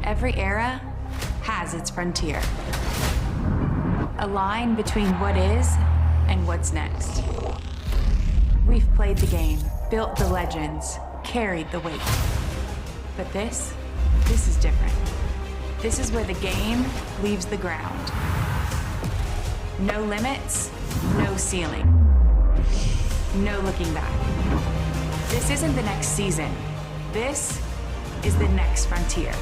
Every era has its frontier. A line between what is and what's next. We've played the game, built the legends, carried the weight. But this is different. This is where the game leaves the ground. No limits, no ceiling. No looking back. This isn't the next season. This is the next frontier.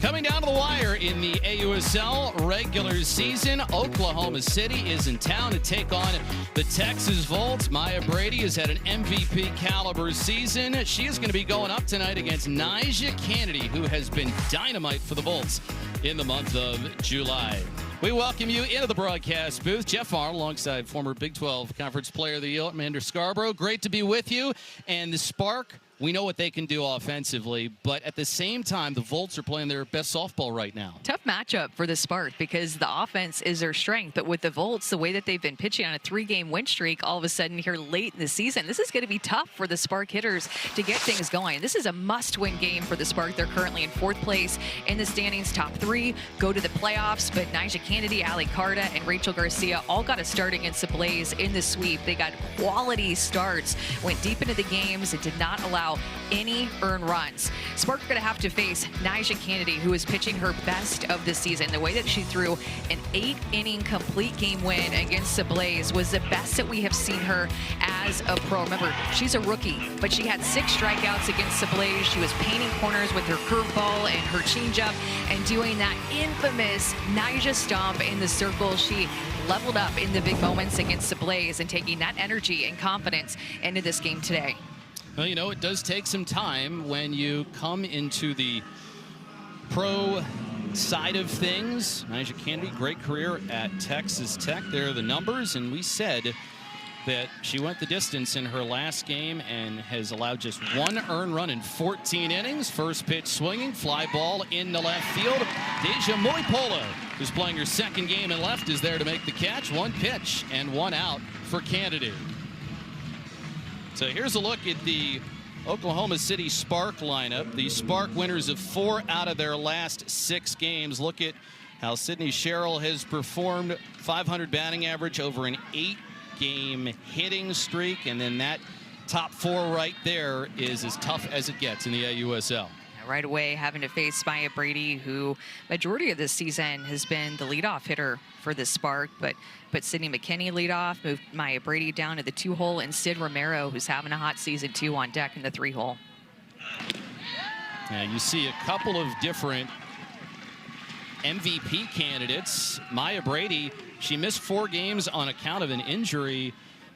Coming down to the wire in the AUSL regular season, Oklahoma City is in town to take on the Texas Volts. Maya Brady has had an MVP caliber season. She is going to be going up tonight against Nyjah Kennedy, who has been dynamite for the Volts in the month of July. We welcome you into the broadcast booth. Jeff Arnold alongside former Big 12 Conference Player of the Year, Amanda Scarborough. Great to be with you. And the Spark, we know what they can do offensively, but at the same time, the Volts are playing their best softball right now. Tough matchup for the Spark because the offense is their strength, but with the Volts, the way that they've been pitching on a 3-game win streak all of a sudden here late in the season, this is going to be tough for the Spark hitters to get things going. This is a must-win game for the Spark. They're currently in 4th place in the standings, top 3, go to the playoffs, but Nyjah Kennedy, Ali Carta, and Rachel Garcia all got a start against the Blaze in the sweep. They got quality starts, went deep into the games, and did not allow any earned runs. Spark are going to have to face Nyjah Kennedy, who is pitching her best of the season. The way that she threw an 8-inning complete game win against the Blaze was the best that we have seen her as a pro. Remember, she's a rookie, but she had 6 strikeouts against the Blaze. She was painting corners with her curveball and her changeup and doing that infamous Nyjah stomp in the circle. She leveled up in the big moments against the Blaze and taking that energy and confidence into this game today. Well, you know, it does take some time when you come into the pro side of things. Nyjah Kennedy, great career at Texas Tech. There are the numbers, and we said that she went the distance in her last game and has allowed just 1 earned run in 14 innings. First pitch swinging, fly ball in the left field. Deja Moipola, who's playing her 2nd game in left, is there to make the catch. 1 pitch and 1 out for Kennedy. So here's a look at the Oklahoma City Spark lineup. The Spark winners of 4 out of their last 6 games. Look at how Sydney Sherrill has performed. 500 batting average over an 8-game hitting streak. And then that top 4 right there is as tough as it gets in the AUSL. Right away having to face Maya Brady, who majority of this season has been the leadoff hitter for the Spark, but Sydney McKinney leadoff, moved Maya Brady down to the 2-hole, and Sid Romero, who's having a hot season too, on deck in the 3-hole. Yeah, you see a couple of different MVP candidates. Maya Brady, she missed 4 games on account of an injury,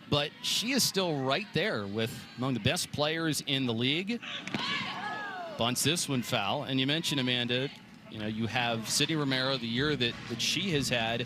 but she is still right there with among the best players in the league. Bunts this one foul. And you mentioned, Amanda, you know, you have Sydney Romero, the year that she has had.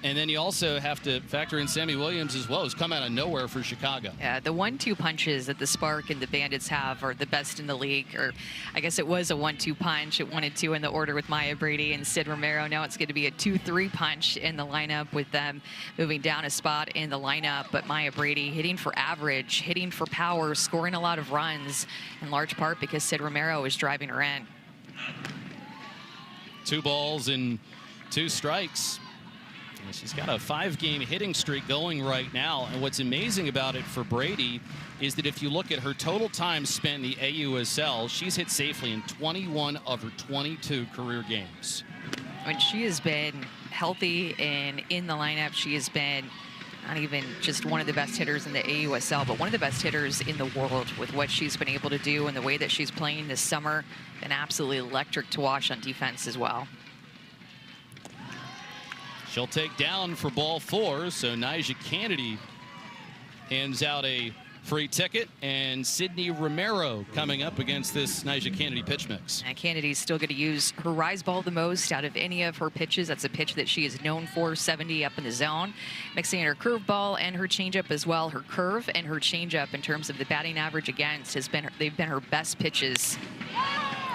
And then you also have to factor in Sammy Williams as well, who's come out of nowhere for Chicago. Yeah, the 1-2 punches that the Spark and the Bandits have are the best in the league. Or I guess it was a 1-2 punch. It 1-2 in the order with Maya Brady and Sid Romero. Now it's going to be a 2-3 punch in the lineup with them moving down a spot in the lineup. But Maya Brady hitting for average, hitting for power, scoring a lot of runs, in large part because Sid Romero is driving her in. 2 balls and 2 strikes. She's got a 5-game hitting streak going right now. And what's amazing about it for Brady is that if you look at her total time spent in the AUSL, she's hit safely in 21 of her 22 career games. When she has been healthy and in the lineup, she has been not even just one of the best hitters in the AUSL, but one of the best hitters in the world with what she's been able to do and the way that she's playing this summer. Been absolutely electric to watch on defense as well. She'll take down for ball 4, so Nyjah Kennedy hands out a free ticket, and Sydney Romero coming up against this Nyjah Kennedy pitch mix. And Kennedy's still going to use her rise ball the most out of any of her pitches. That's a pitch that she is known for, 70 up in the zone. Mixing in her curveball and her changeup as well. Her curve and her changeup in terms of the batting average against they've been her best pitches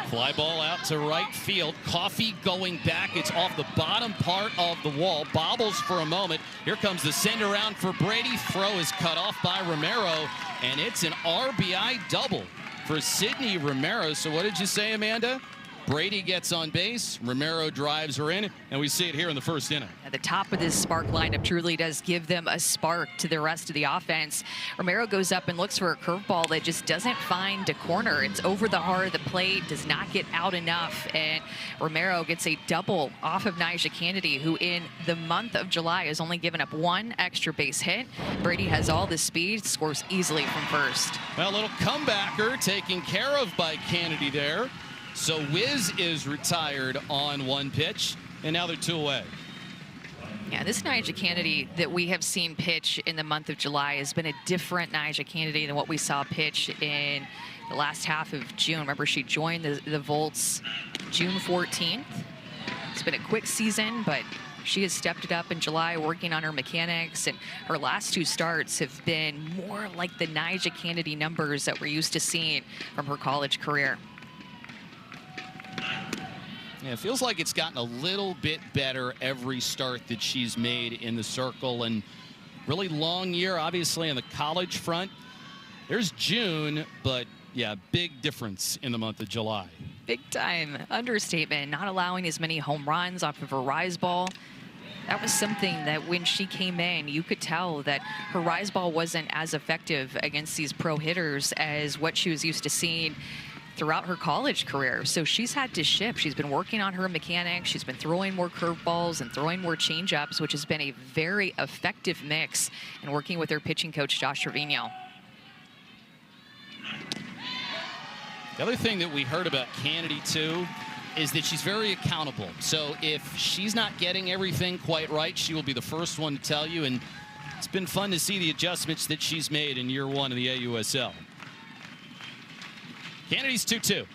Fly ball out to right field. Coffey going back. It's off the bottom part of the wall. Bobbles for a moment. Here comes the send around for Brady. Throw is cut off by Romero, and it's an RBI double for Sydney Romero. So what did you say, Amanda? Brady gets on base, Romero drives her in, and we see it here in the first inning. At the top of this Spark lineup truly does give them a spark to the rest of the offense. Romero goes up and looks for a curveball that just doesn't find a corner. It's over the heart of the plate, does not get out enough, and Romero gets a double off of Nyjah Kennedy, who in the month of July has only given up one extra base hit. Brady has all the speed, scores easily from first. Well, a little comebacker taken care of by Kennedy there. So Wiz is retired on one pitch, and now they're 2 away. Yeah, this Nyjah Kennedy that we have seen pitch in the month of July has been a different Nyjah Kennedy than what we saw pitch in the last half of June. Remember, she joined the Volts June 14th. It's been a quick season, but she has stepped it up in July, working on her mechanics, and her last 2 starts have been more like the Nyjah Kennedy numbers that we're used to seeing from her college career. Yeah, it feels like it's gotten a little bit better every start that she's made in the circle, and really long year, obviously, on the college front. There's June, but yeah, big difference in the month of July. Big time understatement, not allowing as many home runs off of her rise ball. That was something that when she came in, you could tell that her rise ball wasn't as effective against these pro hitters as what she was used to seeing throughout her college career. So she's had to shift. She's been working on her mechanics. She's been throwing more curveballs and throwing more changeups, which has been a very effective mix, and working with her pitching coach, Josh Trevino. The other thing that we heard about Kennedy, too, is that she's very accountable. So if she's not getting everything quite right, she will be the first one to tell you. And it's been fun to see the adjustments that she's made in year 1 of the AUSL. Kennedy's 2-2.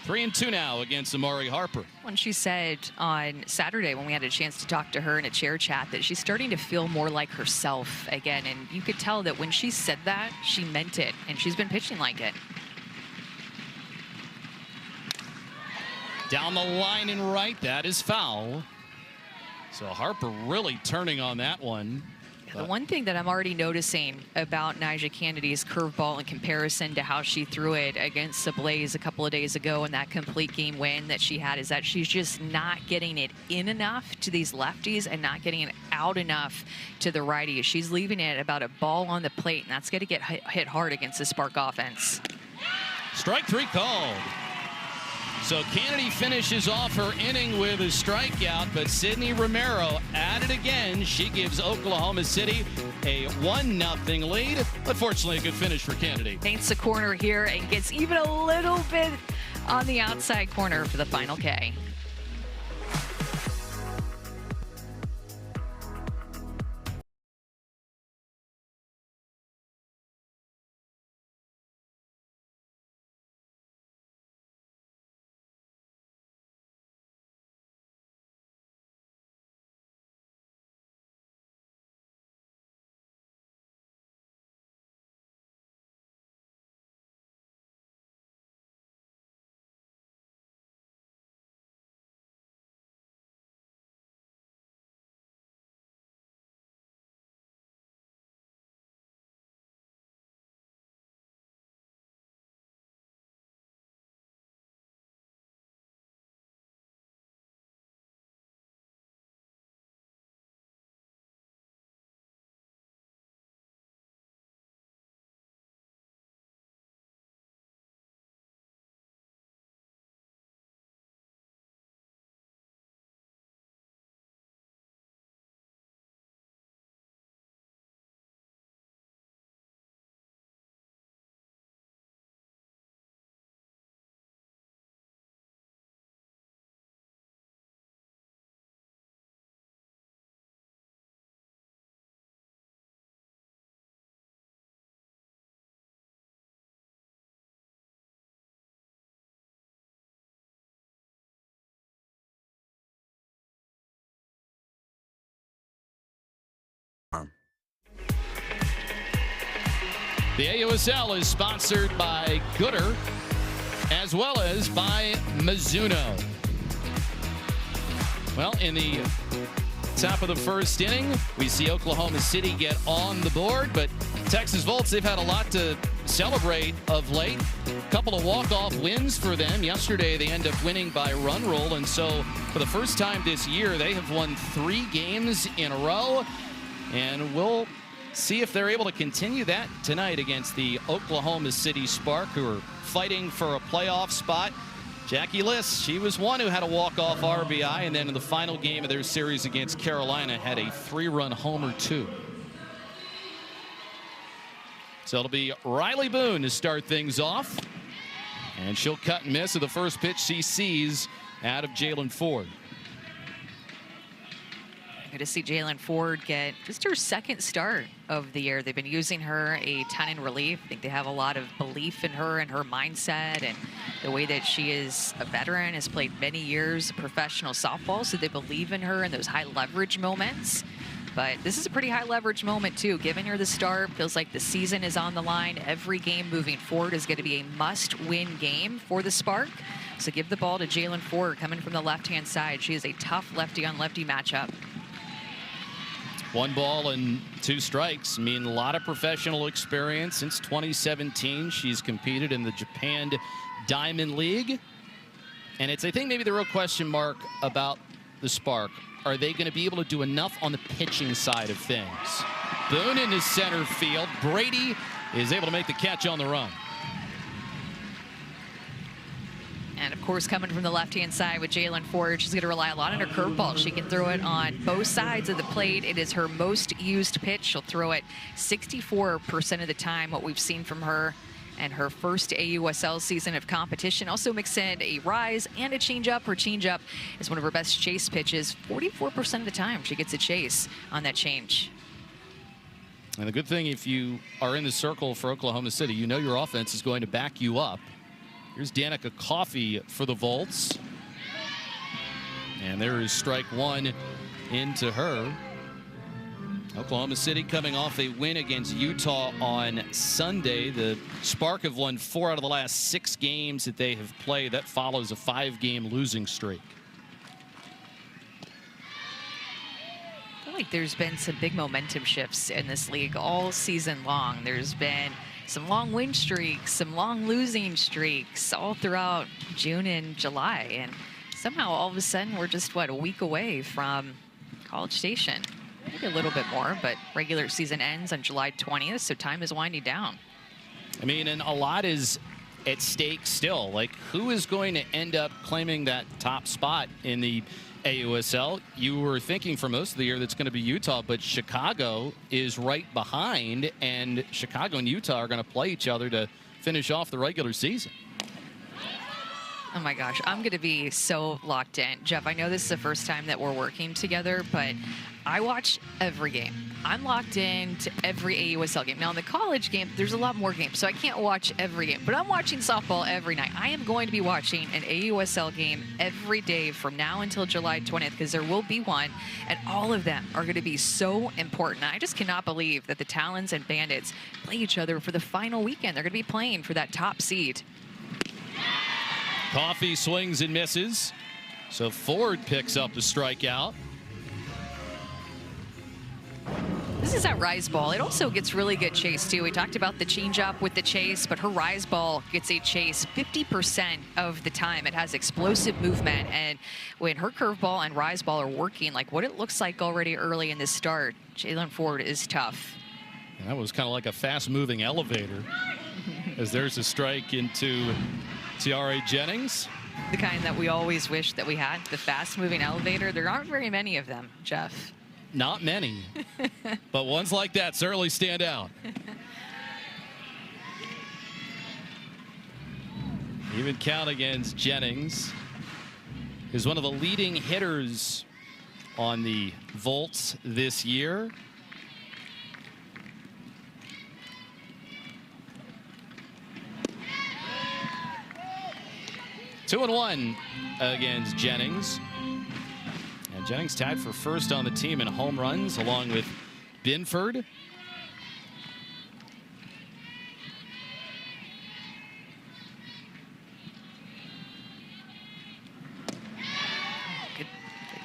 3-2 now against Amari Harper. When she said on Saturday, when we had a chance to talk to her in a chair chat, that she's starting to feel more like herself again. And you could tell that when she said that, she meant it. And she's been pitching like it. Down the line and right, that is foul. So Harper really turning on that one. The one thing that I'm already noticing about Nyjah Kennedy's curveball in comparison to how she threw it against the Blaze a couple of days ago in that complete game win that she had is that she's just not getting it in enough to these lefties and not getting it out enough to the righties. She's leaving it about a ball on the plate, and that's going to get hit hard against the Spark offense. Strike 3 called. So Kennedy finishes off her inning with a strikeout, but Sydney Romero at it again. She gives Oklahoma City a 1-0 lead, but fortunately a good finish for Kennedy. Paints the corner here and gets even a little bit on the outside corner for the final K. The AUSL is sponsored by Gooder as well as by Mizuno. Well, in the top of the first inning, we see Oklahoma City get on the board, but Texas Volts, they've had a lot to celebrate of late. A couple of walk-off wins for them. Yesterday, they end up winning by run roll, and so for the first time this year, they have won 3 games in a row, and we'll see if they're able to continue that tonight against the Oklahoma City Spark, who are fighting for a playoff spot. Jackie Liss, she was one who had a walk-off RBI, and then in the final game of their series against Carolina had a 3-run homer too. So it'll be Riley Boone to start things off, and she'll cut and miss with the first pitch she sees out of Jalen Ford. Good to see Jalen Ford get just her second start of the year. They've been using her a ton in relief. I think they have a lot of belief in her and her mindset and the way that she is a veteran, has played many years of professional softball, so they believe in her in those high leverage moments. But this is a pretty high leverage moment too. Giving her the start, feels like the season is on the line. Every game moving forward is going to be a must-win game for the Spark. So give the ball to Jalen Ford coming from the left-hand side. She is a tough lefty-on-lefty matchup. 1 ball and 2 strikes. I mean, a lot of professional experience since 2017. She's competed in the Japan Diamond League. And it's, I think, maybe the real question mark about the Spark. Are they going to be able to do enough on the pitching side of things? Boone into center field. Brady is able to make the catch on the run. And, of course, coming from the left-hand side with Jalen Ford, she's going to rely a lot on her curveball. She can throw it on both sides of the plate. It is her most used pitch. She'll throw it 64% of the time, what we've seen from her. And her first AUSL season of competition also mixed in a rise and a changeup. Her changeup is one of her best chase pitches. 44% of the time she gets a chase on that change. And the good thing, if you are in the circle for Oklahoma City, you know your offense is going to back you up. Here's Danica Coffey for the Volts. And there is strike 1 into her. Oklahoma City coming off a win against Utah on Sunday. The Spark have won 4 out of the last 6 games that they have played. That follows a 5-game losing streak. I feel like there's been some big momentum shifts in this league all season long. There's been some long win streaks, some long losing streaks all throughout June and July. And somehow all of a sudden we're just, what, a week away from College Station. Maybe a little bit more, but regular season ends on July 20th, so time is winding down. I mean, and a lot is at stake still. Like, who is going to end up claiming that top spot in the AUSL? You were thinking for most of the year that's going to be Utah, but Chicago is right behind, and Chicago and Utah are going to play each other to finish off the regular season. Oh my gosh, I'm going to be so locked in. Jeff, I know this is the first time that we're working together, but I watch every game. I'm locked in to every AUSL game. Now, in the college game, there's a lot more games, so I can't watch every game. But I'm watching softball every night. I am going to be watching an AUSL game every day from now until July 20th, because there will be one, and all of them are going to be so important. I just cannot believe that the Talons and Bandits play each other for the final weekend. They're going to be playing for that top seed. Coffey swings and misses. So Ford picks up the strikeout. This is that rise ball. It also gets really good chase, too. We talked about the changeup with the chase, but her rise ball gets a chase 50% of the time. It has explosive movement, and when her curveball and rise ball are working, like what it looks like already early in this start, Jalen Ford is tough. And that was kind of like a fast-moving elevator. As there's a strike into Tiare Jennings. The kind that we always wish that we had, the fast-moving elevator. There aren't very many of them, Jeff. Not many, but ones like that certainly stand out. Even count against Jennings, is one of the leading hitters on the Volts this year. Two and one against Jennings. And Jennings tied for first on the team in home runs, along with Binford.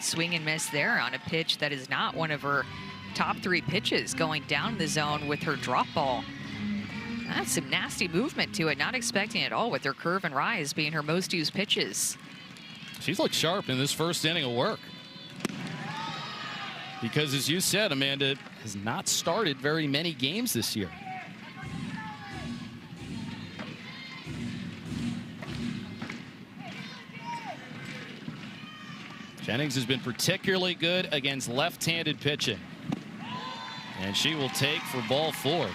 swing and miss there on a pitch that is not one of her top 3 pitches, going down the zone with her drop ball. That's some nasty movement to it, not expecting it at all with her curve and rise being her most used pitches. She's looked sharp in this first inning of work. Because as you said, Amanda has not started very many games this year. Jennings has been particularly good against left-handed pitching. And she will take for ball 4.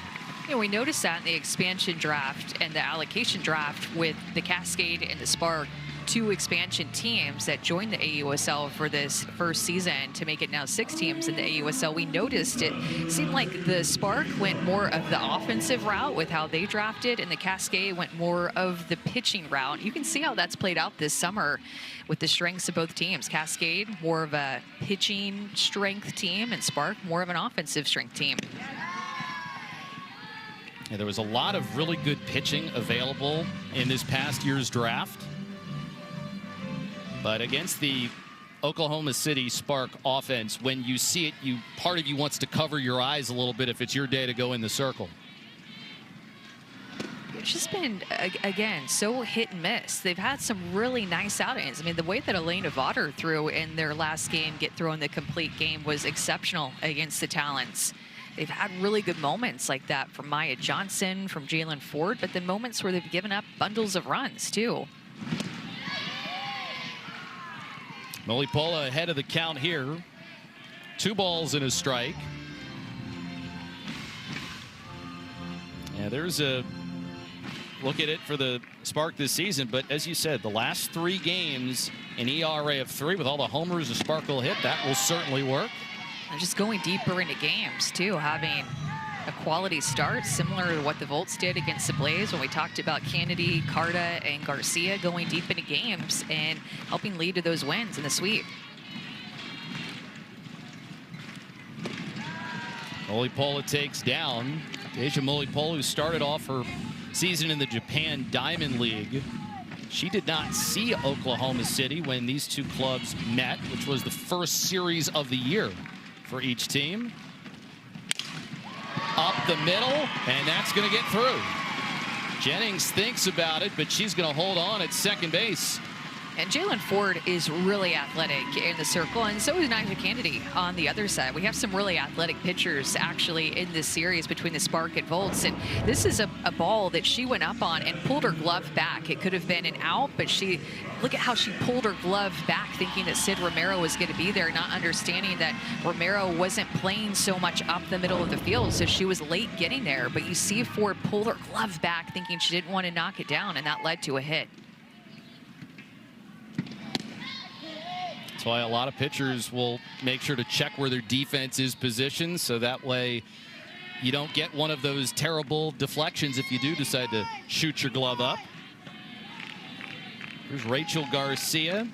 Yeah, we noticed that in the expansion draft and the allocation draft with the Cascade and the Spark, 2 expansion teams that joined the AUSL for this first season to make it now 6 teams in the AUSL. We noticed it seemed like the Spark went more of the offensive route with how they drafted, and the Cascade went more of the pitching route. You can see how that's played out this summer with the strengths of both teams. Cascade, more of a pitching strength team, and Spark, more of an offensive strength team. Yeah, there was a lot of really good pitching available in this past year's draft. But against the Oklahoma City Spark offense, when you see it, part of you wants to cover your eyes a little bit if it's your day to go in the circle. It's just been, again, so hit and miss. They've had some really nice outings. I mean, the way that Elena Vaughter threw in their last game, get thrown the complete game, was exceptional against the Talons. They've had really good moments like that from Maya Johnson, from Jalen Ford, but then moments where they've given up bundles of runs, too. Molipola ahead of the count here. 2 balls and a strike. Yeah, there's a look at it for the Spark this season, but as you said, the last 3 games, an ERA of 3 with all the homers the Spark will hit, that will certainly work. And just going deeper into games, too, having a quality start, similar to what the Volts did against the Blaze when we talked about Kennedy, Carta, and Garcia going deep into games and helping lead to those wins in the sweep. Molipola takes down Deja Molipola, who started off her season in the Japan Diamond League. She did not see Oklahoma City when these 2 clubs met, which was the first series of the year for each team. Up the middle, and that's going to get through. Jennings thinks about it, but she's going to hold on at second base. And Jalen Ford is really athletic in the circle, and so is Nyjah Kennedy on the other side. We have some really athletic pitchers actually in this series between the Spark and Volts, and this is a ball that she went up on and pulled her glove back. It could have been an out, but look at how she pulled her glove back, thinking that Sid Romero was going to be there, not understanding that Romero wasn't playing so much up the middle of the field, so she was late getting there. But you see Ford pull her glove back, thinking she didn't want to knock it down, and that led to a hit. That's why a lot of pitchers will make sure to check where their defense is positioned, so that way you don't get one of those terrible deflections if you do decide to shoot your glove up. Here's Rachel Garcia.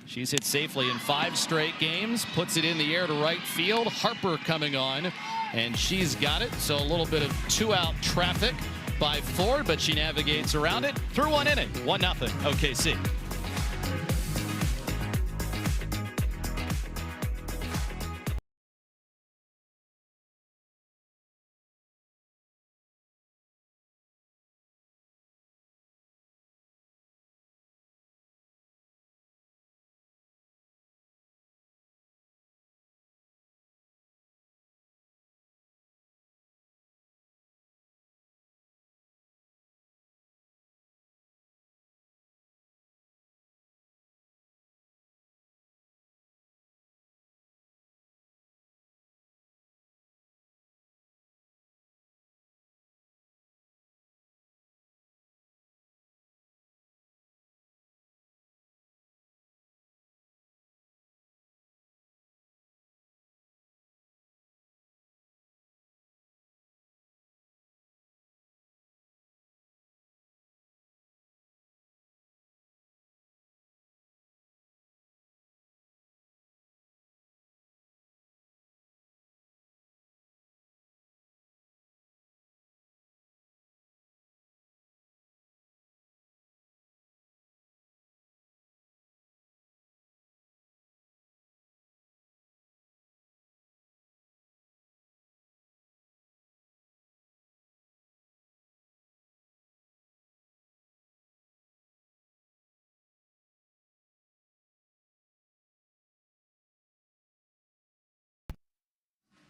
She's hit safely in 5 straight games, puts it in the air to right field. Harper coming on, and she's got it. So a little bit of 2-out traffic by Ford, but she navigates around it through 1 inning. 1-0 OKC.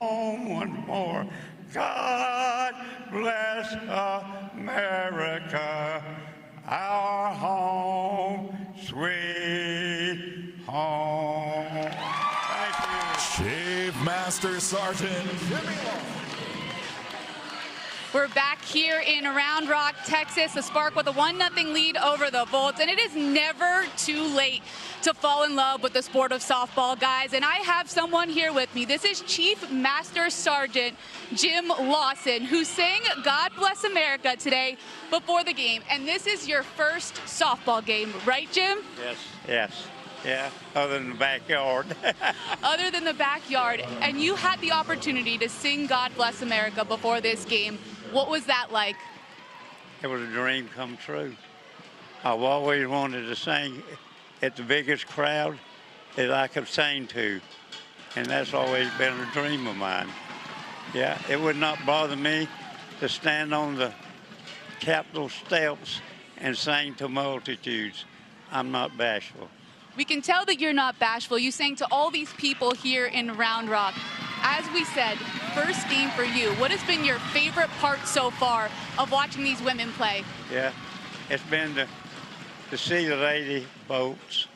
home once more. God bless America, our home, sweet home. Thank you. Chief Master Sergeant Jimmy Law. We're back here in Round Rock, Texas. The Spark with a 1-0 lead over the Volts, and it is never too late to fall in love with the sport of softball, guys. And I have someone here with me. This is Chief Master Sergeant Jim Lawson, who sang God Bless America today before the game. And this is your first softball game, right, Jim? Yes. Yeah, other than the backyard. Other than the backyard. And you had the opportunity to sing God Bless America before this game. What was that like? It was a dream come true. I've always wanted to sing at the biggest crowd that I could sing to, and that's always been a dream of mine. Yeah, it would not bother me to stand on the Capitol steps and sing to multitudes. I'm not bashful. We can tell that you're not bashful. You sang to all these people here in Round Rock. As we said, first game for you. What has been your favorite part so far of watching these women play? Yeah, it's been to see the lady boats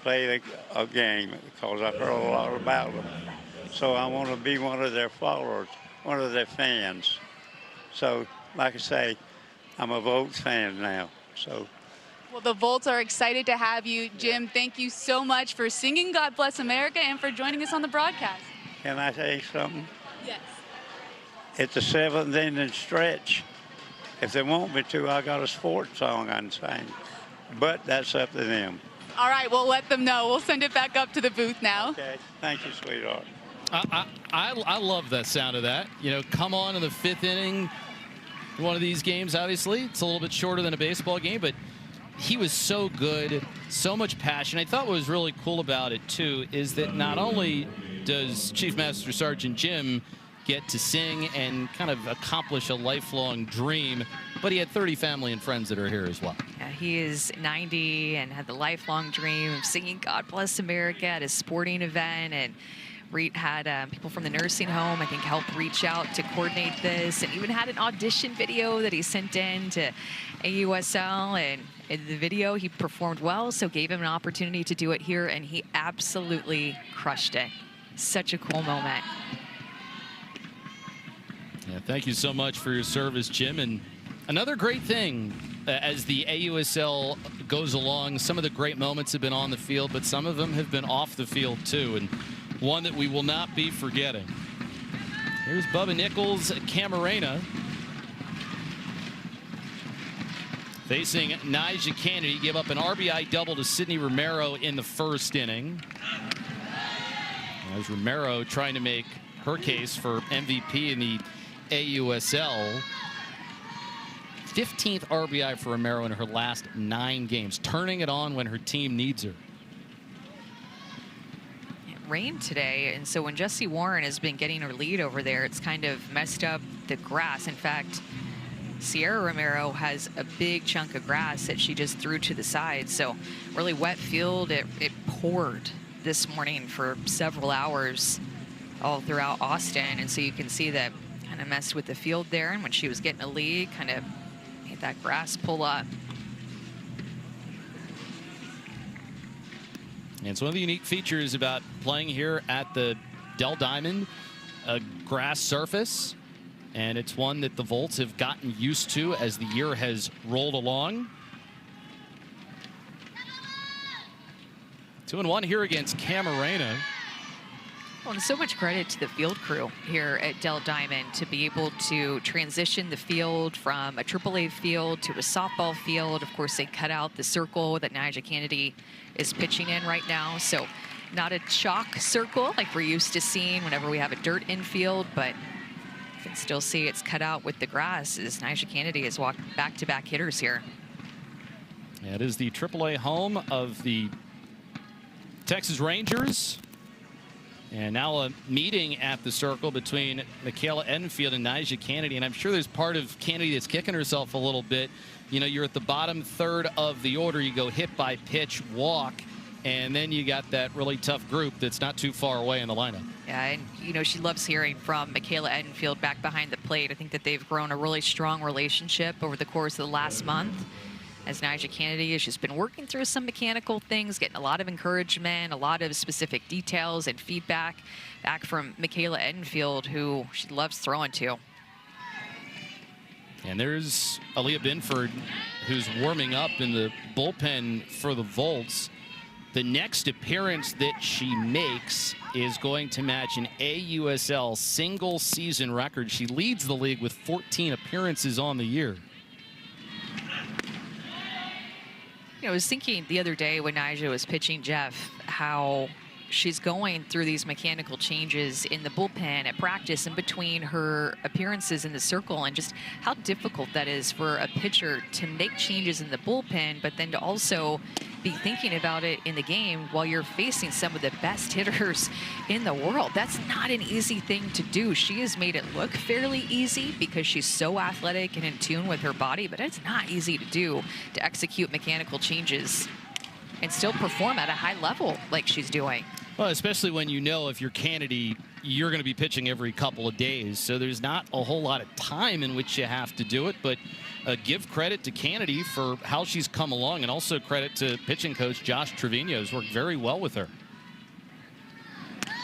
play a game, because I've heard a lot about them. So I want to be one of their followers, one of their fans. So, like I say, I'm a Volts fan now. So. Well, the Volts are excited to have you. Jim, thank you so much for singing God Bless America and for joining us on the broadcast. Can I say something? Yes. It's a 7th inning stretch. If they want me to, I got a sports song I can sing. But that's up to them. All right, we'll let them know. We'll send it back up to the booth now. Okay, thank you, sweetheart. I love that sound of that. You know, come on in the 5th inning. One of these games, obviously, it's a little bit shorter than a baseball game, but he was so good, so much passion. I thought what was really cool about it, too, is that not only does Chief Master Sergeant Jim get to sing and kind of accomplish a lifelong dream, but he had 30 family and friends that are here as well. Yeah, he is 90 and had the lifelong dream of singing God Bless America at a sporting event, and had people from the nursing home, I think, help reach out to coordinate this, and even had an audition video that he sent in to AUSL, and in the video he performed well, so gave him an opportunity to do it here, and he absolutely crushed it. Such a cool moment. Yeah, thank you so much for your service, Jim. And another great thing as the AUSL goes along, some of the great moments have been on the field, but some of them have been off the field too, and one that we will not be forgetting. Here's Bubba Nichols, Camarena, facing Nyjah Kennedy. Give up an RBI double to Sydney Romero in the 1st inning. As Romero trying to make her case for MVP in the AUSL. 15th RBI for Romero in her last 9 games, turning it on when her team needs her. It rained today, and so when Jessie Warren has been getting her lead over there, it's kind of messed up the grass. In fact, Sierra Romero has a big chunk of grass that she just threw to the side, so really wet field. It poured this morning for several hours all throughout Austin, and so you can see that kind of messed with the field there, and when she was getting a lead, kind of made that grass pull up. And it's one of the unique features about playing here at the Dell Diamond, a grass surface, and it's one that the Volts have gotten used to as the year has rolled along. 2-1 here against Camarena. Well, and so much credit to the field crew here at Dell Diamond to be able to transition the field from a AAA field to a softball field. Of course, they cut out the circle that Nyjah Kennedy is pitching in right now. So not a chalk circle like we're used to seeing whenever we have a dirt infield, but you can still see it's cut out with the grass as Nyjah Kennedy has walked back-to-back hitters here. Yeah, it is the AAA home of the Texas Rangers. And now a meeting at the circle between Michaela Edenfield and Nyjah Kennedy. And I'm sure there's part of Kennedy that's kicking herself a little bit. You know, you're at the bottom 3rd of the order. You go hit by pitch, walk. And then you got that really tough group that's not too far away in the lineup. Yeah, and she loves hearing from Michaela Edenfield back behind the plate. I think that they've grown a really strong relationship over the course of the last month. As Nyjah Kennedy has just been working through some mechanical things, getting a lot of encouragement, a lot of specific details and feedback back from Michaela Edenfield, who she loves throwing to. And there's Aaliyah Binford, who's warming up in the bullpen for the Volts. The next appearance that she makes is going to match an AUSL single season record. She leads the league with 14 appearances on the year. I was thinking the other day when Nyjah was pitching Jeff, how she's going through these mechanical changes in the bullpen at practice in between her appearances in the circle, and just how difficult that is for a pitcher to make changes in the bullpen, but then to also be thinking about it in the game while you're facing some of the best hitters in the world. That's not an easy thing to do. She has made it look fairly easy because she's so athletic and in tune with her body, but it's not easy to do, to execute mechanical changes and still perform at a high level like she's doing. Well, especially when you know if you're Kennedy, you're going to be pitching every couple of days. So there's not a whole lot of time in which you have to do it. But give credit to Kennedy for how she's come along, and also credit to pitching coach Josh Trevino, who's worked very well with her.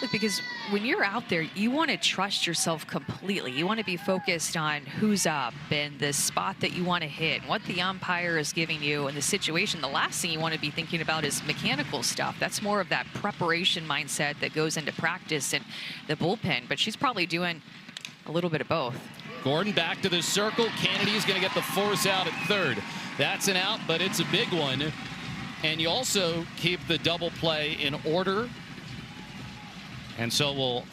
Look, because when you're out there, you want to trust yourself completely. You want to be focused on who's up and the spot that you want to hit and what the umpire is giving you and the situation. The last thing you want to be thinking about is mechanical stuff. That's more of that preparation mindset that goes into practice and the bullpen. But she's probably doing a little bit of both. Gordon back to the circle. Kennedy's going to get the force out at third. That's an out, but it's a big one. And you also keep the double play in order. And so we'll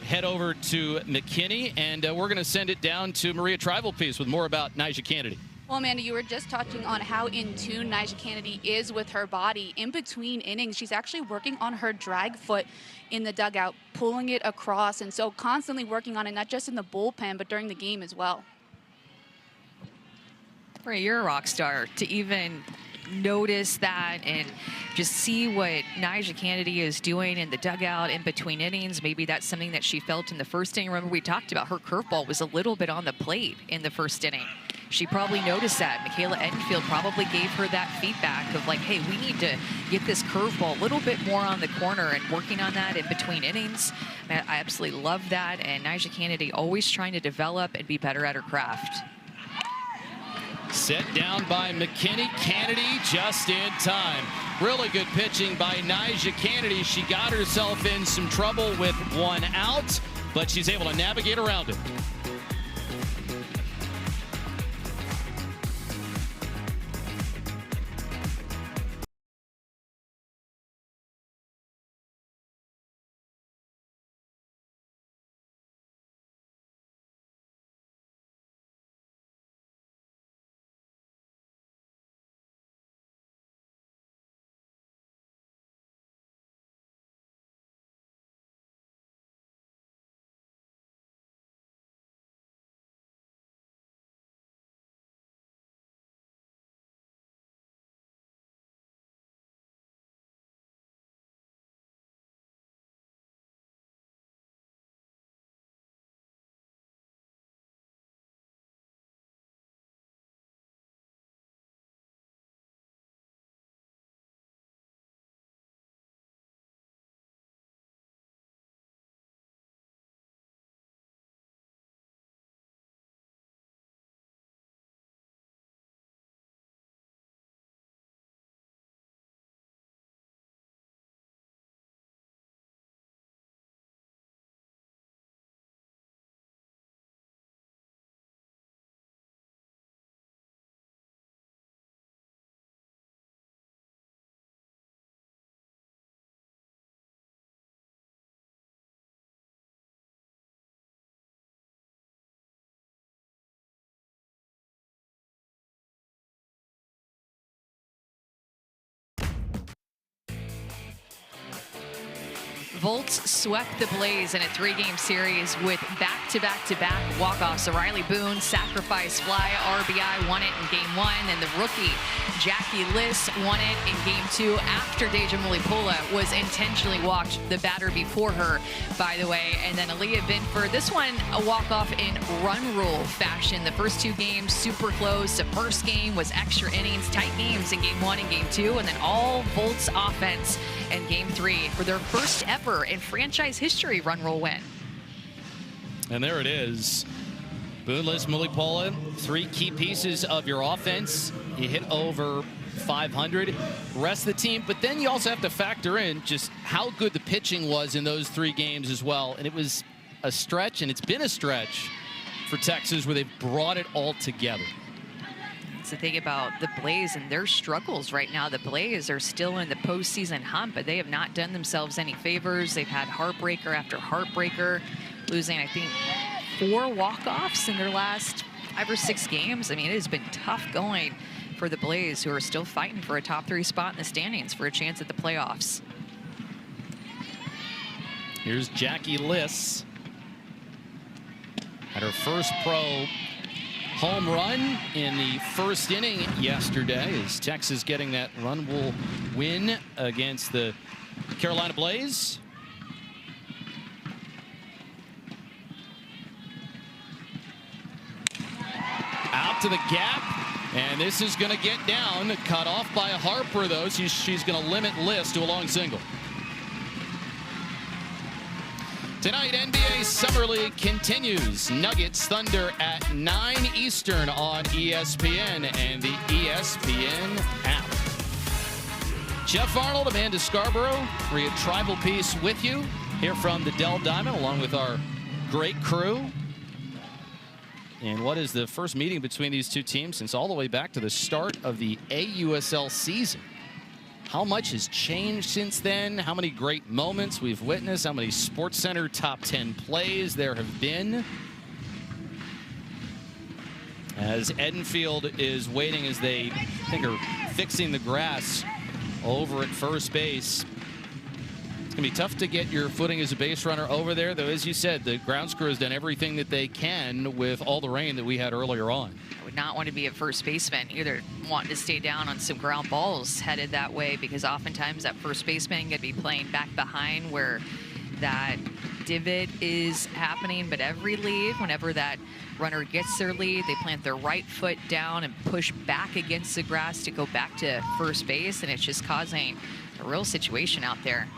head over to McKinney, and we're going to send it down to Maria Trivalpiece with more about Nyjah Kennedy. Well, Amanda, you were just touching on how in tune Nyjah Kennedy is with her body. In between innings, she's actually working on her drag foot in the dugout, pulling it across, and so constantly working on it, not just in the bullpen, but during the game as well. Right, you're a rock star to even notice that and just see what Nyjah Kennedy is doing in the dugout in between innings. Maybe that's something that she felt in the first inning. Remember, we talked about her curveball was a little bit on the plate in the first inning. She probably noticed that. Michaela Edenfield probably gave her that feedback of like, hey, we need to get this curveball a little bit more on the corner, and working on that in between innings. I absolutely love that. And Nyjah Kennedy always trying to develop and be better at her craft. Set down by McKinney. Kennedy just in time. Really good pitching by Nyjah Kennedy. She got herself in some trouble with one out, but she's able to navigate around it. Volts swept the Blaze in a 3-game series with back-to-back-to-back walk-offs. So Riley Boone, sacrifice fly, RBI, won it in game 1. And the rookie, Jackie Liss, won it in game 2 after Deja Mulipola was intentionally walked, the batter before her, by the way. And then Aaliyah Binford, this one a walk-off in run rule fashion. The first 2 games super close. The first game was extra innings, tight games in game 1 and game 2, and then all Volts offense in game 3 for their first ever in franchise history run rule win. And there it is. Boone, Liss, Mulipola, 3 key pieces of your offense. You hit over 500. Rest of the team, but then you also have to factor in just how good the pitching was in those 3 games as well. And it was a stretch, and it's been a stretch for Texas where they've brought it all together. That's the thing about the Blaze and their struggles right now. The Blaze are still in the postseason hump, but they have not done themselves any favors. They've had heartbreaker after heartbreaker, losing, I think, 4 walk-offs in their last 5 or 6 games. I mean, it has been tough going for the Blaze, who are still fighting for a top 3 spot in the standings for a chance at the playoffs. Here's Jackie Liss. Had her first pro home run in the first inning yesterday, as Texas getting that run will win against the Carolina Blaze. Out to the gap, and this is going to get down. Cut off by Harper, though. She's going to limit Liss to a long single. Tonight, NBA Summer League continues. Nuggets Thunder at 9 Eastern on ESPN and the ESPN app. Jeff Arnold, Amanda Scarborough, Maria Tribal Peace with you here from the Dell Diamond, along with our great crew. And what is the first meeting between these 2 teams since all the way back to the start of the AUSL season? How much has changed since then? How many great moments we've witnessed? How many SportsCenter top 10 plays there have been? As Edenfield is waiting, as they, I think, are fixing the grass over at first base. It's going to be tough to get your footing as a base runner over there, though, as you said, the grounds crew has done everything that they can with all the rain that we had earlier on. I would not want to be a first baseman, either wanting to stay down on some ground balls headed that way, because oftentimes that first baseman going to be playing back behind where that divot is happening. But every lead, whenever that runner gets their lead, they plant their right foot down and push back against the grass to go back to first base, and it's just causing a real situation out there.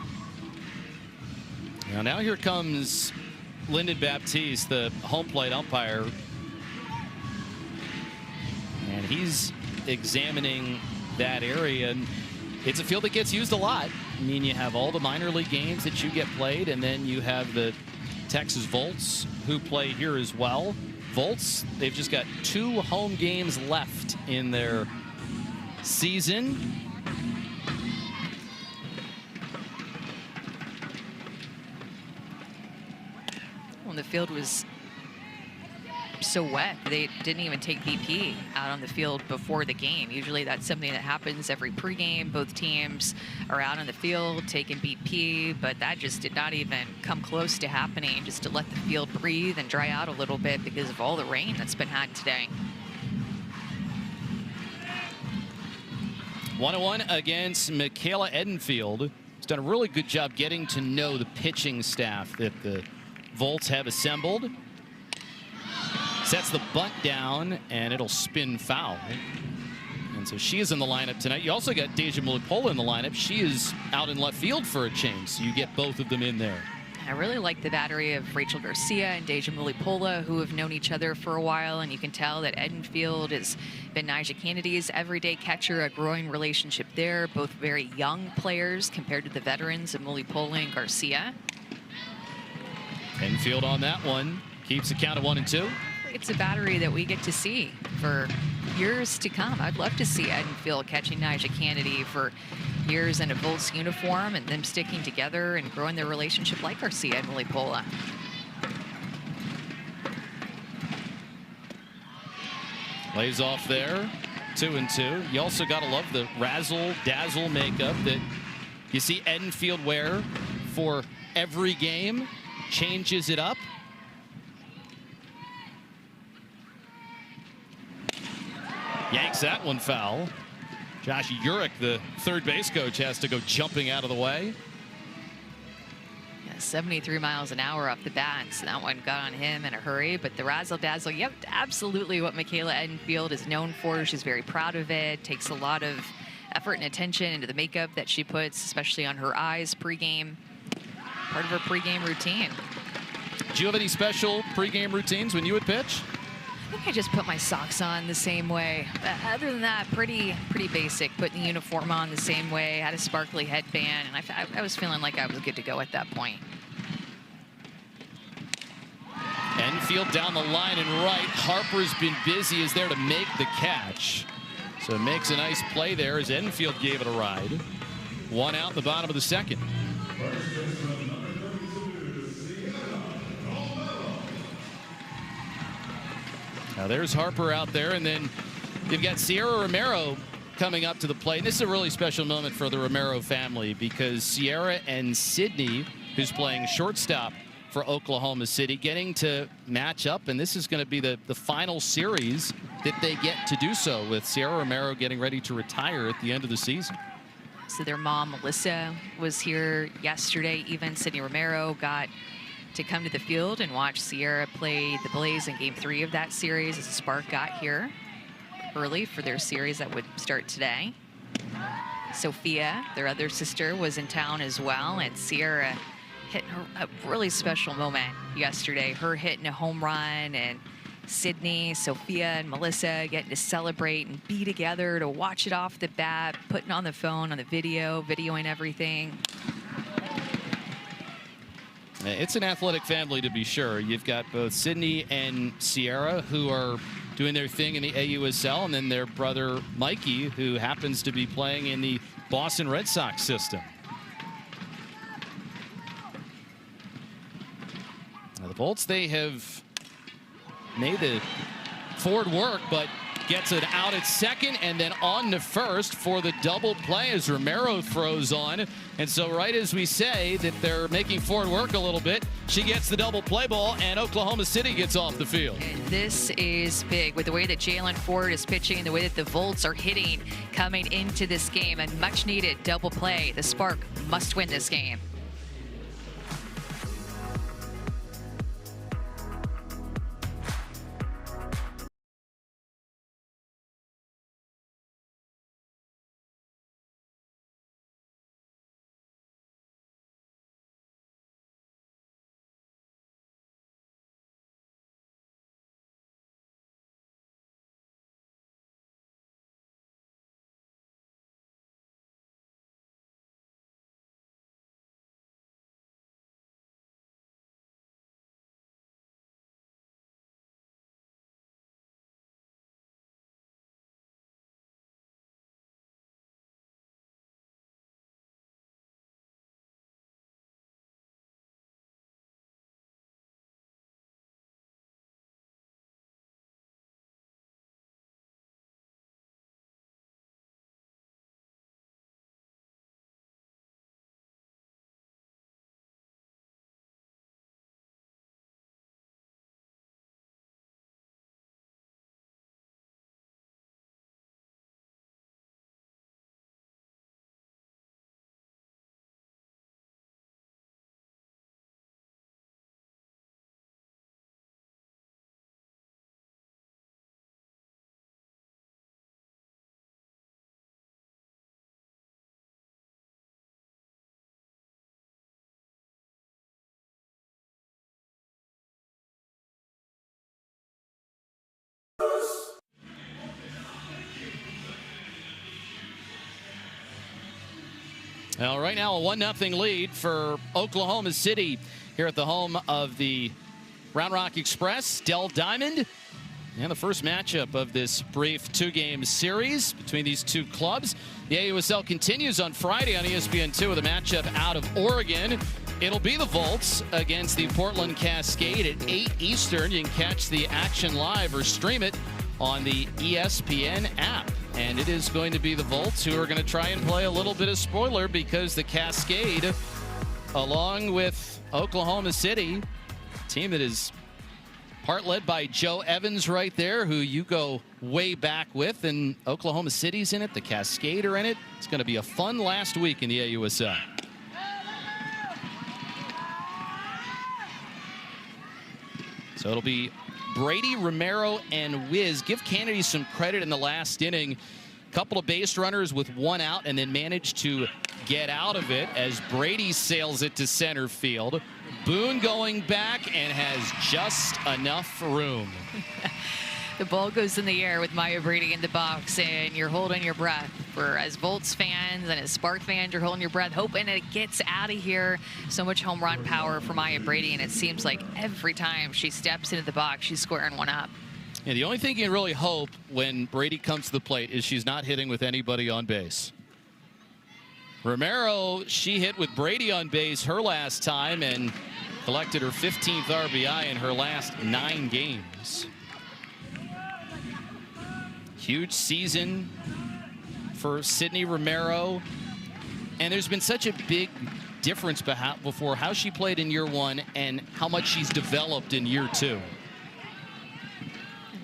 Now here comes Lyndon Baptiste, the home plate umpire. And he's examining that area. And it's a field that gets used a lot. I mean, you have all the minor league games that you get played, and then you have the Texas Volts who play here as well. Volts, they've just got 2 home games left in their season. When the field was so wet, they didn't even take BP out on the field before the game. Usually that's something that happens every pregame. Both teams are out on the field taking BP, but that just did not even come close to happening, just to let the field breathe and dry out a little bit because of all the rain that's been had today. 1-1 against Michaela Edenfield. He's done a really good job getting to know the pitching staff that the Volts have assembled. Sets the bunt down, and it'll spin foul. And so she is in the lineup tonight. You also got Deja Mulipola in the lineup. She is out in left field for a change, so you get both of them in there. I really like the battery of Rachel Garcia and Deja Mulipola, who have known each other for a while, and you can tell that Edenfield has been Nyjah Kennedy's everyday catcher, a growing relationship there. Both very young players compared to the veterans of Mulipola and Garcia. Edenfield on that one. Keeps the count of 1-2. It's a battery that we get to see for years to come. I'd love to see Edenfield catching Nyjah Kennedy for years in a Volts uniform and them sticking together and growing their relationship like Garcia and Mulipola. Lays off there, 2-2. You also got to love the razzle-dazzle makeup that you see Edenfield wear for every game, changes it up. Yanks that one foul. Josh Urich, the third base coach, has to go jumping out of the way. Yeah, 73 miles an hour off the bat, so that one got on him in a hurry. But the razzle-dazzle, yep, absolutely what Michaela Edenfield is known for. She's very proud of it, takes a lot of effort and attention into the makeup that she puts, especially on her eyes pregame. Part of her pregame routine. Do you have any special pregame routines when you would pitch? I think I just put my socks on the same way. Other than that, pretty basic. Putting the uniform on the same way. Had a sparkly headband, and I was feeling like I was good to go at that point. Enfield down the line and right. Harper's been busy, is there to make the catch. So it makes a nice play there as Enfield gave it a ride. One out in the bottom of the second. Now there's Harper out there, and then you've got Sierra Romero coming up to the plate. And this is a really special moment for the Romero family because Sierra and Sydney, who's playing shortstop for Oklahoma City, getting to match up, and this is going to be the final series that they get to do so, with Sierra Romero getting ready to retire at the end of the season. So their mom, Melissa, was here yesterday. Even Sydney Romero got to come to the field and watch Sierra play the Blaze in Game 3 of that series as the Spark got here early for their series that would start today. Sophia, their other sister, was in town as well, and Sierra hit a really special moment yesterday. Her hitting a home run, and Sydney, Sophia, and Melissa getting to celebrate and be together to watch it off the bat, putting on the phone, on the videoing everything. It's an athletic family, to be sure. You've got both Sydney and Sierra, who are doing their thing in the AUSL, and then their brother Mikey, who happens to be playing in the Boston Red Sox system. Now the Bolts, they have made the forward work, but gets it out at second and then on to first for the double play as Romero throws on. And so right as we say that they're making forward work a little bit, she gets the double play ball and Oklahoma City gets off the field. And this is big with the way that Jalen Ford is pitching and the way that the Volts are hitting coming into this game. A much needed double play. The Spark must win this game. Well, right now a 1-0 lead for Oklahoma City here at the home of the Round Rock Express, Dell Diamond. And the first matchup of this brief two-game series between these two clubs. The AUSL continues on Friday on ESPN2 with a matchup out of Oregon. It'll be the Volts against the Portland Cascade at 8 Eastern. You can catch the action live or stream it on the ESPN app. And it is going to be the Volts who are going to try and play a little bit of spoiler because the Cascade along with Oklahoma City, a team that is part led by Joe Evans right there, who you go way back with, and Oklahoma City's in it, the Cascade are in it. It's going to be a fun last week in the AUSL. So it'll be Brady, Romero, and Wiz. Give Kennedy some credit in the last inning. Couple of base runners with one out, and then managed to get out of it as Brady sails it to center field. Boone going back and has just enough room. The ball goes in the air with Maya Brady in the box, and you're holding your breath. For as Volts fans and as Spark fans, you're holding your breath, hoping it gets out of here. So much home run power for Maya Brady, and it seems like every time she steps into the box, she's squaring one up. Yeah, the only thing you can really hope when Brady comes to the plate is she's not hitting with anybody on base. Romero, she hit with Brady on base her last time and collected her 15th RBI in her last 9 games. Huge season for Sydney Romero. And there's been such a big difference before how she played in year 1 and how much she's developed in year 2.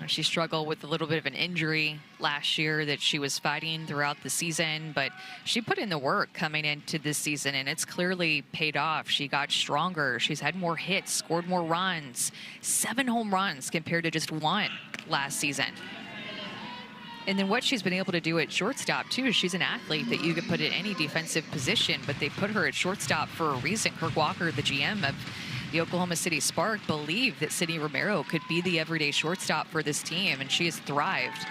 She struggled with a little bit of an injury last year that she was fighting throughout the season, but she put in the work coming into this season, and it's clearly paid off. She got stronger. She's had more hits, scored more runs, 7 home runs compared to just 1 last season. And then what she's been able to do at shortstop, too, she's an athlete that you could put in any defensive position, but they put her at shortstop for a reason. Kirk Walker, the GM of the Oklahoma City Spark, believed that Sydney Romero could be the everyday shortstop for this team, and she has thrived.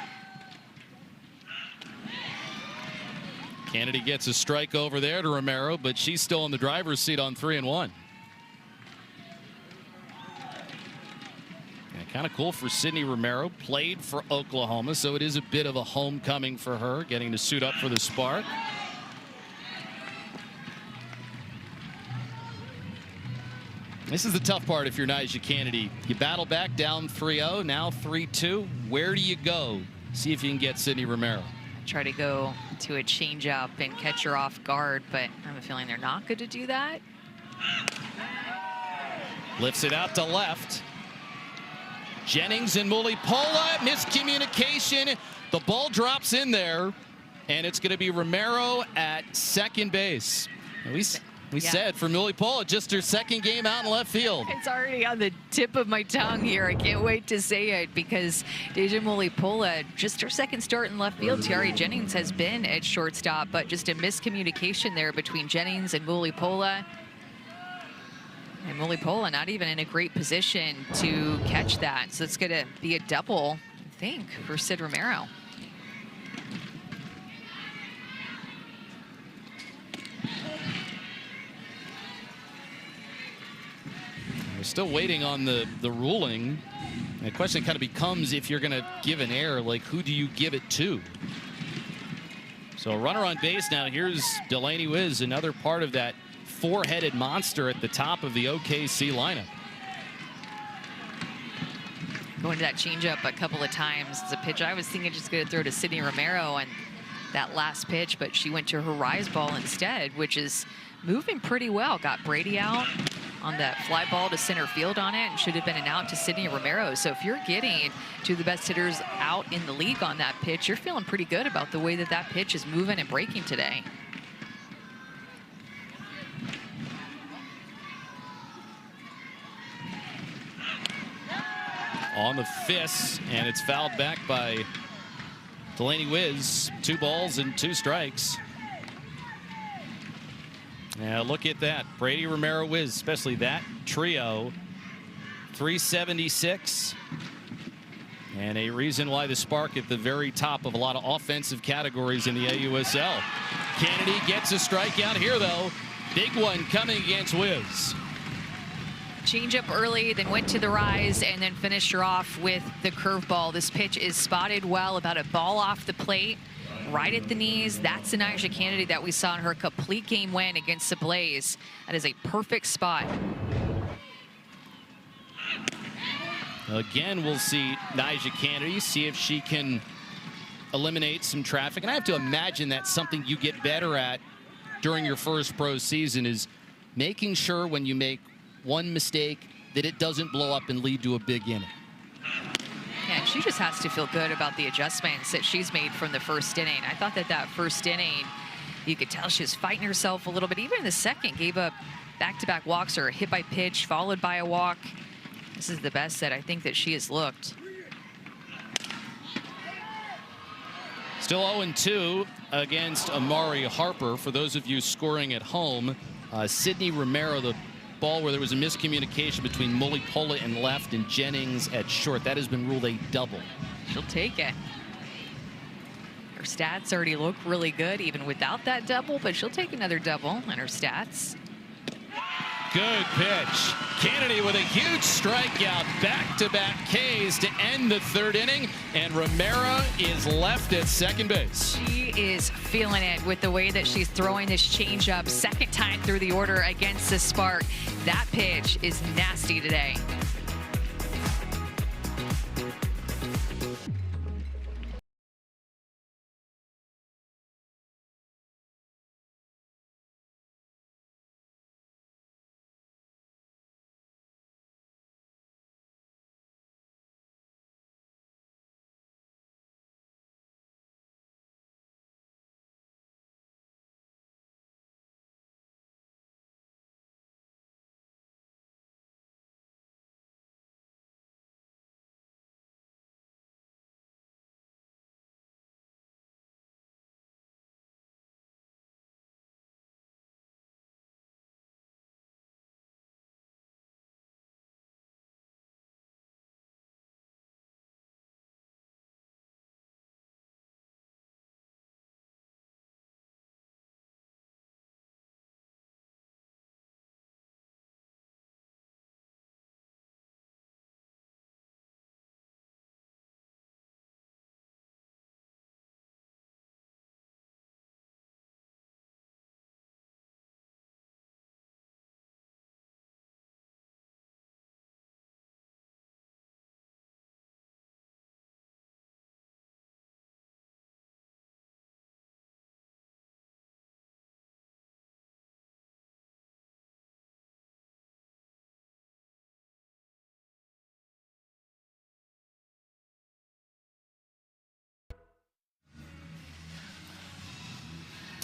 Kennedy gets a strike over there to Romero, but she's still in the driver's seat on 3-1. Kind of cool for Sydney Romero. Played for Oklahoma, so it is a bit of a homecoming for her, getting to suit up for the Spark. This is the tough part if you're Nyjah Kennedy. You battle back down 3-0, now 3-2. Where do you go? See if you can get Sydney Romero. Try to go to a changeup and catch her off guard, but I have a feeling they're not going to do that. Lifts it out to left. Jennings and Mulipola, miscommunication. The ball drops in there, and it's going to be Romero at second base. We said for Mulipola, just her second game out in left field. It's already on the tip of my tongue here. I can't wait to say it because Deja Mulipola, just her second start in left field. Tiari Jennings has been at shortstop, but just a miscommunication there between Jennings and Mulipola. And Mulipola not even in a great position to catch that. So it's going to be a double, I think, for Sid Romero. We're still waiting on the ruling. And the question kind of becomes, if you're going to give an error, like who do you give it to? So a runner on base now. Here's Delaney Wiz, another part of that four-headed monster at the top of the OKC lineup. Going to that changeup a couple of times. It's a pitch I was thinking just going to throw to Sydney Romero and that last pitch, but she went to her rise ball instead, which is moving pretty well. Got Brady out on that fly ball to center field on it, and should have been an out to Sydney Romero. So if you're getting two of the best hitters out in the league on that pitch, you're feeling pretty good about the way that that pitch is moving and breaking today. On the fist, and it's fouled back by Delaney Wiz. 2 balls and 2 strikes. Now look at that. Brady, Romero, Wiz, especially that trio. 376. And a reason why the Spark at the very top of a lot of offensive categories in the AUSL. Kennedy gets a strikeout here, though. Big one coming against Wiz. Change up early, then went to the rise, and then finished her off with the curveball. This pitch is spotted well, about a ball off the plate, right at the knees. That's the Nyjah Kennedy that we saw in her complete game win against the Blaze. That is a perfect spot. Again, we'll see Nyjah Kennedy, see if she can eliminate some traffic. And I have to imagine that's something you get better at during your first pro season, is making sure when you make one mistake that it doesn't blow up and lead to a big inning. Yeah, she just has to feel good about the adjustments that she's made from the first inning. I thought that first inning, you could tell she was fighting herself a little bit. Even in the second, gave up back-to-back walks or a hit by pitch, followed by a walk. This is the best that I think that she has looked. Still 0-2 against Amari Harper. For those of you scoring at home, Sydney Romero, the ball where there was a miscommunication between Mulipola in left and Jennings at short. That has been ruled a double. She'll take it. Her stats already look really good even without that double, but she'll take another double in her stats. Good pitch. Kennedy with a huge strikeout, back-to-back Ks to end the third inning, and Romero is left at second base. She is feeling it with the way that she's throwing this changeup, second time through the order against the Spark. That pitch is nasty today.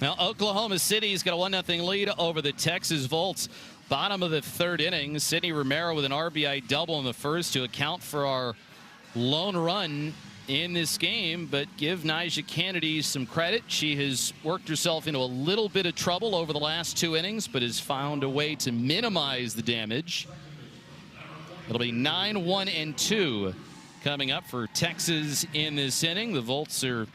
Now, Oklahoma City's got a 1-0 lead over the Texas Volts. Bottom of the third inning, Sydney Romero with an RBI double in the first to account for our lone run in this game. But give Nyjah Kennedy some credit. She has worked herself into a little bit of trouble over the last 2 innings, but has found a way to minimize the damage. It'll be 9-1-2 coming up for Texas in this inning. The Volts are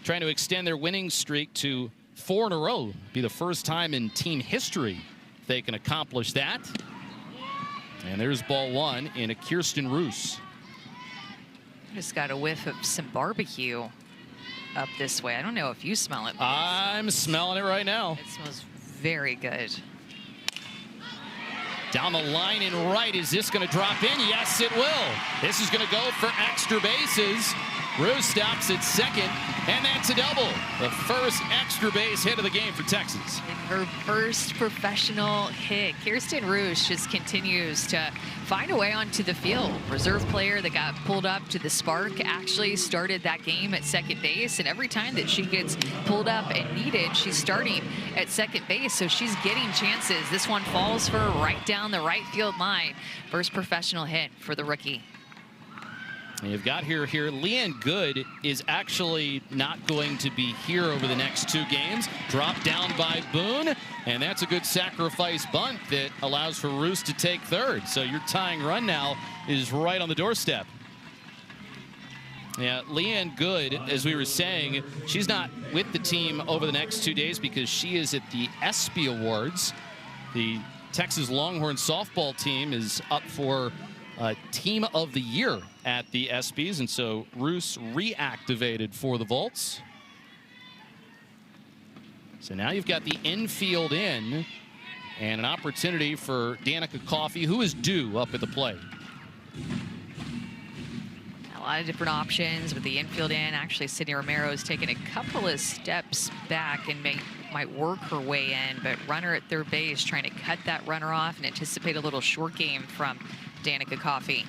trying to extend their winning streak to 4 in a row. Be the first time in team history they can accomplish that. And there's ball one in a Kirsten Roos. Just got a whiff of some barbecue up this way. I don't know if you smell it. I'm smelling it right now. It smells very good. Down the line and right. Is this going to drop in? Yes, it will. This is going to go for extra bases. Roos stops at second, and that's a double. The first extra base hit of the game for Texas. In her first professional hit, Kirsten Roos just continues to find a way onto the field. Reserve player that got pulled up to the Spark actually started that game at second base, and every time that she gets pulled up and needed, she's starting at second base, so she's getting chances. This one falls for her right down the right field line. First professional hit for the rookie. You've got here, Leanne Good is actually not going to be here over the next 2 games. Dropped down by Boone, and that's a good sacrifice bunt that allows for Roos to take third. So your tying run now is right on the doorstep. Yeah, Leanne Good, as we were saying, she's not with the team over the next 2 days because she is at the ESPY Awards. The Texas Longhorn softball team is up for Team of the Year at the ESPYs, and so Roos reactivated for the Volts. So now you've got the infield in and an opportunity for Danica Coffey, who is due up at the plate. A lot of different options with the infield in. Actually, Sydney Romero has taken a couple of steps back and might work her way in, but runner at third base trying to cut that runner off and anticipate a little short game from Danica Coffey.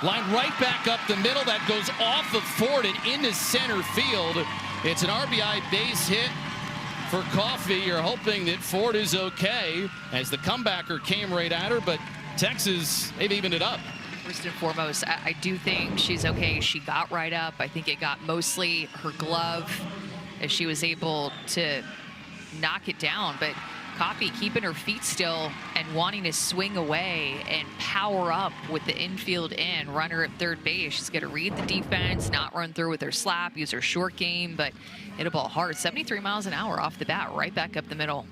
Line right back up the middle. That goes off of Ford and into center field. It's an RBI base hit for Coffey. You're hoping that Ford is okay as the comebacker came right at her, but Texas, they've evened it up. First and foremost, I do think she's okay. She got right up. I think it got mostly her glove as she was able to knock it down, but Coffey keeping her feet still and wanting to swing away and power up with the infield in. Runner at third base. She's going to read the defense, not run through with her slap, use her short game, but hit a ball hard. 73 miles an hour off the bat, right back up the middle.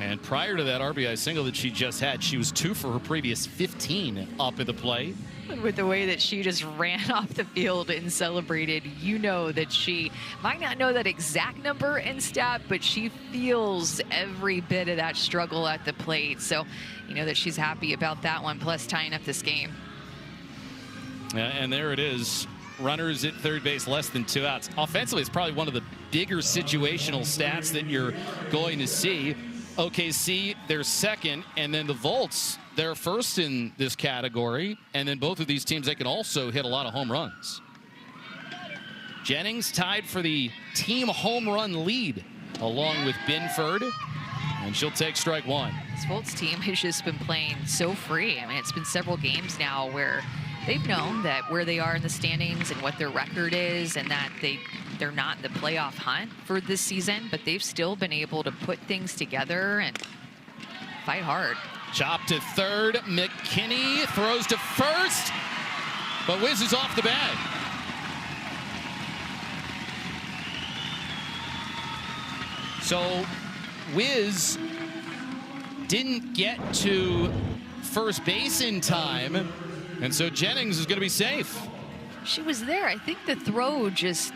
And prior to that RBI single that she just had, she was 2 for her previous 15 up at the plate. With the way that she just ran off the field and celebrated, you know that she might not know that exact number and stat, but she feels every bit of that struggle at the plate. So you know that she's happy about that one, plus tying up this game. And there it is. Runners at third base, less than 2 outs. Offensively, it's probably one of the bigger situational stats that you're going to see. OKC, they're second, and then the Volts, they're first in this category. And then both of these teams, they can also hit a lot of home runs. Jennings tied for the team home run lead along with Binford, and she'll take strike one. This Volts team has just been playing so free. I mean, it's been several games now where they've known that where they are in the standings and what their record is, and that they're not in the playoff hunt for this season, but they've still been able to put things together and fight hard. Chop to third. McKinney throws to first, but Wiz is off the bag. So Wiz didn't get to first base in time, and so Jennings is going to be safe. She was there. I think the throw just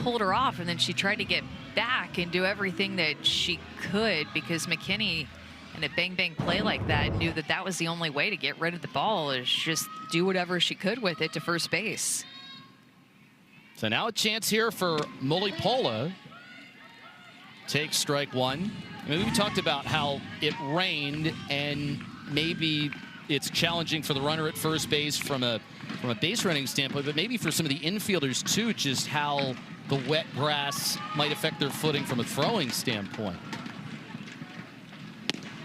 pulled her off, and then she tried to get back and do everything that she could, because McKinney, in a bang-bang play like that, knew that that was the only way to get rid of the ball, is just do whatever she could with it to first base. So now a chance here for Mulipola. Take strike one. I mean, we talked about how it rained, and maybe it's challenging for the runner at first base from a base running standpoint, but maybe for some of the infielders too, just how the wet grass might affect their footing from a throwing standpoint.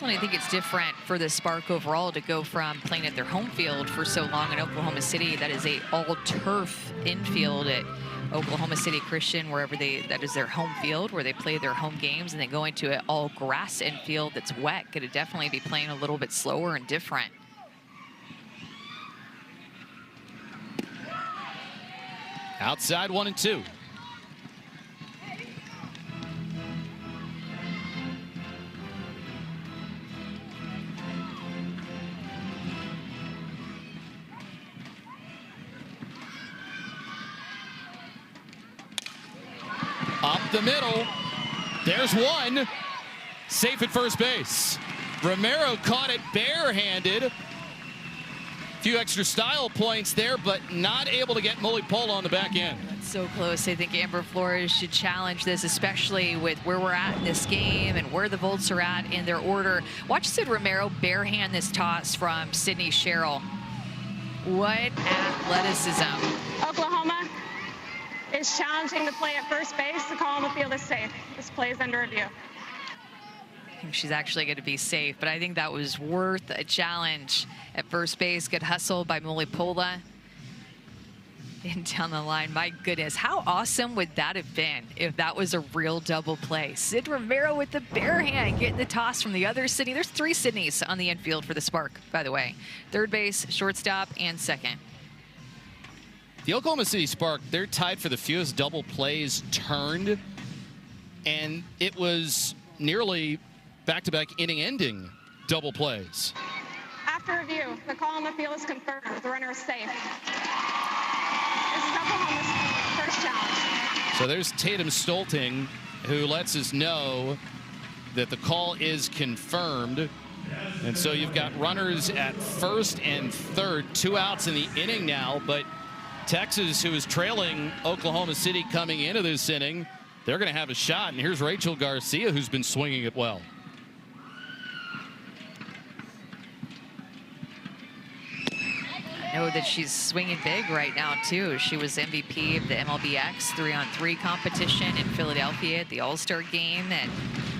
Well, I think it's different for the Spark overall to go from playing at their home field for so long in Oklahoma City. That is a all-turf infield at Oklahoma City Christian, wherever that is their home field, where they play their home games, and then going to an all-grass infield that's wet. Could definitely be playing a little bit slower and different. Outside 1-2. Up the middle. There's one. Safe at first base. Romero caught it barehanded. Few extra style points there, but not able to get Mulipola on the back end. That's so close. I think Amber Flores should challenge this, especially with where we're at in this game and where the Volts are at in their order. Watch Sid Romero barehand this toss from Sydney Sherrill. What athleticism. Oklahoma is challenging the play at first base. The call on the field is safe. This play is under review. I think she's actually going to be safe, but I think that was worth a challenge at first base. Good hustle by Mulipola. And down the line, my goodness, how awesome would that have been if that was a real double play? Sid Romero with the bare hand, getting the toss from the other Sydney. There's 3 Sydneys on the infield for the Spark, by the way. Third base, shortstop, and second. The Oklahoma City Spark, they're tied for the fewest double plays turned, and it was nearly back-to-back inning-ending double plays. After review, the call on the field is confirmed. The runner is safe. This is Oklahoma's first challenge. So there's Tatum Stolting, who lets us know that the call is confirmed. And so you've got runners at first and third, 2 outs in the inning now, but Texas, who is trailing Oklahoma City coming into this inning, they're going to have a shot. And here's Rachel Garcia, who's been swinging it well. I know that she's swinging big right now, too. She was MVP of the MLBX 3-on-3 competition in Philadelphia at the All-Star game and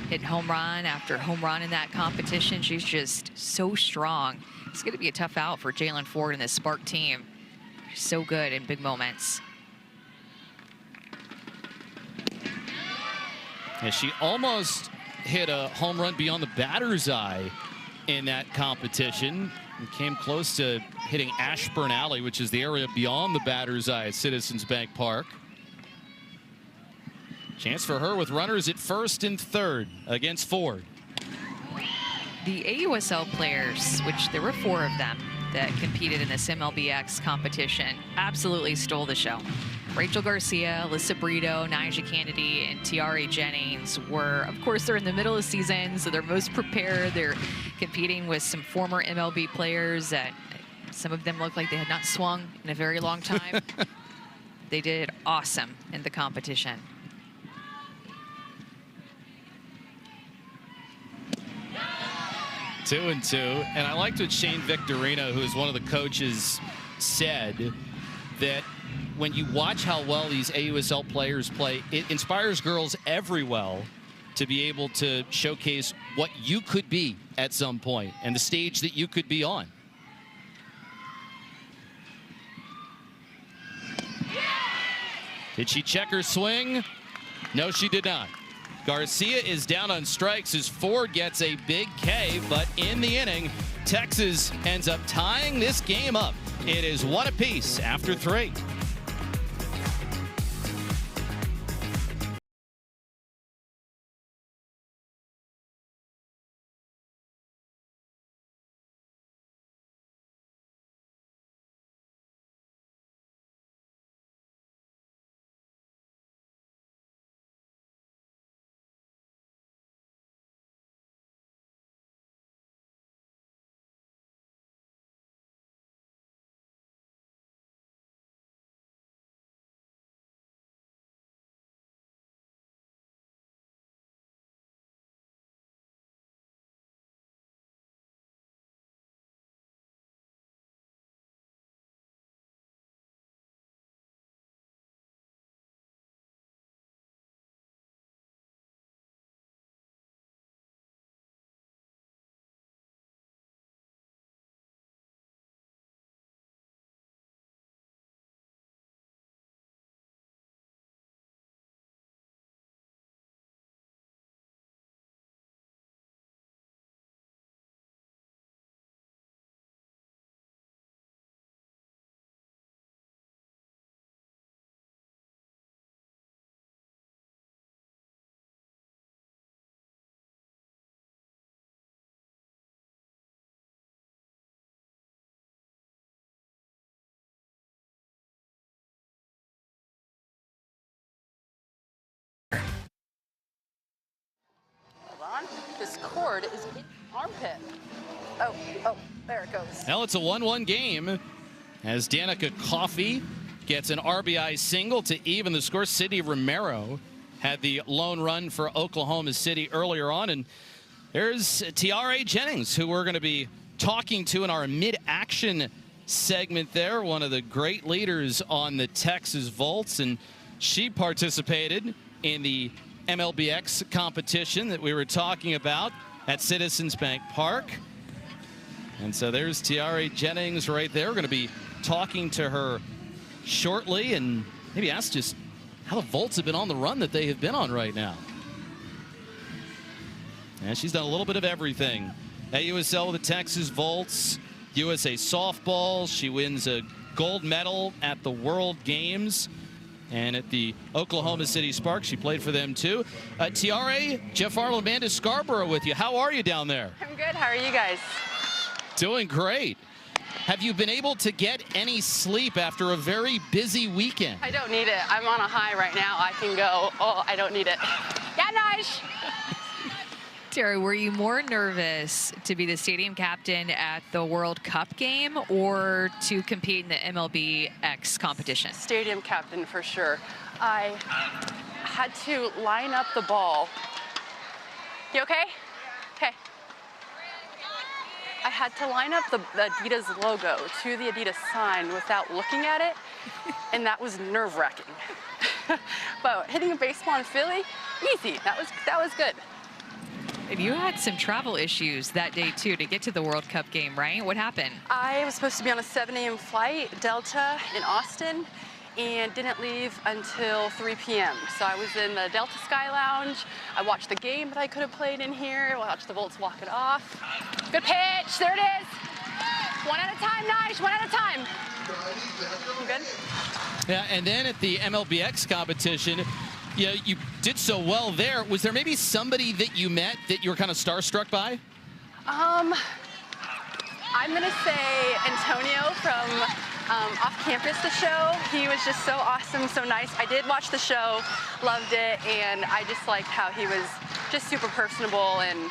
hit home run after home run in that competition. She's just so strong. It's going to be a tough out for Jalen Ford and this Spark team. She's so good in big moments. Yeah, she almost hit a home run beyond the batter's eye in that competition and came close to hitting Ashburn Alley, which is the area beyond the batter's eye at Citizens Bank Park. Chance for her with runners at first and third against Ford. The AUSL players, which there were 4 of them that competed in this MLBX competition, absolutely stole the show. Rachel Garcia, Alyssa Brito, Nyjah Kennedy, and Tiare Jennings were, of course, they're in the middle of the season, so they're most prepared. They're competing with some former MLB players that some of them look like they had not swung in a very long time. They did awesome in the competition. Two and two. And I liked what Shane Victorino, who is one of the coaches, said, that when you watch how well these AUSL players play, it inspires girls everywhere to be able to showcase what you could be at some point and the stage that you could be on. Did she check her swing? No, she did not. Garcia is down on strikes as Ford gets a big K, but in the inning, Texas ends up tying this game up. It is 1 apiece after 3. This cord is in armpit. Oh, there it goes. Now it's a 1-1 game as Danica Coffey gets an RBI single to even the score. Sydney Romero had the lone run for Oklahoma City earlier on. And there's Tiare Jennings, who we're going to be talking to in our mid-action segment there, one of the great leaders on the Texas Volts. And she participated in the MLBX competition that we were talking about at Citizens Bank Park. And so there's Tiare Jennings right there. We're going to be talking to her shortly and maybe ask just how the Volts have been on the run that they have been on right now. And she's done a little bit of everything. AUSL with the Texas Volts, USA softball. She wins a gold medal at the World Games. And at the Oklahoma City Spark, she played for them too. Tiare, Jeff Arnold, Amanda Scarborough with you. How are you down there? I'm good. How are you guys? Doing great. Have you been able to get any sleep after a very busy weekend? I don't need it. I'm on a high right now. I can go. Oh, I don't need it. Yeah, Nige. Tiare, were you more nervous to be the stadium captain at the World Cup game or to compete in the MLBX competition? Stadium captain for sure. I had to line up the ball. You okay? Okay. I had to line up the Adidas logo to the Adidas sign without looking at it, and that was nerve-wracking. But hitting a baseball in Philly, easy. That was good. And you had some travel issues that day too to get to the World Cup game, right? What happened? I was supposed to be on a 7 a.m. flight, Delta, in Austin, and didn't leave until 3 p.m. So I was in the Delta Sky Lounge. I watched the game that I could have played in here. I watched the Volts walk it off. Good pitch, there it is. One at a time, Nige, one at a time. You good? Yeah, and then at the MLBX competition, you did so well there. Was there maybe somebody that you met that you were kind of starstruck by? I'm gonna say Antonio from Off Campus, the show. He was just so awesome, so nice. I did watch the show, loved it, and I just liked how he was just super personable, and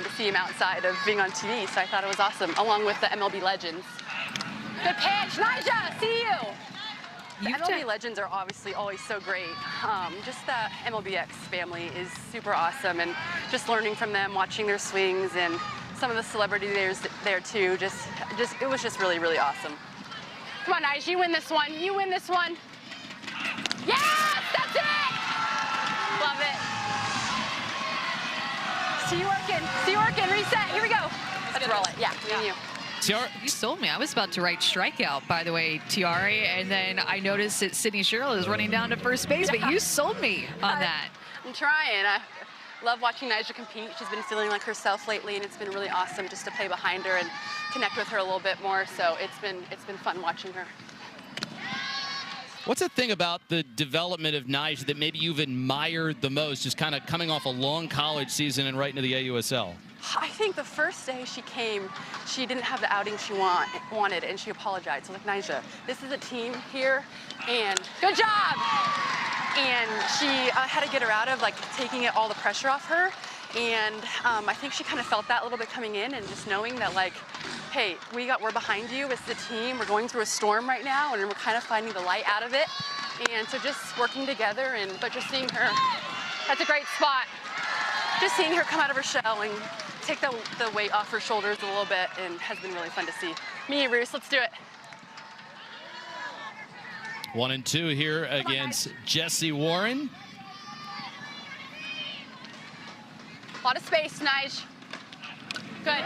to see him outside of being on TV, so I thought it was awesome, along with the MLB legends. Good pitch, Nyjah, see you! The MLB legends are obviously always so great. Just the MLBX family is super awesome, and just learning from them, watching their swings, and some of the celebrities there too. It was just really, really awesome. Come on, Nyjah, you win this one. You win this one. Yes, that's it! Love it. See you working. See you working. Reset. Here we go. Let's roll it. Yeah, me and you. Tiara, you sold me. I was about to write strikeout, by the way, Tiari, and then I noticed that Sydney Sherrill is running down to first base, but you sold me on that. I'm trying. I love watching Nyjah compete. She's been feeling like herself lately, and it's been really awesome just to play behind her and connect with her a little bit more. So it's been fun watching her. What's the thing about the development of Nyjah that maybe you've admired the most, just kind of coming off a long college season and right into the AUSL? I think the first day she came, she didn't have the outing she wanted, and she apologized. So like, Nyjah, this is a team here, and good job! And she had to get her out of like taking all the pressure off her. And I think she kind of felt that a little bit coming in, and just knowing that like, hey, we're behind you as the team. We're going through a storm right now, and we're kind of finding the light out of it. And so just working together, but just seeing her, that's a great spot. Just seeing her come out of her shell and take the weight off her shoulders a little bit, and has been really fun to see. Me, Roos, let's do it. 1-2 here against Jessie Warren. A lot of space, Nyjah. Good.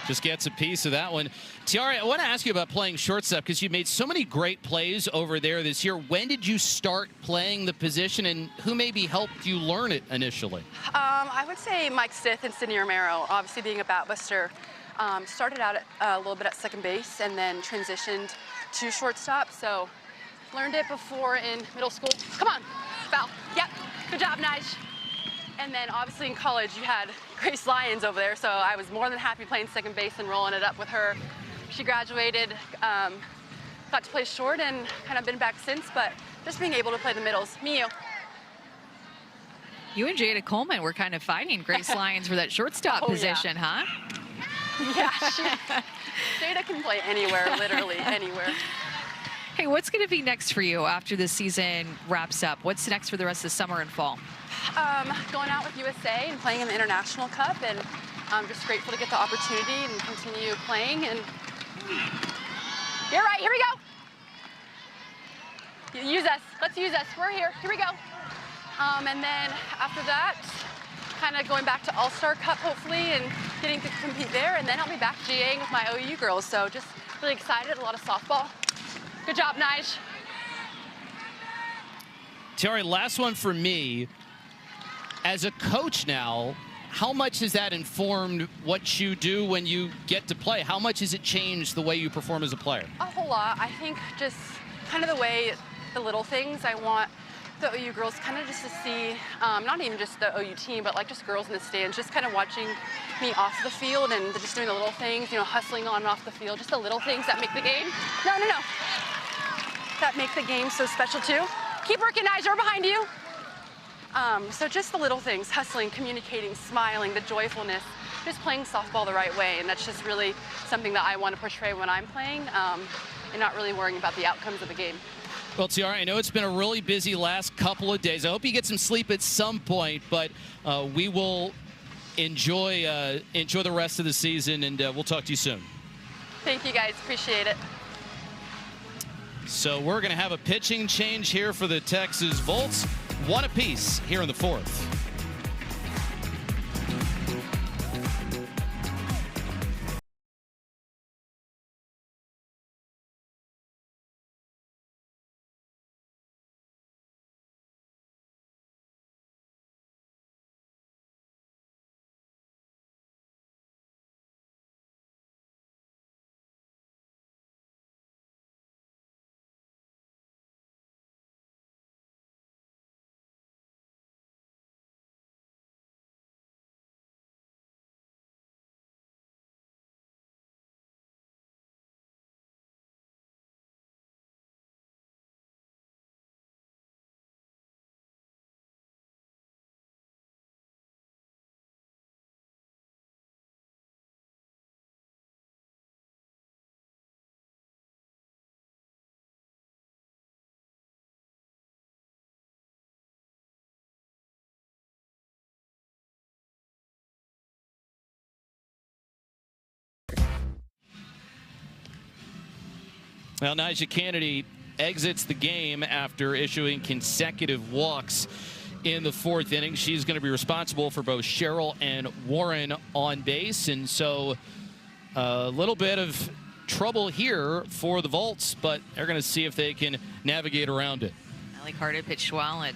Just gets a piece of that one. Tiara, I want to ask you about playing shortstop because you made so many great plays over there this year. When did you start playing the position, and who maybe helped you learn it initially? I would say Mike Stith and Sydney Romero, obviously being a bat buster. Started out a little bit at second base and then transitioned to shortstop. So learned it before in middle school. Come on, foul. Yep, good job, Nyjah. And then obviously in college you had Grace Lyons over there, so I was more than happy playing second base and rolling it up with her. She graduated, got to play short, and kind of been back since, but just being able to play the middles. Me, You and Jada Coleman were kind of fighting Grace Lyons for that shortstop position, huh? Yeah, Jada can play anywhere, literally anywhere. Hey, what's going to be next for you after the season wraps up? What's next for the rest of summer and fall? Going out with USA and playing in the International Cup, and I'm just grateful to get the opportunity and continue playing. And you're right, here we go. Use us, let's use us, we're here we go. And then after that, kind of going back to All-Star Cup hopefully and getting to compete there, and then I'll be back GAing with my OU girls, so just really excited, a lot of softball. Good job, Nyjah. Terry, last one for me. As a coach now, how much has that informed what you do when you get to play? How much has it changed the way you perform as a player? A whole lot. I think just kind of the way, the little things. I want the OU girls kind of just to see, not even just the OU team, but like just girls in the stands, just kind of watching me off the field and just doing the little things, you know, hustling on and off the field, just the little things that make the game. No. That make the game so special too. Keep working, Nyjah, we're behind you. So just the little things, hustling, communicating, smiling, the joyfulness, just playing softball the right way. And that's just really something that I want to portray when I'm playing, and not really worrying about the outcomes of the game. Well, Tiara, I know it's been a really busy last couple of days. I hope you get some sleep at some point, but we will enjoy the rest of the season, and we'll talk to you soon. Thank you, guys. Appreciate it. So we're going to have a pitching change here for the Texas Volts. One apiece here in the fourth. Well, Nyjah Kennedy exits the game after issuing consecutive walks in the fourth inning. She's going to be responsible for both Cheryl and Warren on base. And so a little bit of trouble here for the Volts, but they're going to see if they can navigate around it. Allie Carter pitched well at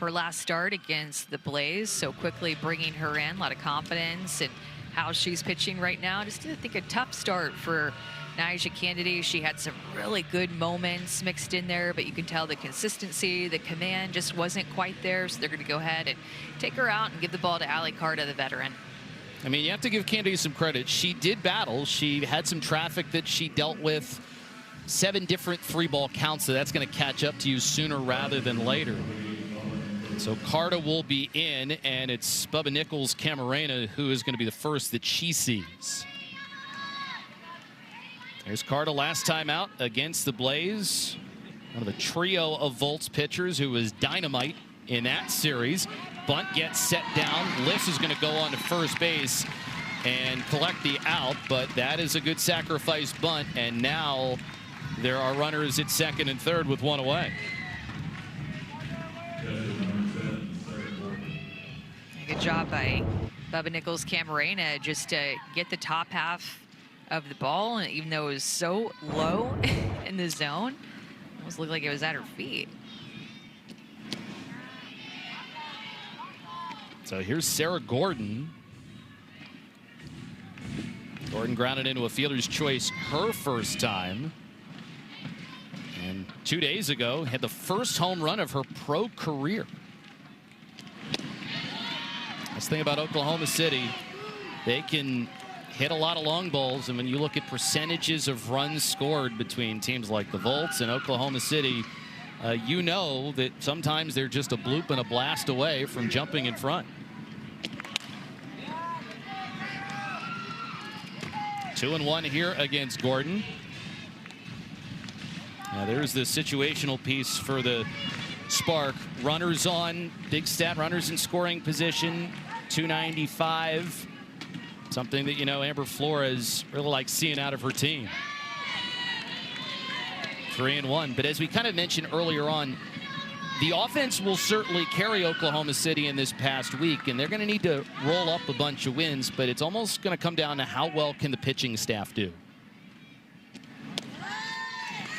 her last start against the Blaze, so quickly bringing her in. A lot of confidence in how she's pitching right now. Just, I think, a tough start for Nyjah Kennedy. She had some really good moments mixed in there, but you can tell the consistency, the command just wasn't quite there, so they're going to go ahead and take her out and give the ball to Allie Carter, the veteran. I mean, you have to give Kennedy some credit. She did battle. She had some traffic that she dealt with. 7 different 3-ball counts, so that's going to catch up to you sooner rather than later. So Carter will be in, and it's Bubba Nichols Camarena who is going to be the first that she sees. There's Carter last time out against the Blaze. One of the trio of Volts pitchers who was dynamite in that series. Bunt gets set down. Liss is going to go on to first base and collect the out, but that is a good sacrifice bunt, and now there are runners at second and third with one away. Good job by Bubba Nichols Camarena just to get the top half of the ball, and even though it was so low in the zone, it almost looked like it was at her feet. So here's Sarah Gordon. Gordon grounded into a fielder's choice her first time. And 2 days ago, had the first home run of her pro career. That's the thing about Oklahoma City. They can hit a lot of long balls, and when you look at percentages of runs scored between teams like the Volts and Oklahoma City, you know that sometimes they're just a bloop and a blast away from jumping in front. 2-1 here against Gordon. Now there's the situational piece for the Spark. Runners on, big stat, runners in scoring position, 295. Something that, you know, Amber Flores really likes seeing out of her team. 3-1. But as we kind of mentioned earlier on, the offense will certainly carry Oklahoma City in this past week, and they're going to need to roll up a bunch of wins, but it's almost going to come down to how well can the pitching staff do.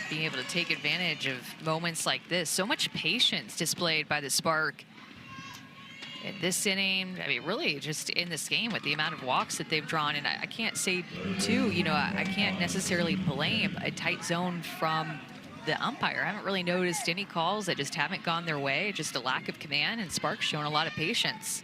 Being able to take advantage of moments like this. So much patience displayed by the Spark in this inning. I mean, really just in this game with the amount of walks that they've drawn. And I can't say, too, you know, I can't necessarily blame a tight zone from the umpire. I haven't really noticed any calls that just haven't gone their way. Just a lack of command, and Spark's showing a lot of patience.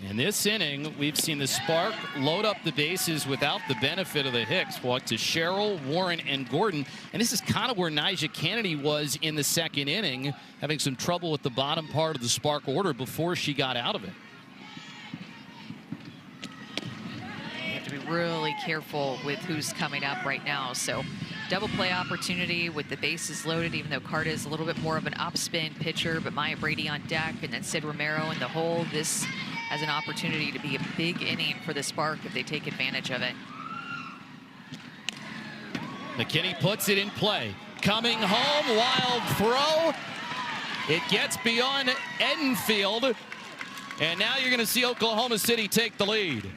In this inning, we've seen the Spark load up the bases without the benefit of the Hicks. Walk to Cheryl, Warren, and Gordon. And this is kind of where Nyjah Kennedy was in the second inning, having some trouble with the bottom part of the Spark order before she got out of it. You have to be really careful with who's coming up right now. So double play opportunity with the bases loaded, even though Carta is a little bit more of an upspin pitcher, but Maya Brady on deck, and then Sid Romero in the hole. This has an opportunity to be a big inning for the Spark if they take advantage of it. McKinney puts it in play. Coming home, wild throw. It gets beyond Enfield. And now you're going to see Oklahoma City take the lead.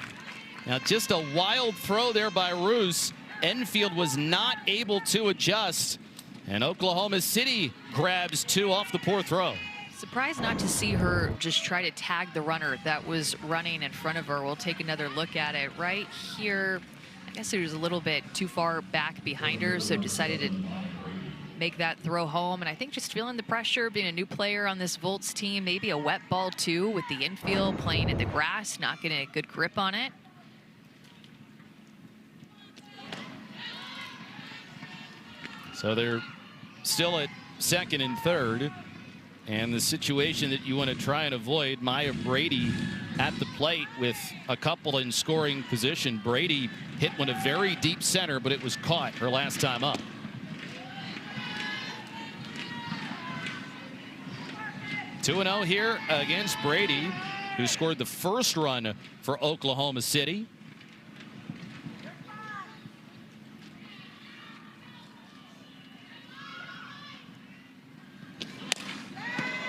Now just a wild throw there by Roos. Enfield was not able to adjust. And Oklahoma City grabs 2 off the poor throw. Surprised not to see her just try to tag the runner that was running in front of her. We'll take another look at it right here. I guess it was a little bit too far back behind her, so decided to make that throw home. And I think just feeling the pressure, being a new player on this Volts team, maybe a wet ball too with the infield, playing in the grass, not getting a good grip on it. So they're still at second and third. And the situation that you want to try and avoid, Maya Brady at the plate with a couple in scoring position. Brady hit one a very deep center, but it was caught her last time up. (2-0) here against Brady, who scored the first run for Oklahoma City.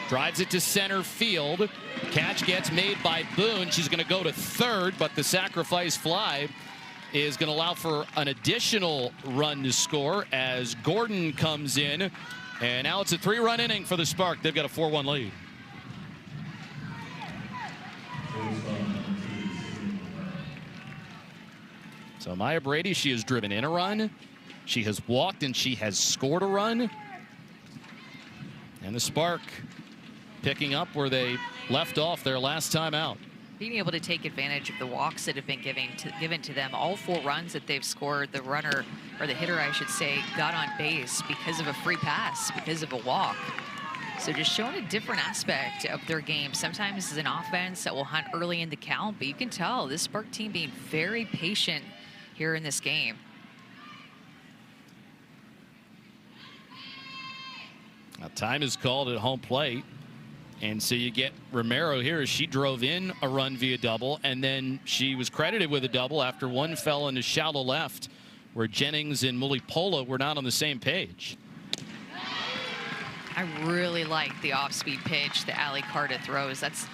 Drives it to center field. Catch gets made by Boone. She's going to go to third, but the sacrifice fly is going to allow for an additional run to score as Gordon comes in. And now it's a 3-run inning for the Spark. They've got a 4-1 lead. So Maya Brady, she has driven in a run. She has walked and she has scored a run. And the Spark picking up where they left off their last time out. Being able to take advantage of the walks that have been given to them. All 4 runs that they've scored, the runner, or the hitter, I should say, got on base because of a free pass, because of a walk. So just showing a different aspect of their game. Sometimes this is an offense that will hunt early in the count, but you can tell this Spark team being very patient here in this game. Now, time is called at home plate. And so you get Romero here as she drove in a run via double, and then she was credited with a double after one fell into shallow left, where Jennings and Mulipola were not on the same page. I really like the off-speed pitch that Ali Carta throws. That's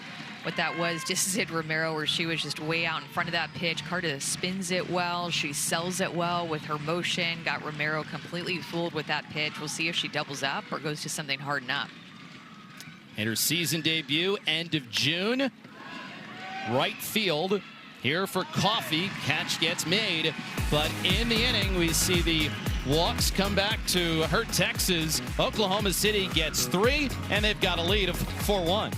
what that was, just Sid Romero, where she was just way out in front of that pitch. Carta spins it well. She sells it well with her motion. Got Romero completely fooled with that pitch. We'll see if she doubles up or goes to something hard enough. And her season debut, end of June. Right field here for Coffey. Catch gets made, but in the inning, we see the walks come back to hurt Texas. Oklahoma City gets 3, and they've got a lead of 4-1.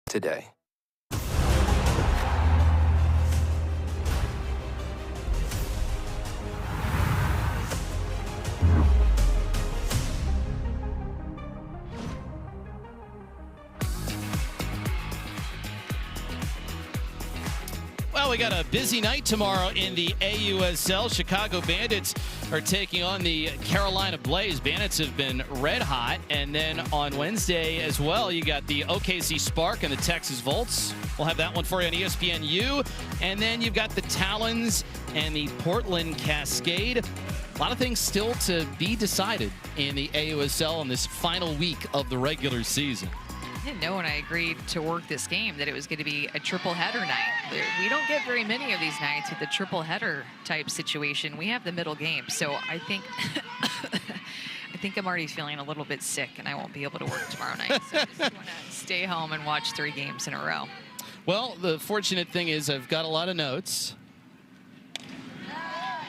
Today. we got a busy night tomorrow in the AUSL. Chicago Bandits are taking on the Carolina Blaze. Bandits have been red hot. And then on Wednesday as well, you got the OKC Spark and the Texas Volts. We'll have that one for you on ESPNU. And then you've got the Talons and the Portland Cascade. A lot of things still to be decided in the AUSL in this final week of the regular season. I didn't know when I agreed to work this game that it was going to be a triple header night. We don't get very many of these nights with the triple header type situation. We have the middle game, so I think I think I'm already feeling a little bit sick, and I won't be able to work tomorrow night. So I just want to stay home and watch 3 games in a row. Well, the fortunate thing is I've got a lot of notes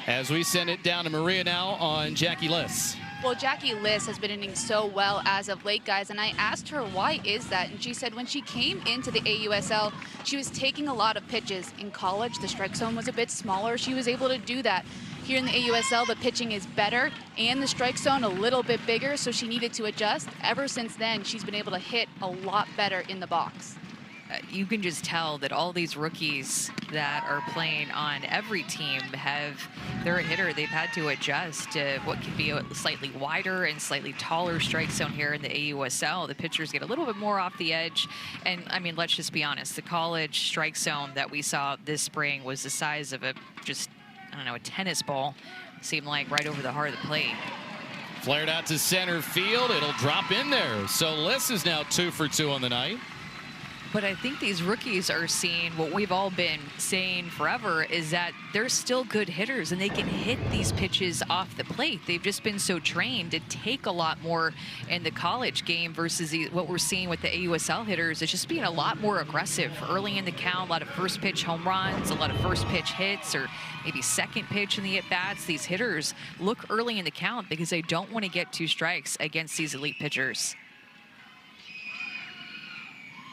as we send it down to Maria now on Jackie Liss. Well, Jackie Liss has been hitting so well as of late, guys, and I asked her why is that, and she said when she came into the AUSL, she was taking a lot of pitches. In college, the strike zone was a bit smaller. She was able to do that. Here in the AUSL, the pitching is better and the strike zone a little bit bigger, so she needed to adjust. Ever since then, she's been able to hit a lot better in the box. You can just tell that all these rookies that are playing on every team they're a hitter. They've had to adjust to what can be a slightly wider and slightly taller strike zone here in the AUSL. The pitchers get a little bit more off the edge. And I mean, let's just be honest, the college strike zone that we saw this spring was the size of a tennis ball. Seemed like right over the heart of the plate. Flared out to center field. It'll drop in there. So Liss is now 2 for 2 on the night. But I think these rookies are seeing what we've all been saying forever, is that they're still good hitters and they can hit these pitches off the plate. They've just been so trained to take a lot more in the college game versus what we're seeing with the AUSL hitters. It's just being a lot more aggressive early in the count, a lot of first pitch home runs, a lot of first pitch hits, or maybe second pitch in the at-bats. These hitters look early in the count because they don't want to get 2 strikes against these elite pitchers.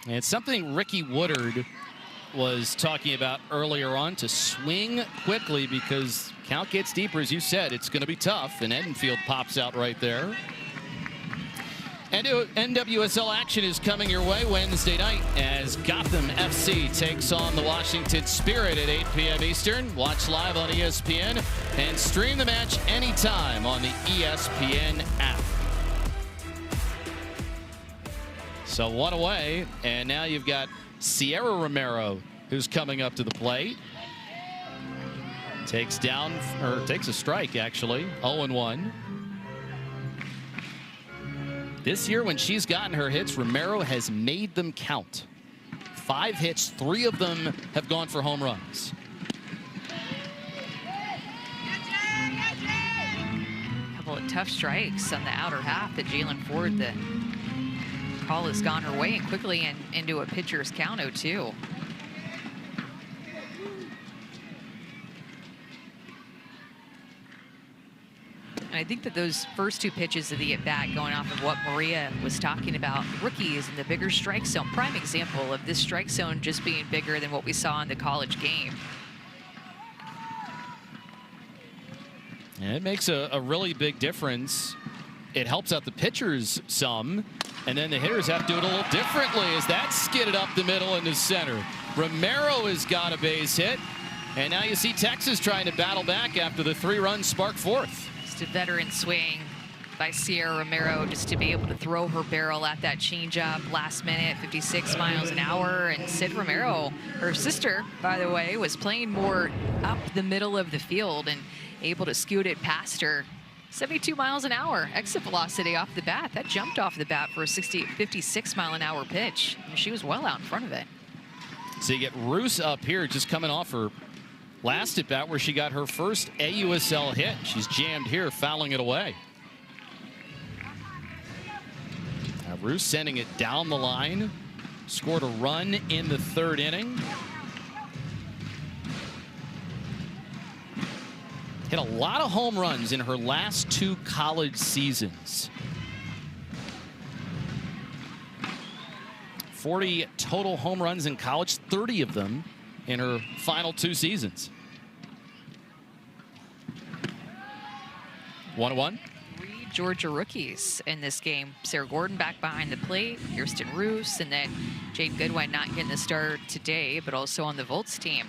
And it's something Ricky Woodard was talking about earlier on, to swing quickly because count gets deeper. As you said, it's going to be tough, and Edenfield pops out right there. And NWSL action is coming your way Wednesday night as Gotham FC takes on the Washington Spirit at 8 p.m. Eastern. Watch live on ESPN and stream the match anytime on the ESPN app. So 1 away, and now you've got Sierra Romero, who's coming up to the plate. Takes a strike, actually. 0-1. This year, when she's gotten her hits, Romero has made them count. 5 hits, 3 of them have gone for home runs. A couple of tough strikes on the outer half that Jalen Ford, the call has gone her way, and quickly into a pitcher's count 0-2. And I think that those first 2 pitches of the at-bat, going off of what Maria was talking about, rookies in the bigger strike zone, prime example of this strike zone just being bigger than what we saw in the college game. And it makes a really big difference. It helps out the pitchers some, and then the hitters have to do it a little differently as that skidded up the middle into center. Romero has got a base hit, and now you see Texas trying to battle back after the 3-run Spark 4th. Just a veteran swing by Sierra Romero, just to be able to throw her barrel at that changeup last minute, 56 miles an hour. And Sid Romero, her sister, by the way, was playing more up the middle of the field and able to scoot it past her. 72 miles an hour exit velocity off the bat. That jumped off the bat for a 56 mile an hour pitch. And she was well out in front of it. So you get Roos up here, just coming off her last at bat where she got her first AUSL hit. She's jammed here, fouling it away. Now Roos sending it down the line. Scored a run in the 3rd inning. Hit a lot of home runs in her last 2 college seasons. 40 total home runs in college, 30 of them in her final 2 seasons. 1-1. 3 Georgia rookies in this game. Sarah Gordon back behind the plate, Kirsten Roos, and then Jade Goodwin not getting the start today, but also on the Volts team.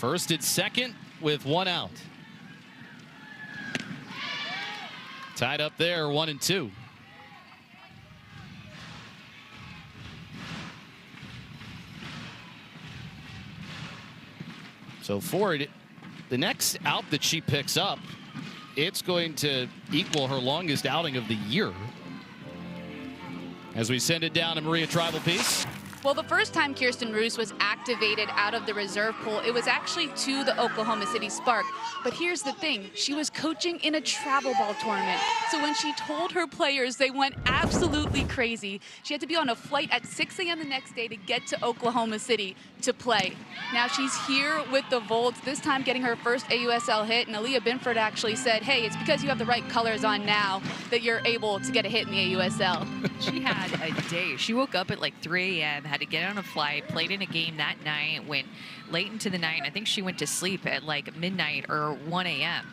First and second with 1 out. Tied up there, 1 and 2. So Ford, the next out that she picks up, it's going to equal her longest outing of the year. As we send it down to Maria Tribal Piece. Well, the first time Kirsten Roos was activated out of the reserve pool, it was actually to the Oklahoma City Spark. But here's the thing, she was coaching in a travel ball tournament. So when she told her players, they went absolutely crazy. She had to be on a flight at 6 a.m. the next day to get to Oklahoma City to play. Now she's here with the Volts, this time getting her first AUSL hit. And Aaliyah Binford actually said, hey, it's because you have the right colors on now that you're able to get a hit in the AUSL. She had a day. She woke up at like 3 a.m., had to get on a flight, played in a game that night, went late into the night. I think she went to sleep at like midnight or 1 a.m.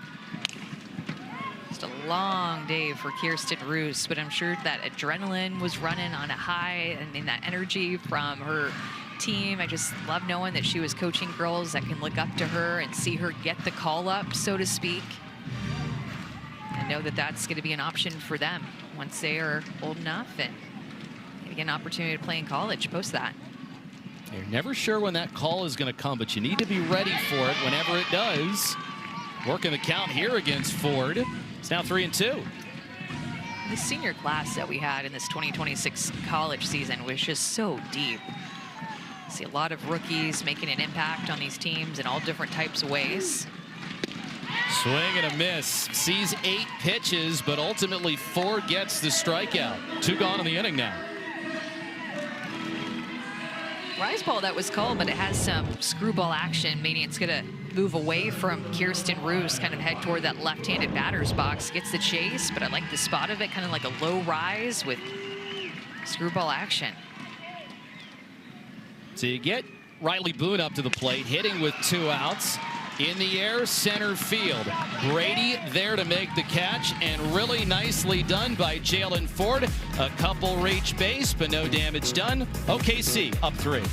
Just a long day for Kirsten Roos, but I'm sure that adrenaline was running on a high, and that energy from her team. I just love knowing that she was coaching girls that can look up to her and see her get the call up, so to speak. I know that that's going to be an option for them once they are old enough and get an opportunity to play in college post that. You're never sure when that call is going to come, but you need to be ready for it whenever it does. Working the count here against Ford. It's now 3 and 2. The senior class that we had in this 2026 college season was just so deep. See a lot of rookies making an impact on these teams in all different types of ways. Swing and a miss. Sees 8 pitches, but ultimately Ford gets the strikeout. 2 gone in the inning now. Rise ball that was called, but it has some screwball action, meaning it's going to move away from Kirsten Roos, kind of head toward that left-handed batter's box. Gets the chase, but I like the spot of it, kind of like a low rise with screwball action. So you get Riley Boone up to the plate, hitting with 2 outs. In the air, center field. Brady there to make the catch, and really nicely done by Jalen Ford. A couple reach base, but no damage done. OKC up 3.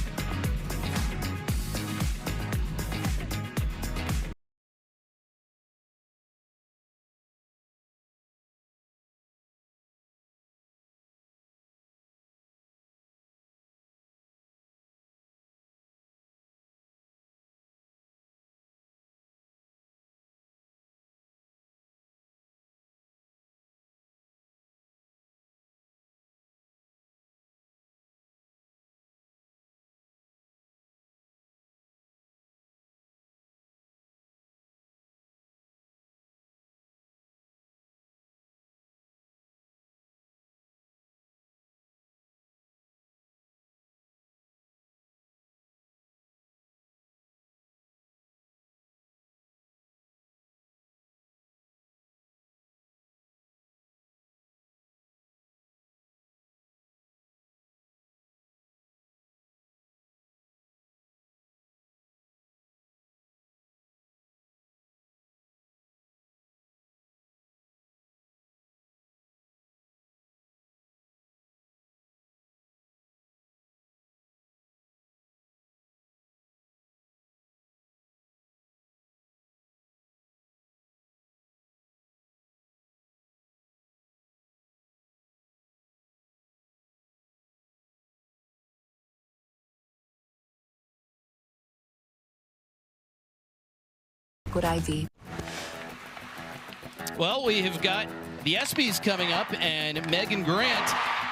Good IV. Well, we have got the ESPYs coming up, and Megan Grant,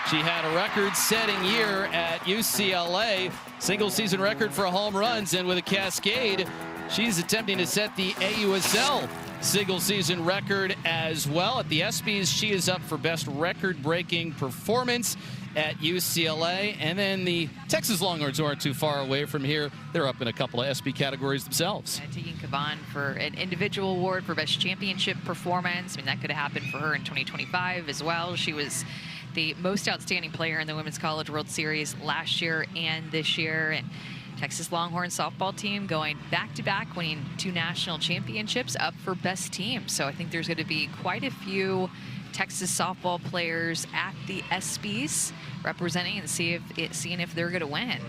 she had a record-setting year at UCLA, single-season record for home runs, and with a cascade, she's attempting to set the AUSL single-season record as well. At the ESPYs, she is up for best record-breaking performance at UCLA, and then the Texas Longhorns aren't too far away from here. They're up in a couple of ESPY categories themselves. Tegan Cavan for an individual award for best championship performance. I mean, that could have happened for her in 2025 as well. She was the most outstanding player in the Women's College World Series last year and this year. And Texas Longhorn softball team going back-to-back, winning 2 national championships, up for best team. So I think there's going to be quite a few Texas softball players at the ESPYs representing and seeing if they're going to win.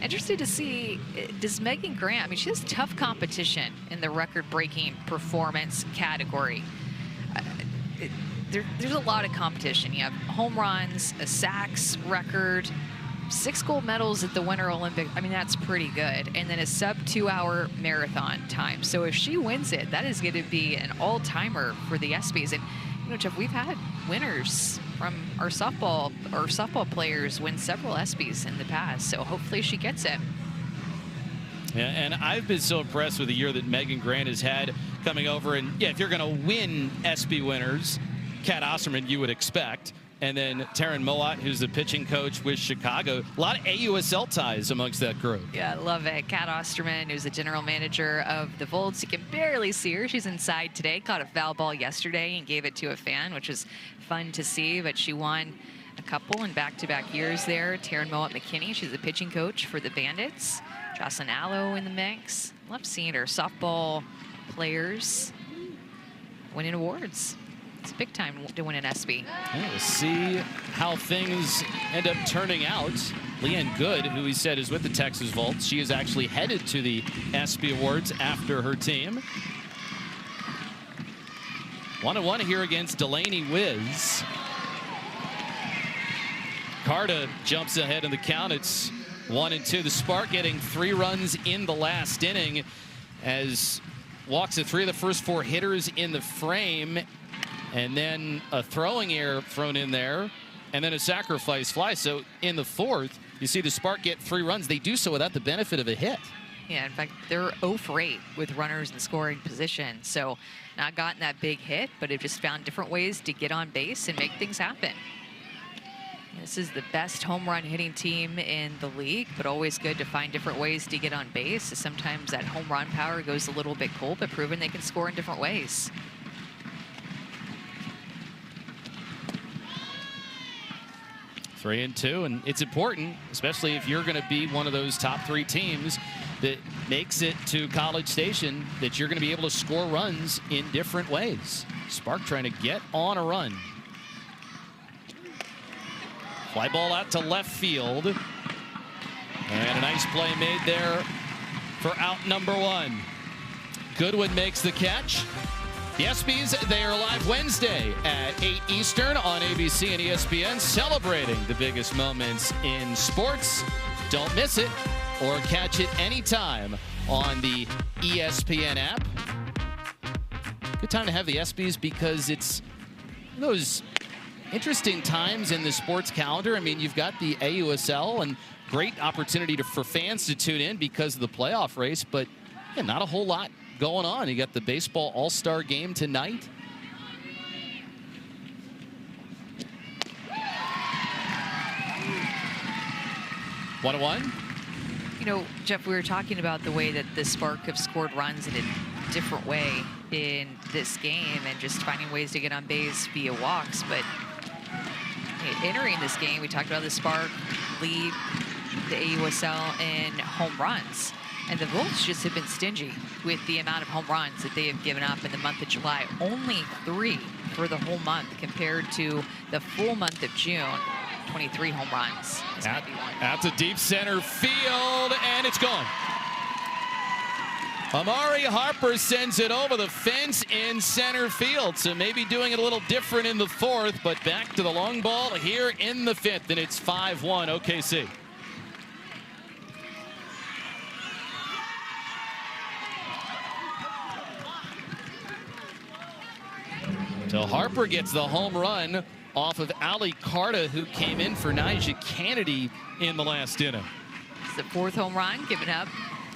Interested to see, does Megan Grant, I mean, she has tough competition in the record-breaking performance category. There's a lot of competition. You have home runs, a sacks record, 6 gold medals at the Winter Olympics. I mean, that's pretty good. And then a sub 2-hour marathon time. So if she wins it, that is going to be an all-timer for the ESPYs. And, you know, Jeff, we've had winners from our softball players win several ESPYs in the past. So hopefully she gets it. Yeah, and I've been so impressed with the year that Megan Grant has had coming over. And, yeah, if you're going to win ESPY winners, Kat Osterman, you would expect. And then Taryn Mowat, who's the pitching coach with Chicago. A lot of AUSL ties amongst that group. Yeah, I love it. Kat Osterman, who's the general manager of the Volts. You can barely see her. She's inside today. Caught a foul ball yesterday and gave it to a fan, which was fun to see. But she won a couple in back-to-back years there. Taryn Mowat McKinney, she's the pitching coach for the Bandits. Jocelyn Allo in the mix. Love seeing her. Softball players winning awards. It's big time to win an ESPY. Yeah, we'll see how things end up turning out. Leanne Good, who he said is with the Texas Volts, she is actually headed to the ESPY Awards after her team. 1-1 here against Delaney Wiz. Carta jumps ahead in the count. It's 1-2. The Spark getting 3 runs in the last inning as walks at 3 of the first 4 hitters in the frame. And then a throwing error thrown in there, and then a sacrifice fly. So in the 4th, you see the Spark get 3 runs. They do so without the benefit of a hit. Yeah, in fact, they're 0 for 8 with runners in scoring position. So not gotten that big hit, but have just found different ways to get on base and make things happen. This is the best home run hitting team in the league, but always good to find different ways to get on base. Sometimes that home run power goes a little bit cold, but proven they can score in different ways. 3-2, and it's important, especially if you're going to be one of those top 3 teams that makes it to College Station, that you're going to be able to score runs in different ways. Spark trying to get on a run. Fly ball out to left field. And a nice play made there for out number 1. Goodwin makes the catch. The ESPYs, they are live Wednesday at 8 Eastern on ABC and ESPN, celebrating the biggest moments in sports. Don't miss it or catch it anytime on the ESPN app. Good time to have the ESPYs because it's those interesting times in the sports calendar. I mean, you've got the AUSL and great opportunity for fans to tune in because of the playoff race, but yeah, not a whole lot going on. You got the baseball all-star game tonight. One. You know, Jeff, we were talking about the way that the Spark have scored runs in a different way in this game and just finding ways to get on base via walks. But entering this game, we talked about the Spark lead the AUSL in home runs. And the Volts just have been stingy with the amount of home runs that they have given up in the month of July. Only 3 for the whole month compared to the full month of June. 23 home runs. This might be one. Out to deep center field, and it's gone. Amari Harper sends it over the fence in center field. So maybe doing it a little different in the 4th, but back to the long ball here in the 5th, and it's 5-1 OKC. So Harper gets the home run off of Ali Carta, who came in for Nyjah Kennedy in the last inning. It's the 4th home run given up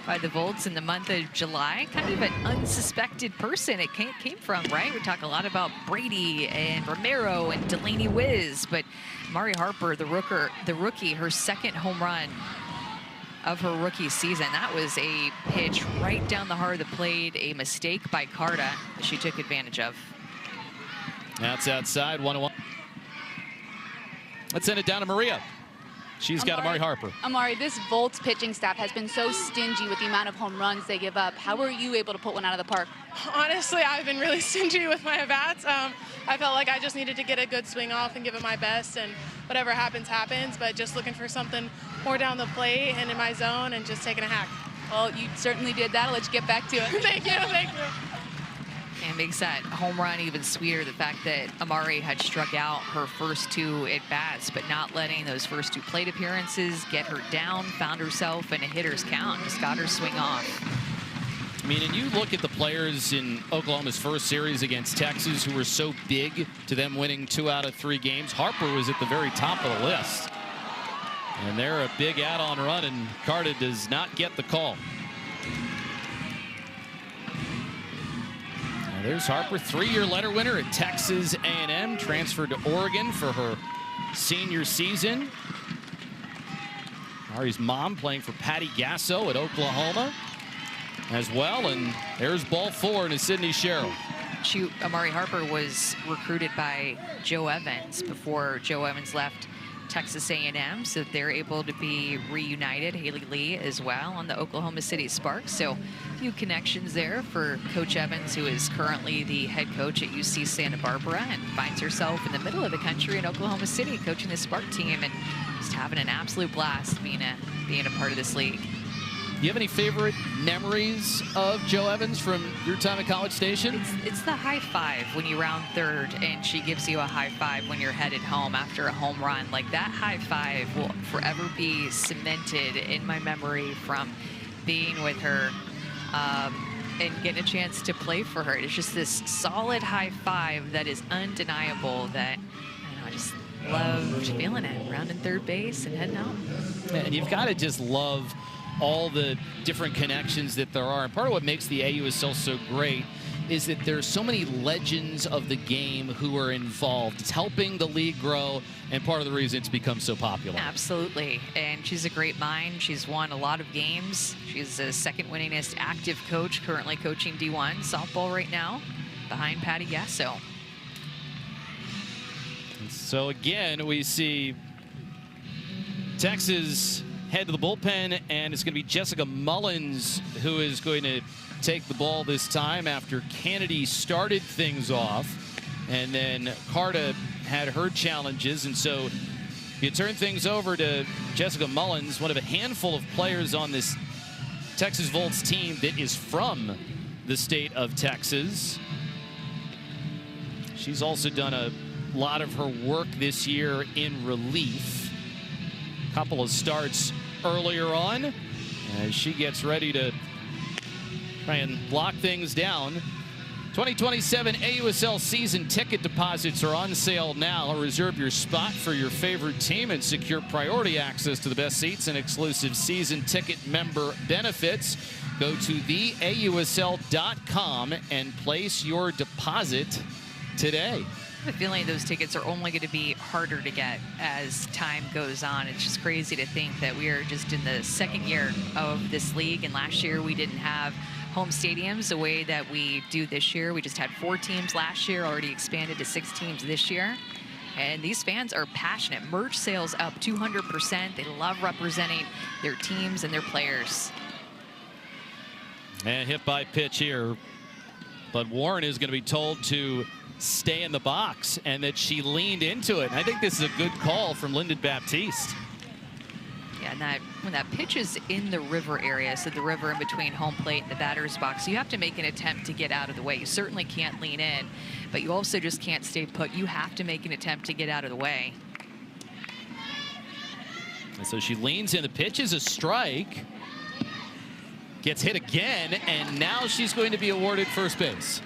by the Volts in the month of July. Kind of an unsuspected person it came from, right? We talk a lot about Brady and Romero and Delaney Wiz, but Mari Harper, the rookie, her 2nd home run of her rookie season. That was a pitch right down the heart of the plate, a mistake by Carta that she took advantage of. That's outside, 1-1. Let's send it down to Maria. She's got Amari Harper. Amari, this Volts pitching staff has been so stingy with the amount of home runs they give up. How were you able to put one out of the park? Honestly, I've been really stingy with my at-bats. I felt like I just needed to get a good swing off and give it my best, and whatever happens, happens, but just looking for something more down the plate and in my zone and just taking a hack. Well, you certainly did that. I'll let you get back to it. Thank you, thank you. And makes that home run even sweeter, the fact that Amari had struck out her first 2 at-bats, but not letting those first 2 plate appearances get her down, found herself in a hitter's count, just got her swing off. I mean, and you look at the players in Oklahoma's first series against Texas who were so big to them winning 2 out of 3 games. Harper was at the very top of the list. And they're a big add-on run, and Carter does not get the call. There's Harper, 3-year letter winner at Texas A&M, transferred to Oregon for her senior season. Ari's mom playing for Patty Gasso at Oklahoma as well, and there's ball 4 to Sydney Sherrill. Amari Harper was recruited by Joe Evans before Joe Evans left Texas A&M, so they're able to be reunited. Haley Lee as well on the Oklahoma City Sparks. So a few connections there for Coach Evans, who is currently the head coach at UC Santa Barbara and finds herself in the middle of the country in Oklahoma City coaching the Spark team and just having an absolute blast being a part of this league. Do you have any favorite memories of Joe Evans from your time at College Station? It's the high five when you round third and she gives you a high five when you're headed home after a home run. Like, that high five will forever be cemented in my memory from being with her and getting a chance to play for her. It's just this solid high five that is undeniable that I just loved feeling it, rounding third base and heading home. And you've got to just love all the different connections that there are. And part of what makes the AUSL so great is that there's so many legends of the game who are involved. It's helping the league grow, and part of the reason it's become so popular. Absolutely, and she's a great mind. She's won a lot of games. She's the second winningest active coach, currently coaching D1 softball right now, behind Patty Gasso. So again, we see Texas head to the bullpen, and it's going to be Jessica Mullins who is going to take the ball this time after Kennedy started things off, and then Carta had her challenges, and so you turn things over to Jessica Mullins, one of a handful of players on this Texas Volts team that is from the state of Texas. She's also done a lot of her work this year in relief. Couple of starts earlier on as she gets ready to try and lock things down. 2027 AUSL season ticket deposits are on sale now. Reserve your spot for your favorite team and secure priority access to the best seats and exclusive season ticket member benefits. Go to theausl.com and place your deposit today. I have a feeling those tickets are only going to be harder to get as time goes on. It's just crazy to think that we are just in the second year of this league, and last year we didn't have home stadiums the way that we do this year. We just had 4 teams last year, already expanded to 6 teams this year. And these fans are passionate. Merch sales up 200%. They love representing their teams and their players. And hit by pitch here. But Warren is going to be told to stay in the box, and that she leaned into it. And I think this is a good call from Lyndon Baptiste. Yeah, and when that pitch is in the river area, so the river in between home plate and the batter's box, you have to make an attempt to get out of the way. You certainly can't lean in, but you also just can't stay put. You have to make an attempt to get out of the way. And so she leans in. The pitch is a strike. Gets hit again, and now she's going to be awarded first base.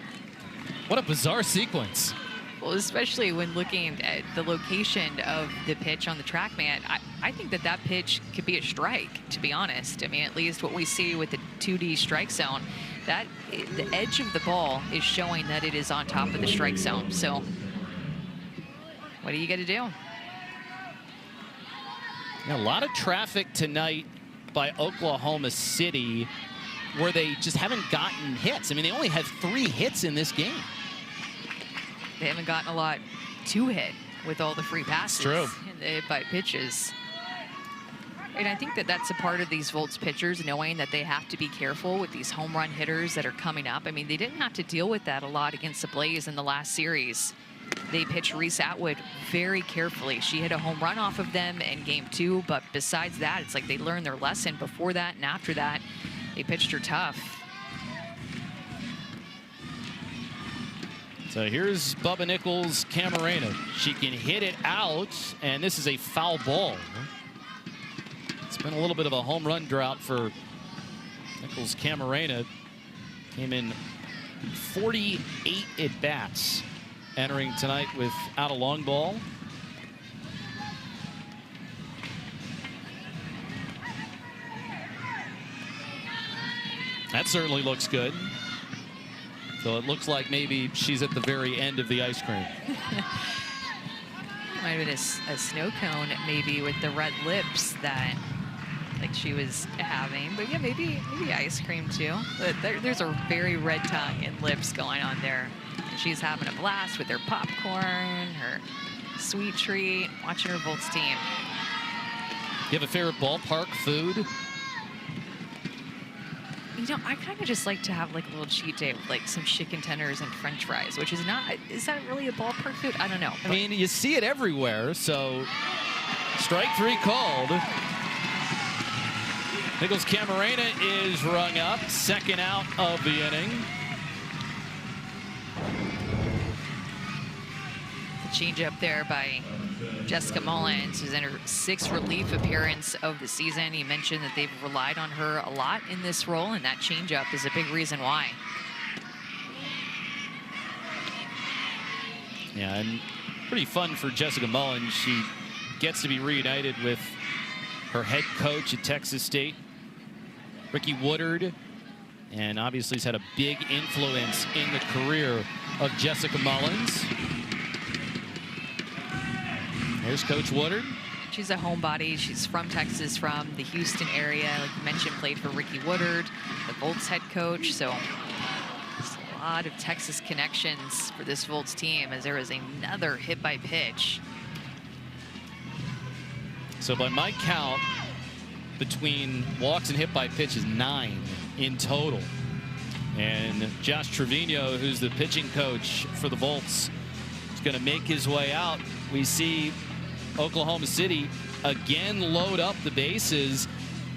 What a bizarre sequence. Well, especially when looking at the location of the pitch on the TrackMan, I think that pitch could be a strike, to be honest. I mean, at least what we see with the 2D strike zone, that the edge of the ball is showing that it is on top of the strike zone. So what do you got to do? A lot of traffic tonight by Oklahoma City, where they just haven't gotten hits. I mean, they only have 3 hits in this game. They haven't gotten a lot to hit with all the free passes. True. And the hit by pitches. And I think that that's a part of these Volts pitchers, knowing that they have to be careful with these home run hitters that are coming up. I mean, they didn't have to deal with that a lot against the Blaze in the last series. They pitched Reese Atwood very carefully. She hit a home run off of them in game 2, but besides that, it's like they learned their lesson before that, and after that, they pitched her tough. So here's Bubba Nichols, Camarena. She can hit it out, and this is a foul ball. It's been a little bit of a home run drought for Nichols. Camarena came in 48 at-bats, entering tonight without a long ball. That certainly looks good. So it looks like maybe she's at the very end of the ice cream. Might have been a snow cone, maybe, with the red lips that like she was having. But yeah, maybe ice cream too. But there's a very red tongue and lips going on there. And she's having a blast with her popcorn, her sweet treat, watching her Volts team. You have a favorite ballpark food? You know, I kind of just like to have like a little cheat day with like some chicken tenders and French fries, which is not, is that really a ballpark food? I don't know. I mean, you see it everywhere, so strike 3 called. Nichols Camarena is rung up, second out of the inning. The change up there by Jessica Mullins, who's in her 6th relief appearance of the season. You mentioned that they've relied on her a lot in this role, and that changeup is a big reason why. Yeah, and pretty fun for Jessica Mullins. She gets to be reunited with her head coach at Texas State, Ricky Woodard, and obviously has had a big influence in the career of Jessica Mullins. Here's Coach Woodard. She's a homebody. She's from Texas, from the Houston area. Like you mentioned, played for Ricky Woodard, the Volts head coach. So there's a lot of Texas connections for this Volts team, as there is another hit by pitch. So by my count, between walks and hit by pitch is 9 in total. And Josh Trevino, who's the pitching coach for the Volts, is going to make his way out. We see Oklahoma City again load up the bases.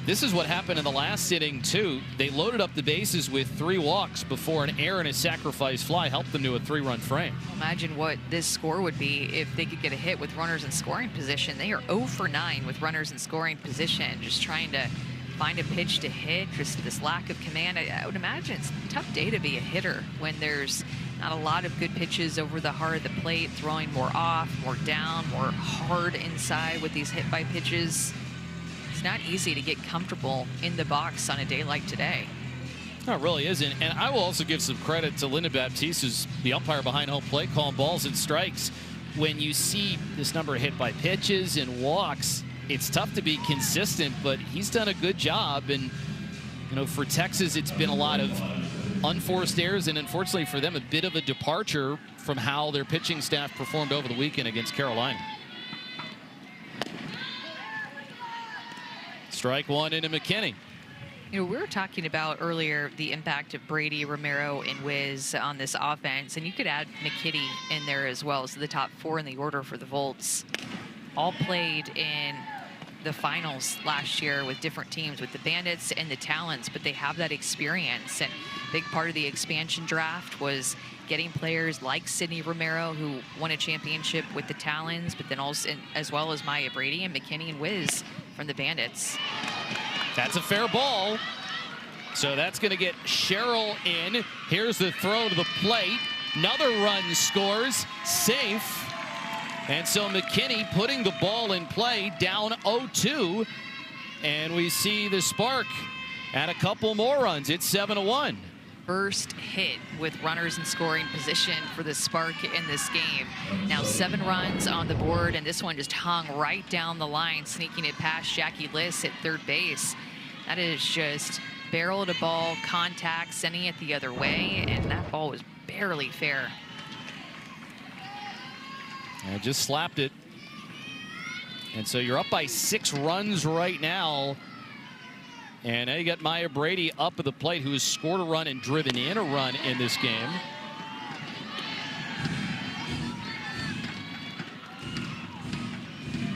This is what happened in the last inning too. They loaded up the bases with 3 walks before an error and a sacrifice fly helped them to a 3-run frame. Imagine what this score would be if they could get a hit with runners in scoring position. They are 0 for 9 with runners in scoring position, just trying to find a pitch to hit. Just this lack of command. I would imagine it's a tough day to be a hitter when there's not a lot of good pitches over the heart of the plate, throwing more off, more down, more hard inside with these hit by pitches. It's not easy to get comfortable in the box on a day like today. No, it really isn't. And I will also give some credit to Linda Baptiste, who's the umpire behind home plate, calling balls and strikes. When you see this number of hit by pitches and walks, it's tough to be consistent, but he's done a good job. And, you know, for Texas, it's been a lot of unforced errors, and unfortunately for them, a bit of a departure from how their pitching staff performed over the weekend against Carolina. Strike 1 into McKinney. You know, we were talking about earlier the impact of Brady, Romero, and Wiz on this offense, and you could add McKinney in there as well. So the top 4 in the order for the Volts all played in the finals last year with different teams, with the Bandits and the Talons, but they have that experience. And a big part of the expansion draft was getting players like Sydney Romero, who won a championship with the Talons, but then also as well as Maya Brady and McKinney and Wiz from the Bandits. That's a fair ball. So that's going to get Sherrill in. Here's the throw to the plate. Another run scores, safe. And so McKinney putting the ball in play, down 0-2. And we see the Spark add a couple more runs. It's 7-1. First hit with runners in scoring position for the Spark in this game. Now 7 runs on the board, and this one just hung right down the line, sneaking it past Jackie Liss at third base. That is just barreled a ball, contact, sending it the other way, and that ball was barely fair. And just slapped it. And so you're up by 6 runs right now. And now you got Maya Brady up at the plate, who has scored a run and driven in a run in this game.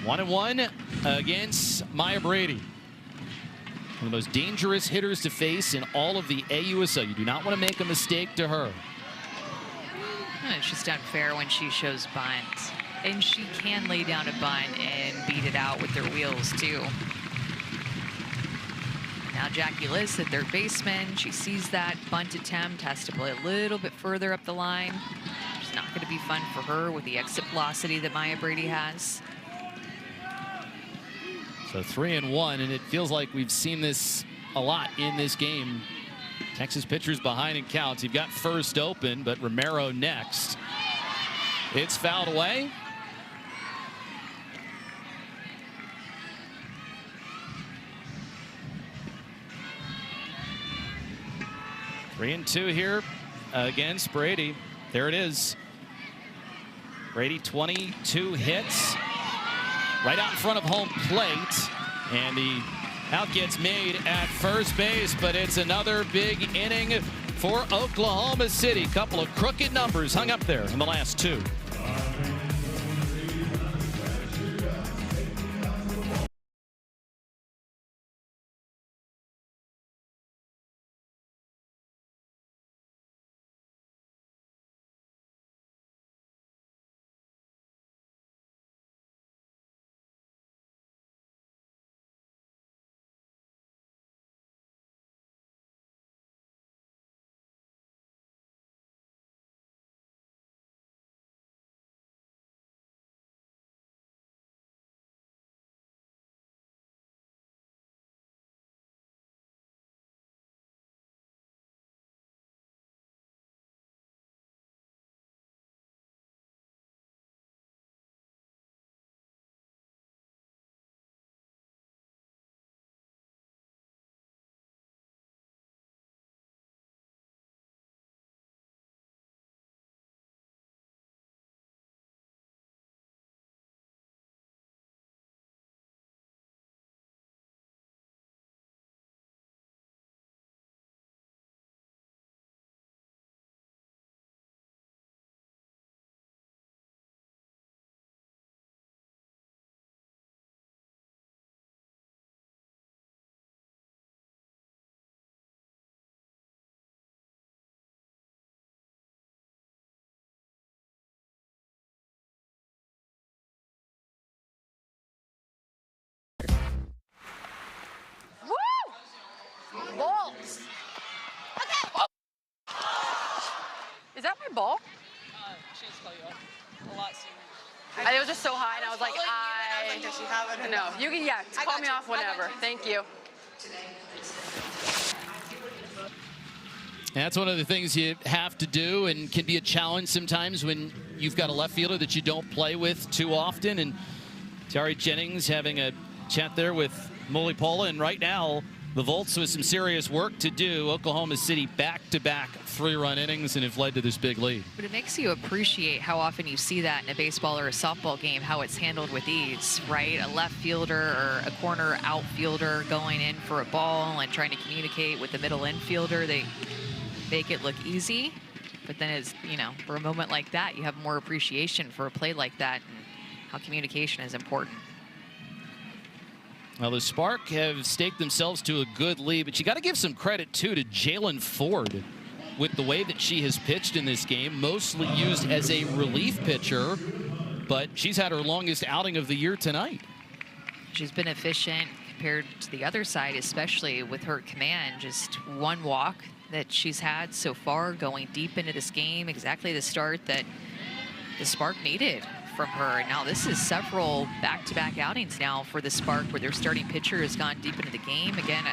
One and one against Maya Brady. One of the most dangerous hitters to face in all of the AUSL. You do not want to make a mistake to her. It's just unfair when she shows bunt. And she can lay down a bunt and beat it out with their wheels, too. Now Jackie Liss, the third baseman, she sees that bunt attempt, has to play a little bit further up the line. It's not going to be fun for her with the exit velocity that Maya Brady has. So 3-1, and it feels like we've seen this a lot in this game. Texas pitchers behind in counts. You've got first open, but Romero next. It's fouled away. Three and two here against Brady. There it is. Brady, 22 hits. Right out in front of home plate. And the out gets made at first base, but it's another big inning for Oklahoma City. Couple of crooked numbers hung up there in the last two. Balls. Okay. Is that my ball? She just called you up a lot sooner. It was just so high, and I was like, does she have it? No, you can, yeah, call me off whenever. Thank you. That's one of the things you have to do and can be a challenge sometimes when you've got a left fielder that you don't play with too often. And Tari Jennings having a chat there with Molly Pola, and right now the Volts with some serious work to do. Oklahoma City back-to-back 3-run innings and have led to this big lead. But it makes you appreciate how often you see that in a baseball or a softball game, how it's handled with ease, right? A left fielder or a corner outfielder going in for a ball and trying to communicate with the middle infielder. They make it look easy, but then it's, you know, for a moment like that, you have more appreciation for a play like that and how communication is important. Well, the Spark have staked themselves to a good lead, but you got to give some credit, too, to Jalen Ford with the way that she has pitched in this game, mostly used as a relief pitcher, but she's had her longest outing of the year tonight. She's been efficient compared to the other side, especially with her command. Just one walk that she's had so far, going deep into this game, exactly the start that the Spark needed from her. And now this is several back-to-back outings now for the Spark where their starting pitcher has gone deep into the game. Again,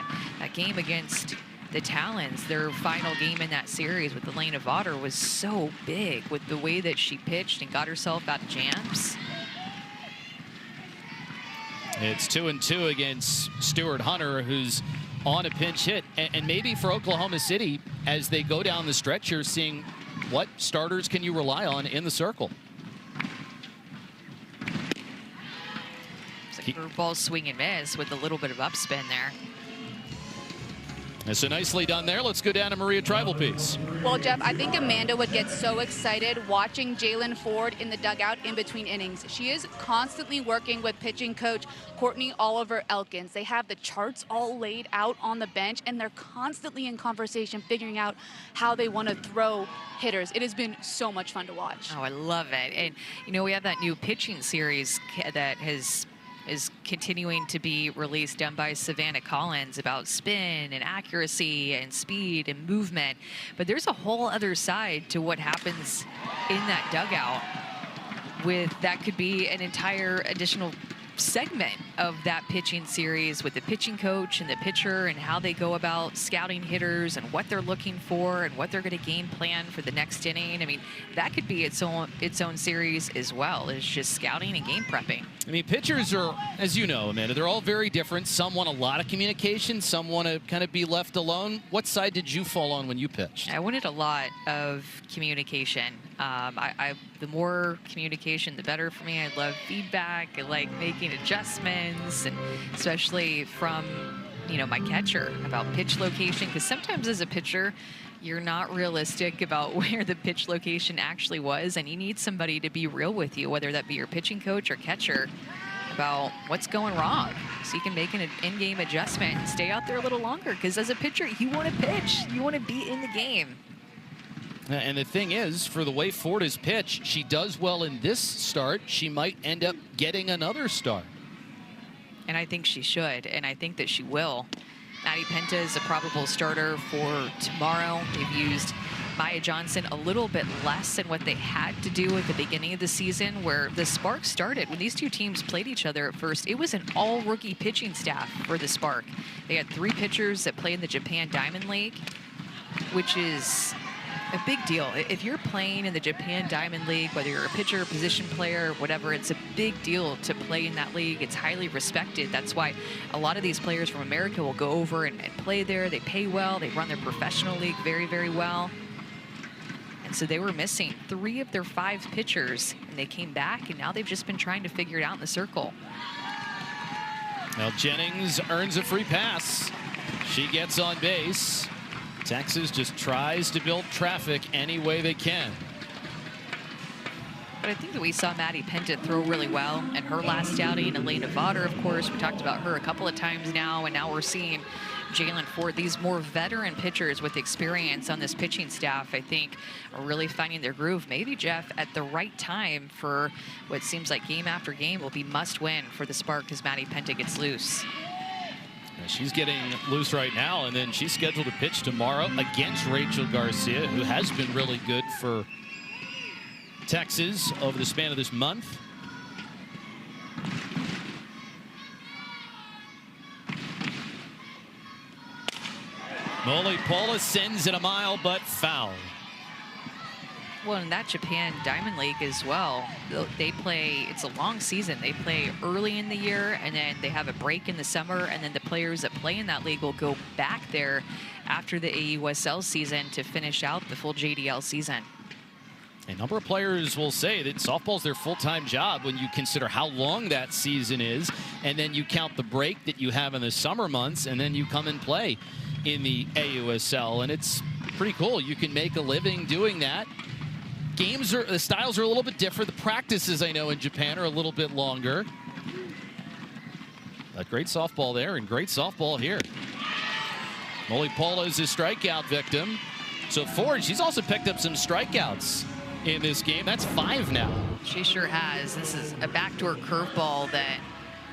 a game against the Talons, their final game in that series with Elena Vaughter was so big with the way that she pitched and got herself out of jams. It's 2-2 against Stuart Hunter, who's on a pinch hit. And maybe for Oklahoma City, as they go down the stretch here, seeing what starters can you rely on in the circle. Curveball swing and miss with a little bit of upspin there. So nicely done there. Let's go down to Maria Tribalpiece. Well, Jeff, I think Amanda would get so excited watching Jalen Ford in the dugout in between innings. She is constantly working with pitching coach Courtney Oliver Elkins. They have the charts all laid out on the bench, and they're constantly in conversation figuring out how they want to throw hitters. It has been so much fun to watch. Oh, I love it. And, you know, we have that new pitching series that is continuing to be released, done by Savannah Collins, about spin and accuracy and speed and movement. But there's a whole other side to what happens in that dugout. That could be an entire additional segment of that pitching series with the pitching coach and the pitcher and how they go about scouting hitters and what they're looking for and what they're going to game plan for the next inning. I mean, that could be its own series as well, as just scouting and game prepping. I mean, pitchers are, as you know, Amanda, they're all very different. Some want a lot of communication. Some want to kind of be left alone. What side did you fall on when you pitched? I wanted a lot of communication. The more communication, the better for me. I love feedback. I like making adjustments, and especially from, you know, my catcher about pitch location, because sometimes as a pitcher, you're not realistic about where the pitch location actually was, and you need somebody to be real with you, whether that be your pitching coach or catcher, about what's going wrong, so you can make an in-game adjustment and stay out there a little longer, because as a pitcher, you want to pitch. You want to be in the game. And the thing is, for the way Ford has pitched, she does well in this start. She might end up getting another start. And I think she should, and I think that she will. Maddie Penta is a probable starter for tomorrow. They've used Maya Johnson a little bit less than what they had to do at the beginning of the season, where the Spark started. When these two teams played each other at first, it was an all-rookie pitching staff for the Spark. They had 3 pitchers that play in the Japan Diamond League, which is a big deal. If you're playing in the Japan Diamond League, whether you're a pitcher, position player, whatever, it's a big deal to play in that league. It's highly respected. That's why a lot of these players from America will go over and play there. They pay well. They run their professional league very, very well. And so they were missing 3 of their 5 pitchers, and they came back, and now they've just been trying to figure it out in the circle. Now Jennings earns a free pass. She gets on base. Texas just tries to build traffic any way they can. But I think that we saw Maddie Penta throw really well in her last outing. Elena Vaughter, of course, we talked about her a couple of times now, and now we're seeing Jalen Ford. These more veteran pitchers with experience on this pitching staff, I think, are really finding their groove. Maybe, Jeff, at the right time for what seems like game after game will be must-win for the Spark as Maddie Penta gets loose. She's getting loose right now, and then she's scheduled to pitch tomorrow against Rachel Garcia, who has been really good for Texas over the span of this month. Molly Paula sends it a mile, but foul. Well, in that Japan Diamond League as well, they play, it's a long season. They play early in the year, and then they have a break in the summer, and then the players that play in that league will go back there after the AUSL season to finish out the full JDL season. A number of players will say that softball's their full-time job when you consider how long that season is, and then you count the break that you have in the summer months, and then you come and play in the AUSL, and it's pretty cool. You can make a living doing that. The styles are a little bit different. The practices, I know, in Japan are a little bit longer. A great softball there and great softball here. Molly Paula is a strikeout victim. So Ford, she's also picked up some strikeouts in this game. That's 5 now. She sure has. This is a backdoor curveball that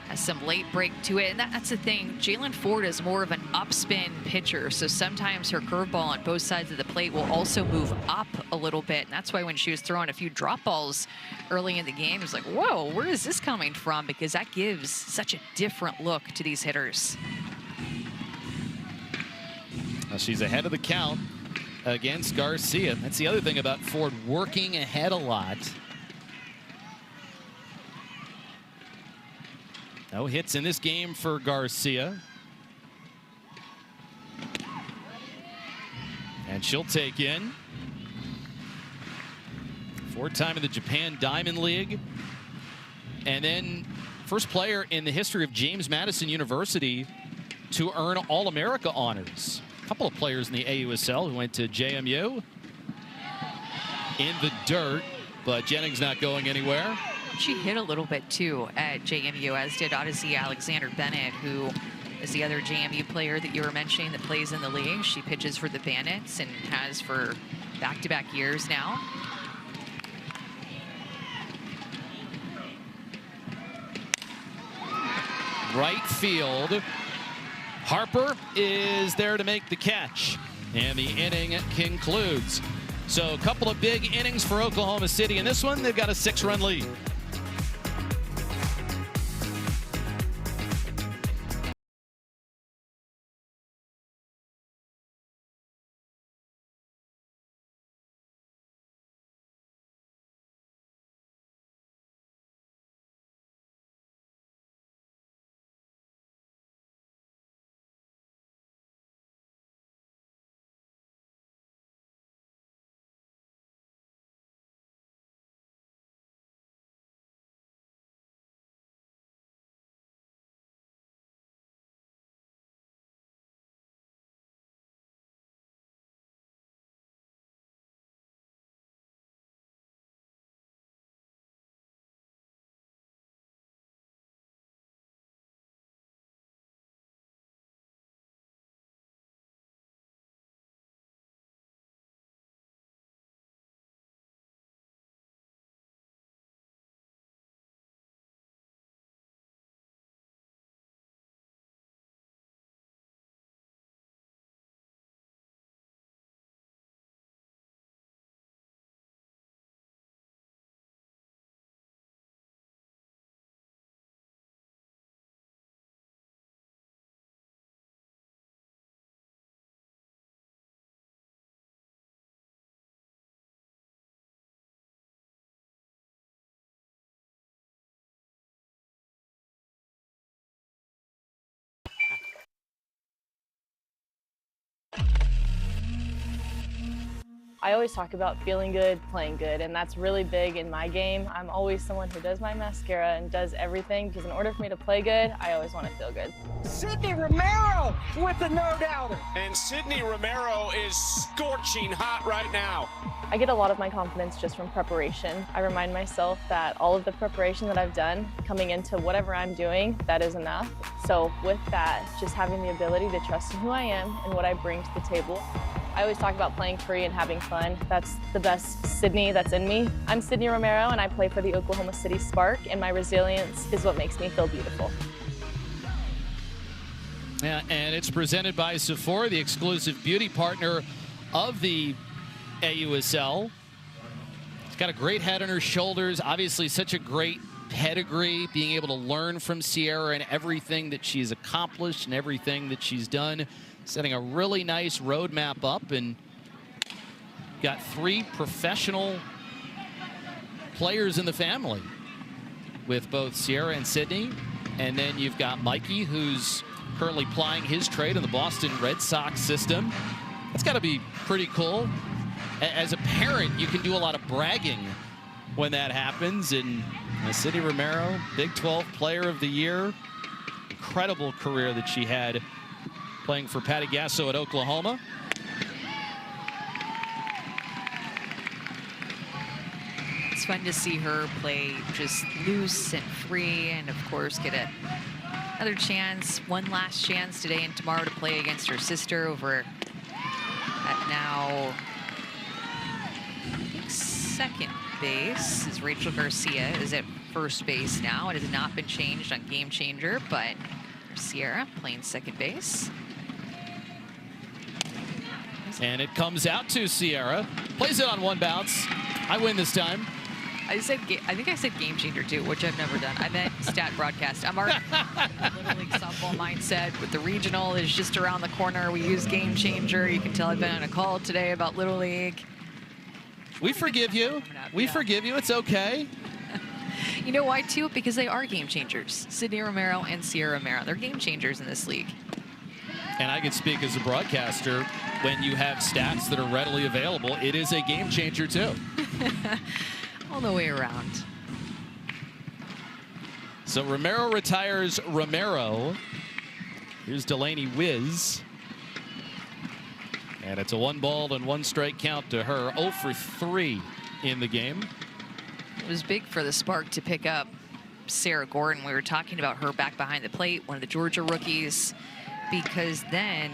has some late break to it. And that's the thing. Jalen Ford is more of an upspin pitcher. So sometimes her curveball on both sides of the plate will also move up a little bit. And that's why when she was throwing a few drop balls early in the game, it was like, whoa, where is this coming from? Because that gives such a different look to these hitters. Now she's ahead of the count against Garcia. That's the other thing about Ford, working ahead a lot. No hits in this game for Garcia. And she'll take in. 4-time in the Japan Diamond League. And then first player in the history of James Madison University to earn All-America honors. A couple of players in the AUSL who went to JMU. In the dirt, but Jennings not going anywhere. She hit a little bit too at JMU, as did Odyssey Alexander Bennett, who is the other JMU player that you were mentioning that plays in the league. She pitches for the Bandits and has for back-to-back years now. Right field. Harper is there to make the catch, and the inning concludes. So a couple of big innings for Oklahoma City. In this one, they've got a 6-run lead. I always talk about feeling good, playing good, and that's really big in my game. I'm always someone who does my mascara and does everything because in order for me to play good, I always want to feel good. Sydney Romero with the no-doubter. And Sydney Romero is scorching hot right now. I get a lot of my confidence just from preparation. I remind myself that all of the preparation that I've done coming into whatever I'm doing, that is enough. So with that, just having the ability to trust in who I am and what I bring to the table. I always talk about playing free and having fun. That's the best Sydney that's in me. I'm Sydney Romero and I play for the Oklahoma City Spark, and my resilience is what makes me feel beautiful. Yeah, and it's presented by Sephora, the exclusive beauty partner of the AUSL. She's got a great head on her shoulders, obviously such a great pedigree, being able to learn from Sierra and everything that she's accomplished and everything that she's done, setting a really nice roadmap up, and got 3 professional players in the family with both Sierra and Sydney. And then you've got Mikey, who's currently plying his trade in the Boston Red Sox system. That's got to be pretty cool. As a parent, you can do a lot of bragging when that happens. And Sydney Romero, Big 12 Player of the Year. Incredible career that she had playing for Patty Gasso at Oklahoma. It's fun to see her play just loose and free, and of course get another chance, one last chance today and tomorrow to play against her sister over at now, I think, second base, as Rachel Garcia is at first base now. It has not been changed on Game Changer, but Sierra playing second base. And it comes out to Sierra. Plays it on one bounce. I win this time. I think I said Game Changer too, which I've never done. I meant stat broadcast. I'm already in Little League softball mindset. With the regional is just around the corner. We use Game Changer. You can tell I've been on a call today about Little League. We forgive you. We forgive you. It's okay. You know why too? Because they are game changers. Sydney Romero and Sierra Romero. They're game changers in this league. And I can speak as a broadcaster, when you have stats that are readily available, it is a game changer too. All the way around. So Romero retires Romero. Here's Delaney Wiz. And it's a 1-ball-and-1-strike count to her. 0 for 3 in the game. It was big for the Spark to pick up Sarah Gordon. We were talking about her back behind the plate, one of the Georgia rookies, because then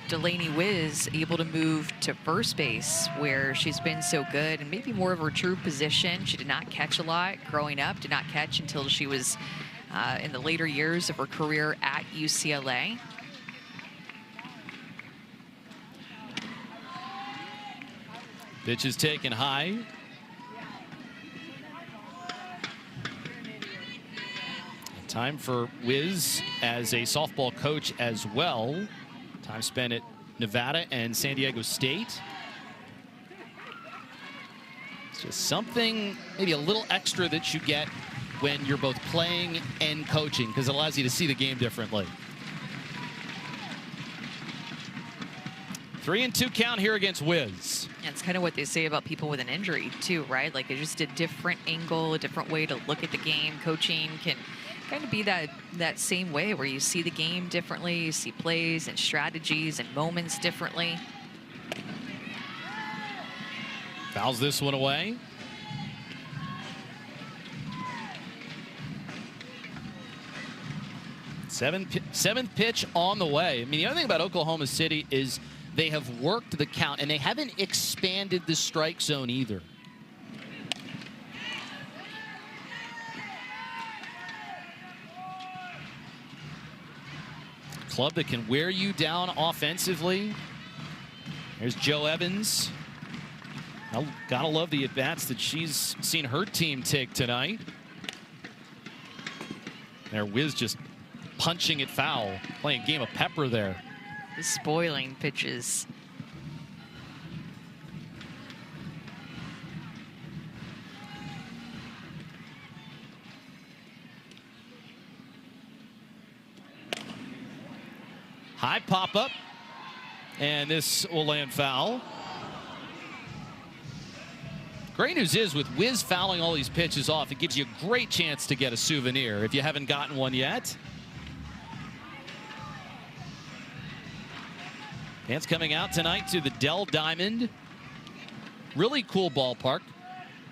Delaney Wiz able to move to first base where she's been so good and maybe more of her true position. She did not catch a lot growing up, did not catch until she was in the later years of her career at UCLA. Pitch is taken high. Time for Wiz as a softball coach as well. Time spent at Nevada and San Diego State. It's just something, maybe a little extra that you get when you're both playing and coaching, because it allows you to see the game differently. 3-2 count here against Wiz. That's kind of what they say about people with an injury too, right? Like it's just a different angle, a different way to look at the game. Coaching can kind of be that same way where you see the game differently, you see plays and strategies and moments differently. Fouls this one away. Seventh pitch on the way. I mean, the other thing about Oklahoma City is they have worked the count, and they haven't expanded the strike zone either. Club that can wear you down offensively. There's Joe Evans. Gotta love the at-bats that she's seen her team take tonight. There, Wiz just punching it foul, playing a game of pepper there. Spoiling pitches. High pop-up, and this will land foul. Great news is with Wiz fouling all these pitches off, it gives you a great chance to get a souvenir if you haven't gotten one yet. Fans coming out tonight to the Dell Diamond. Really cool ballpark.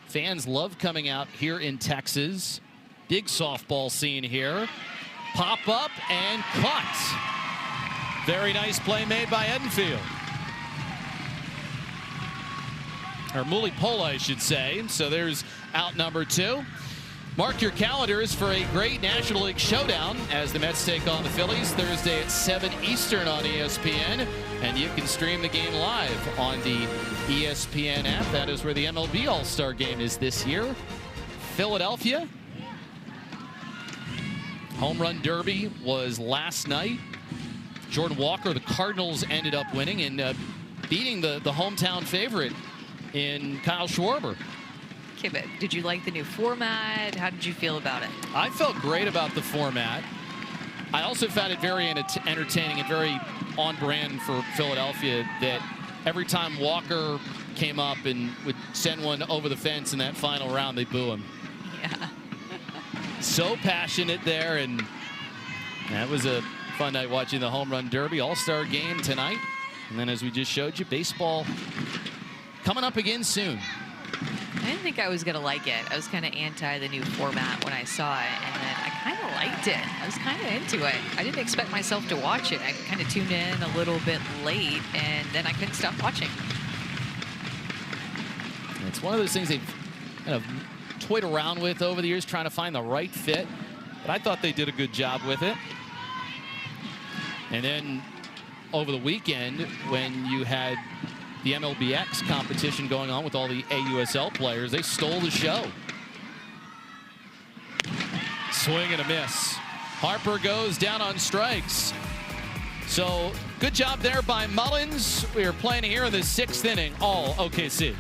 Fans love coming out here in Texas. Big softball scene here. Pop up and cut. Very nice play made by Edenfield. Or Mulipola, I should say. So there's out number 2. Mark your calendars for a great National League showdown as the Mets take on the Phillies Thursday at 7 Eastern on ESPN. And you can stream the game live on the ESPN app. That is where the MLB All-Star Game is this year. Philadelphia. Home Run Derby was last night. Jordan Walker, the Cardinals ended up winning and beating the hometown favorite in Kyle Schwarber. Okay, but did you like the new format? How did you feel about it? I felt great about the format. I also found it very entertaining and very on brand for Philadelphia that every time Walker came up and would send one over the fence in that final round, they boo him. Yeah. So passionate there, and that was a fun night watching the Home Run Derby. All-Star Game tonight. And then as we just showed you, baseball coming up again soon. I didn't think I was going to like it. I was kind of anti the new format when I saw it, and then I kind of liked it. I was kind of into it. I didn't expect myself to watch it. I kind of tuned in a little bit late, and then I couldn't stop watching. It's one of those things they've kind of toyed around with over the years, trying to find the right fit. But I thought they did a good job with it. And then over the weekend, when you had the MLBX competition going on with all the AUSL players, they stole the show. Swing and a miss. Harper goes down on strikes. So good job there by Mullins. We are playing here in the 6th inning, all OKC.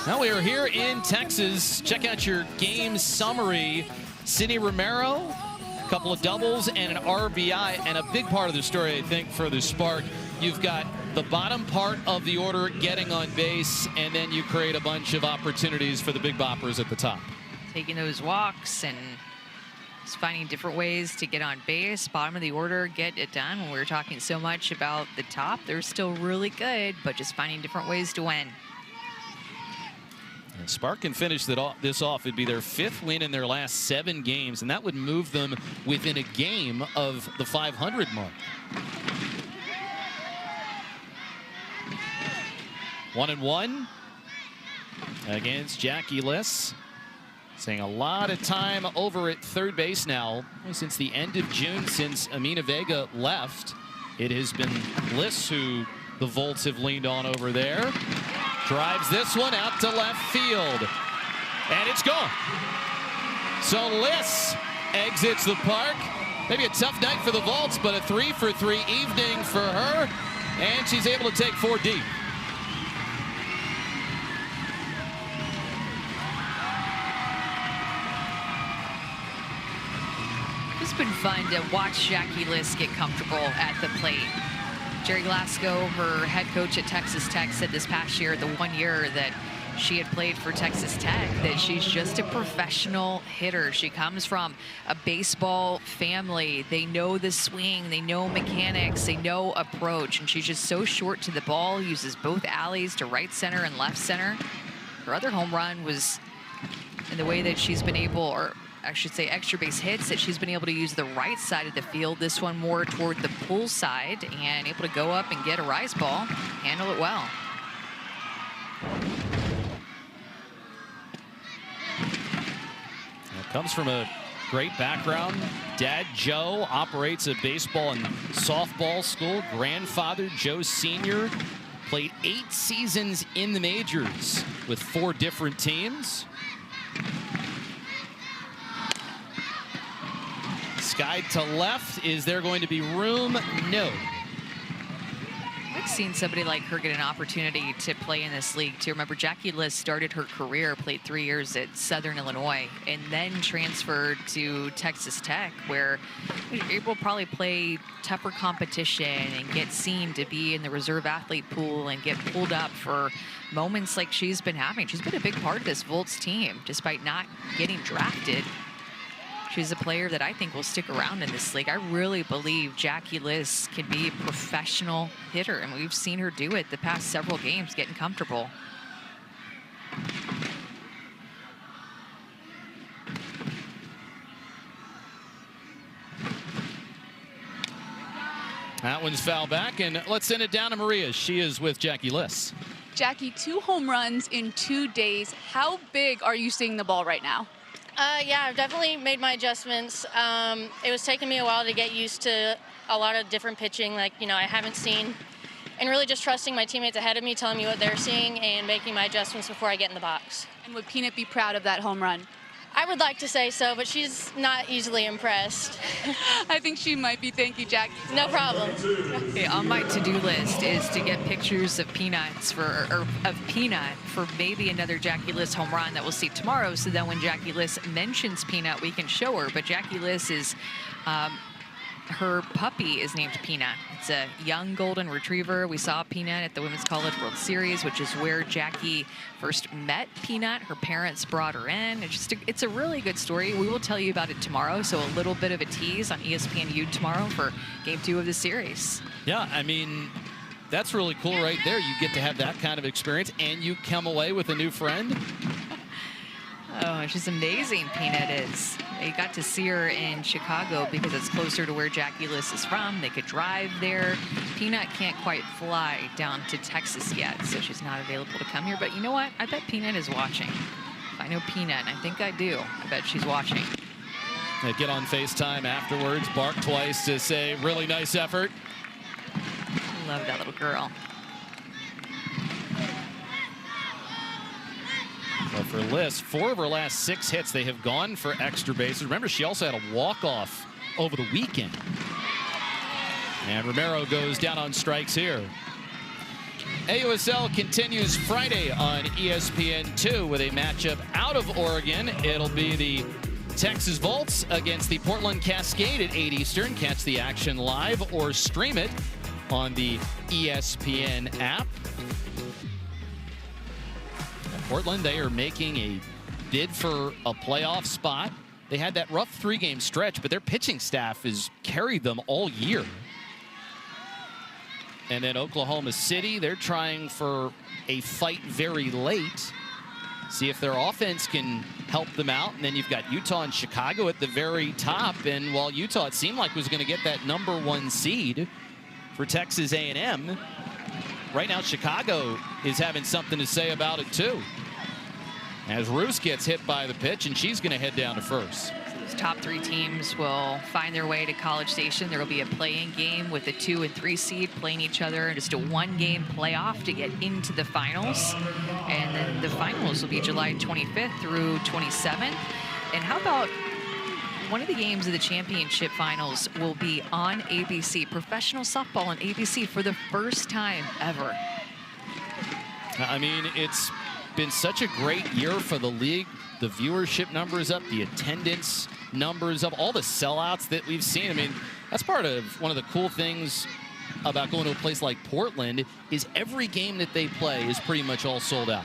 Now we are here in Texas. Check out your game summary. Sydney Romero, a couple of doubles and an RBI, and a big part of the story, I think, for the Spark. You've got the bottom part of the order getting on base, and then you create a bunch of opportunities for the big boppers at the top. Taking those walks and just finding different ways to get on base. Bottom of the order, get it done. When we were talking so much about the top, they're still really good, but just finding different ways to win. And Spark can finish this off. It'd be their 5th win in their last 7 games, and that would move them within a game of the 500 mark. 1-1 against Jackie Liss. Seeing a lot of time over at third base now since the end of June, since Amina Vega left. It has been Liss who the Volts have leaned on over there. Drives this one out to left field, and it's gone. So Liss exits the park. Maybe a tough night for the Volts, but a 3-for-3 evening for her, and she's able to take 4 deep. It's been fun to watch Jackie Liss get comfortable at the plate. Jerry Glasgow, her head coach at Texas Tech, said this past year, the 1 year that she had played for Texas Tech, that she's just a professional hitter. She comes from a baseball family. They know the swing, they know mechanics, they know approach, and she's just so short to the ball, uses both alleys to right center and left center. Her other home run was in the way that she's been able, or I should say extra base hits, that she's been able to use the right side of the field. This one more toward the pull side, and able to go up and get a rise ball, handle it well. Comes from a great background. Dad Joe operates a baseball and softball school. Grandfather Joe Sr. played 8 seasons in the majors with 4 different teams. Sky to left. Is there going to be room? No. I've seen somebody like her get an opportunity to play in this league too. Remember, Jackie Liss started her career, played 3 years at Southern Illinois, and then transferred to Texas Tech, where she will probably play tougher competition and get seen to be in the reserve athlete pool and get pulled up for moments like she's been having. She's been a big part of this Volts team, despite not getting drafted. She's a player that I think will stick around in this league. I really believe Jackie Liss can be a professional hitter, and we've seen her do it the past several games, getting comfortable. That one's foul back, and let's send it down to Maria. She is with Jackie Liss. Jackie, 2 home runs in 2 days. How big are you seeing the ball right now? Yeah, I've definitely made my adjustments. It was taking me a while to get used to a lot of different pitching, like, I haven't seen, and really just trusting my teammates ahead of me, telling me what they're seeing and making my adjustments before I get in the box. And would Peanut be proud of that home run? I would like to say so, but she's not easily impressed. I think she might be. Thank you, Jackie. No problem. Okay, on my to-do list is to get pictures of Peanuts of Peanut for maybe another Jackie Liss home run that we'll see tomorrow, so that when Jackie Liss mentions Peanut, we can show her. But Jackie Liss is, her puppy is named Peanut. It's a young golden retriever. We saw Peanut at the Women's College World Series, which is where Jackie first met Peanut. Her parents brought her in. It's a really good story. We will tell you about it tomorrow, so a little bit of a tease on ESPNU tomorrow for Game 2 of the series. Yeah, I mean, that's really cool right there. You get to have that kind of experience, and you come away with a new friend. Oh, she's amazing, Peanut is. They got to see her in Chicago because it's closer to where Jackie Liss is from. They could drive there. Peanut can't quite fly down to Texas yet, so she's not available to come here. But you know what? I bet Peanut is watching. Find know Peanut, and I think I do. I bet she's watching. They get on FaceTime afterwards, bark twice to say, really nice effort. Love that little girl. Well, for Liz, 4 of her last 6 hits, they have gone for extra bases. Remember, she also had a walk-off over the weekend. And Romero goes down on strikes here. AUSL continues Friday on ESPN2 with a matchup out of Oregon. It'll be the Texas Volts against the Portland Cascade at 8 Eastern. Catch the action live or stream it on the ESPN app. At Portland, they are making a bid for a playoff spot. They had that rough 3-game stretch, but their pitching staff has carried them all year. And then Oklahoma City, they're trying for a fight very late. See if their offense can help them out. And then you've got Utah and Chicago at the very top. And while Utah, it seemed like, was going to get that #1 seed for Texas A&M, right now Chicago is having something to say about it too. As Roos gets hit by the pitch, and she's going to head down to first. Those top 3 teams will find their way to College Station. There will be a play-in game with the 2 and 3 seed playing each other in just a 1-game playoff to get into the finals. And then the finals will be July 25th through 27th. And how about one of the games of the championship finals will be on ABC, professional softball on ABC for the first time ever. I mean, it's been such a great year for the league. The viewership numbers up, the attendance numbers up, all the sellouts that we've seen. I mean, that's part of one of the cool things about going to a place like Portland is every game that they play is pretty much all sold out.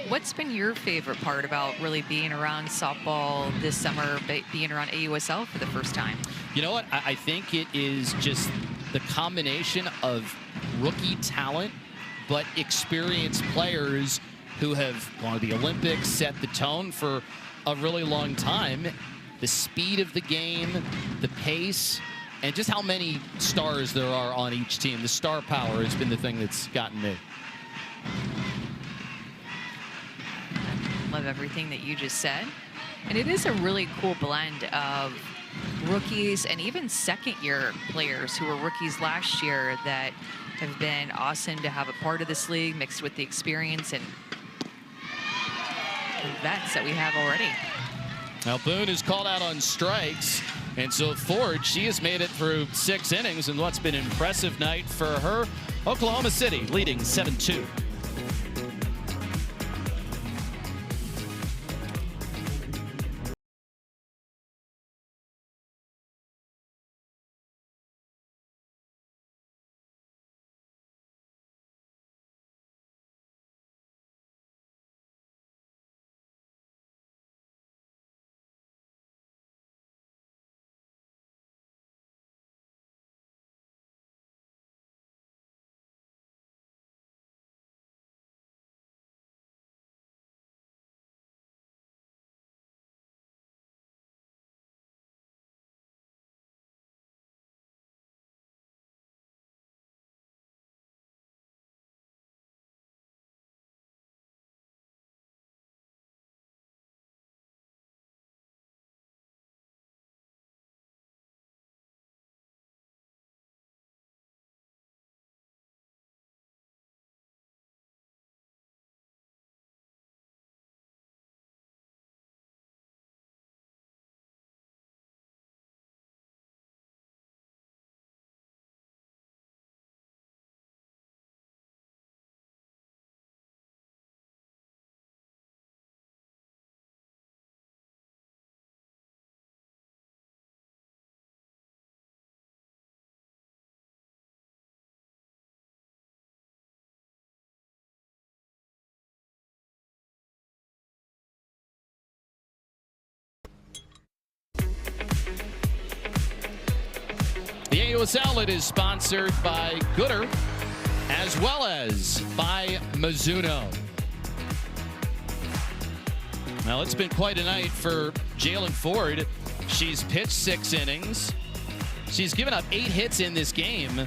What's been your favorite part about really being around softball this summer, being around AUSL for the first time? You know what? I think it is just the combination of rookie talent, but experienced players who have gone to the Olympics, set the tone for a really long time. The speed of the game, the pace, and just how many stars there are on each team. The star power has been the thing that's gotten me. I love everything that you just said. And it is a really cool blend of rookies and even second-year players who were rookies last year that have been awesome to have a part of this league, mixed with the experience and vets that we have already. Now Boone is called out on strikes, and so Ford, she has made it through 6 innings in what's been an impressive night for her. Oklahoma City leading 7-2. The AUSL, it is sponsored by Gooder as well as by Mizuno. Well, it's been quite a night for Jalen Ford. She's pitched 6 innings. She's given up 8 hits in this game,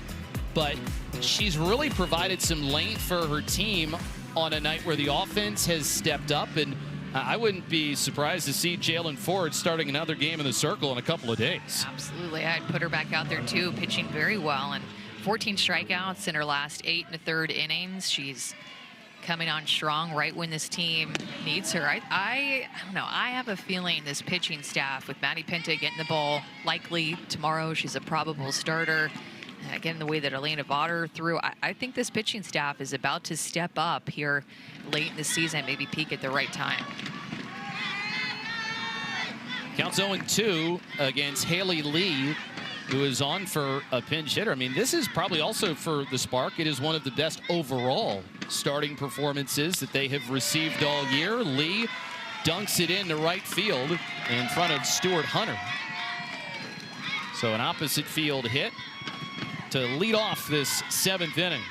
but she's really provided some length for her team on a night where the offense has stepped up, and I wouldn't be surprised to see Jalen Ford starting another game in the circle in a couple of days. Absolutely. I'd put her back out there too, pitching very well, and 14 strikeouts in her last 8 1/3 innings. She's coming on strong right when this team needs her. I don't know. I have a feeling this pitching staff with Maddie Pinta getting the ball likely tomorrow. She's a probable starter. Again, the way that Elena Vaughter threw, I think this pitching staff is about to step up here late in the season, maybe peak at the right time. Counts 0-2 against Haley Lee, who is on for a pinch hitter. I mean, this is probably also for the Spark. It is one of the best overall starting performances that they have received all year. Lee dunks it into right field in front of Stuart Hunter. So an opposite field hit to lead off this 7th inning.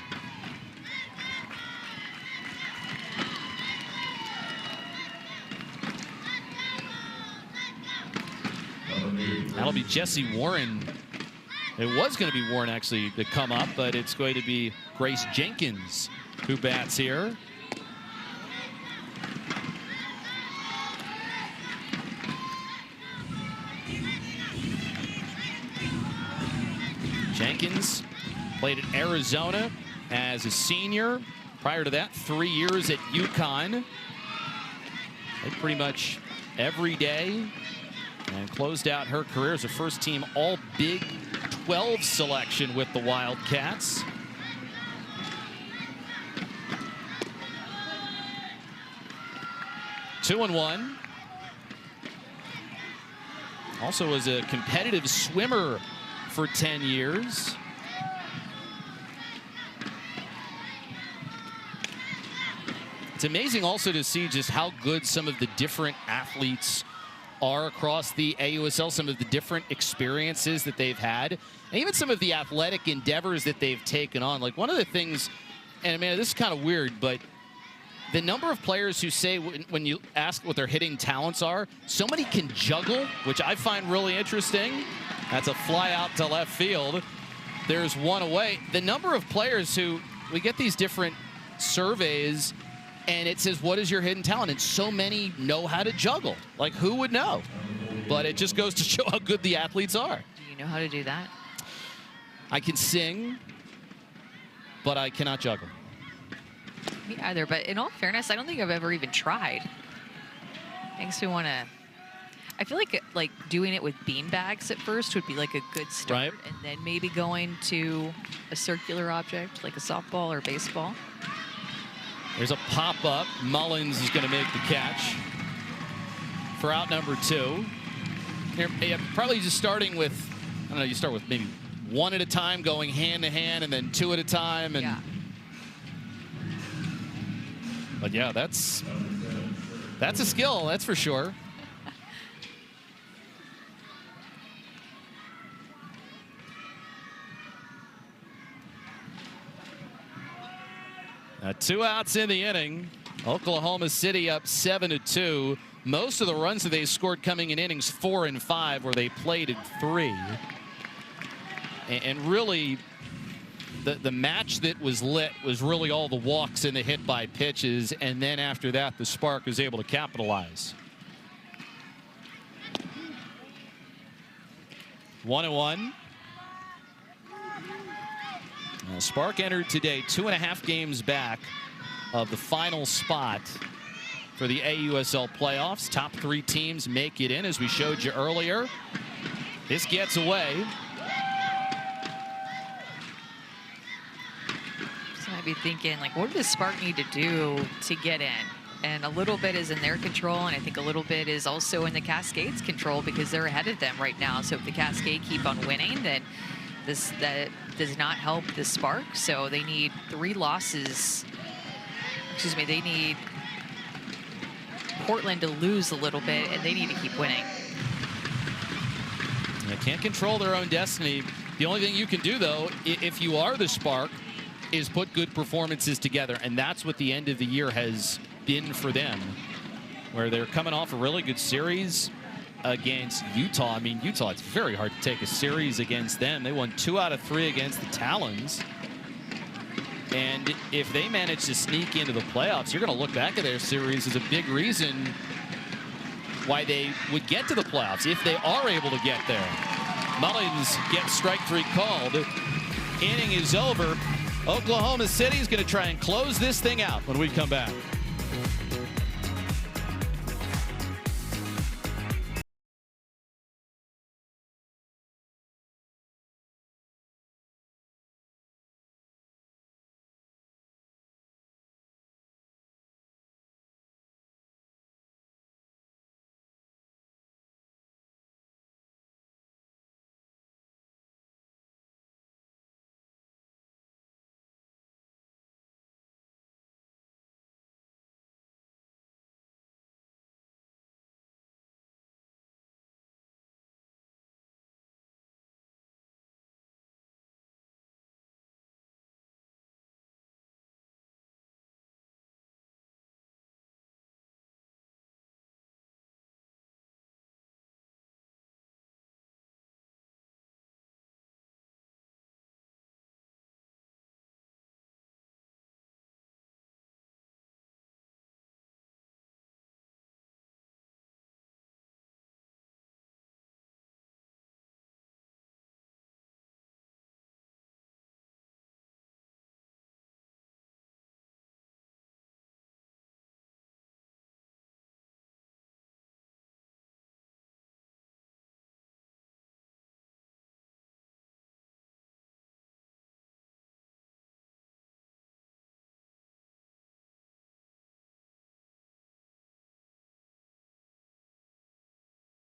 That'll be Jesse Warren. It was going to be Warren actually to come up, but it's going to be Grace Jenkins who bats here. Jenkins played at Arizona as a senior. Prior to that, 3 years at UConn. Played pretty much every day and closed out her career as a first-team All-Big 12 selection with the Wildcats. Two and one. Also was a competitive swimmer for 10 years. It's amazing also to see just how good some of the different athletes are across the AUSL, some of the different experiences that they've had, and even some of the athletic endeavors that they've taken on. Like one of the things, and man, this is kind of weird, but the number of players who say when you ask what their hitting talents are, so many can juggle, which I find really interesting. That's a fly out to left field. There's one away. The number of players who, we get these different surveys and it says, what is your hidden talent? And so many know how to juggle. Like, who would know? But it just goes to show how good the athletes are. Do you know how to do that? I can sing, but I cannot juggle. Me either, but in all fairness, I don't think I've ever even tried. Makes me want to. I feel like doing it with bean bags at first would be like a good start, right? And then maybe going to a circular object like a softball or baseball. There's a pop-up. Mullins is going to make the catch for out number 2. You're probably just starting with, I don't know, you start with maybe one at a time, going hand to hand, and then 2 at a time. And yeah. But yeah, that's a skill, that's for sure. Two outs in the inning. Oklahoma City up 7-2. Most of the runs that they scored coming in innings 4 and 5, where they played in 3. And really, the match that was lit was really all the walks and the hit by pitches, and then after that, the Spark was able to capitalize. 1-1. Spark entered today 2.5 games back of the final spot for the AUSL playoffs. Top 3 teams make it in, as we showed you earlier. This gets away. So I'd be thinking, like, what does Spark need to do to get in? And a little bit is in their control, and I think a little bit is also in the Cascade's control, because they're ahead of them right now. So if the Cascade keep on winning, then that does not help the Spark. So they need 3 losses. Excuse me, they need Portland to lose a little bit, and they need to keep winning. They can't control their own destiny. The only thing you can do, though, if you are the Spark, is put good performances together, and that's what the end of the year has been for them, where they're coming off a really good series against Utah. I mean, Utah, it's very hard to take a series against them. They won 2 out of 3 against the Talons. And if they manage to sneak into the playoffs, you're going to look back at their series as a big reason why they would get to the playoffs, if they are able to get there. Mullins gets strike 3 called. Inning is over. Oklahoma City is going to try and close this thing out when we come back.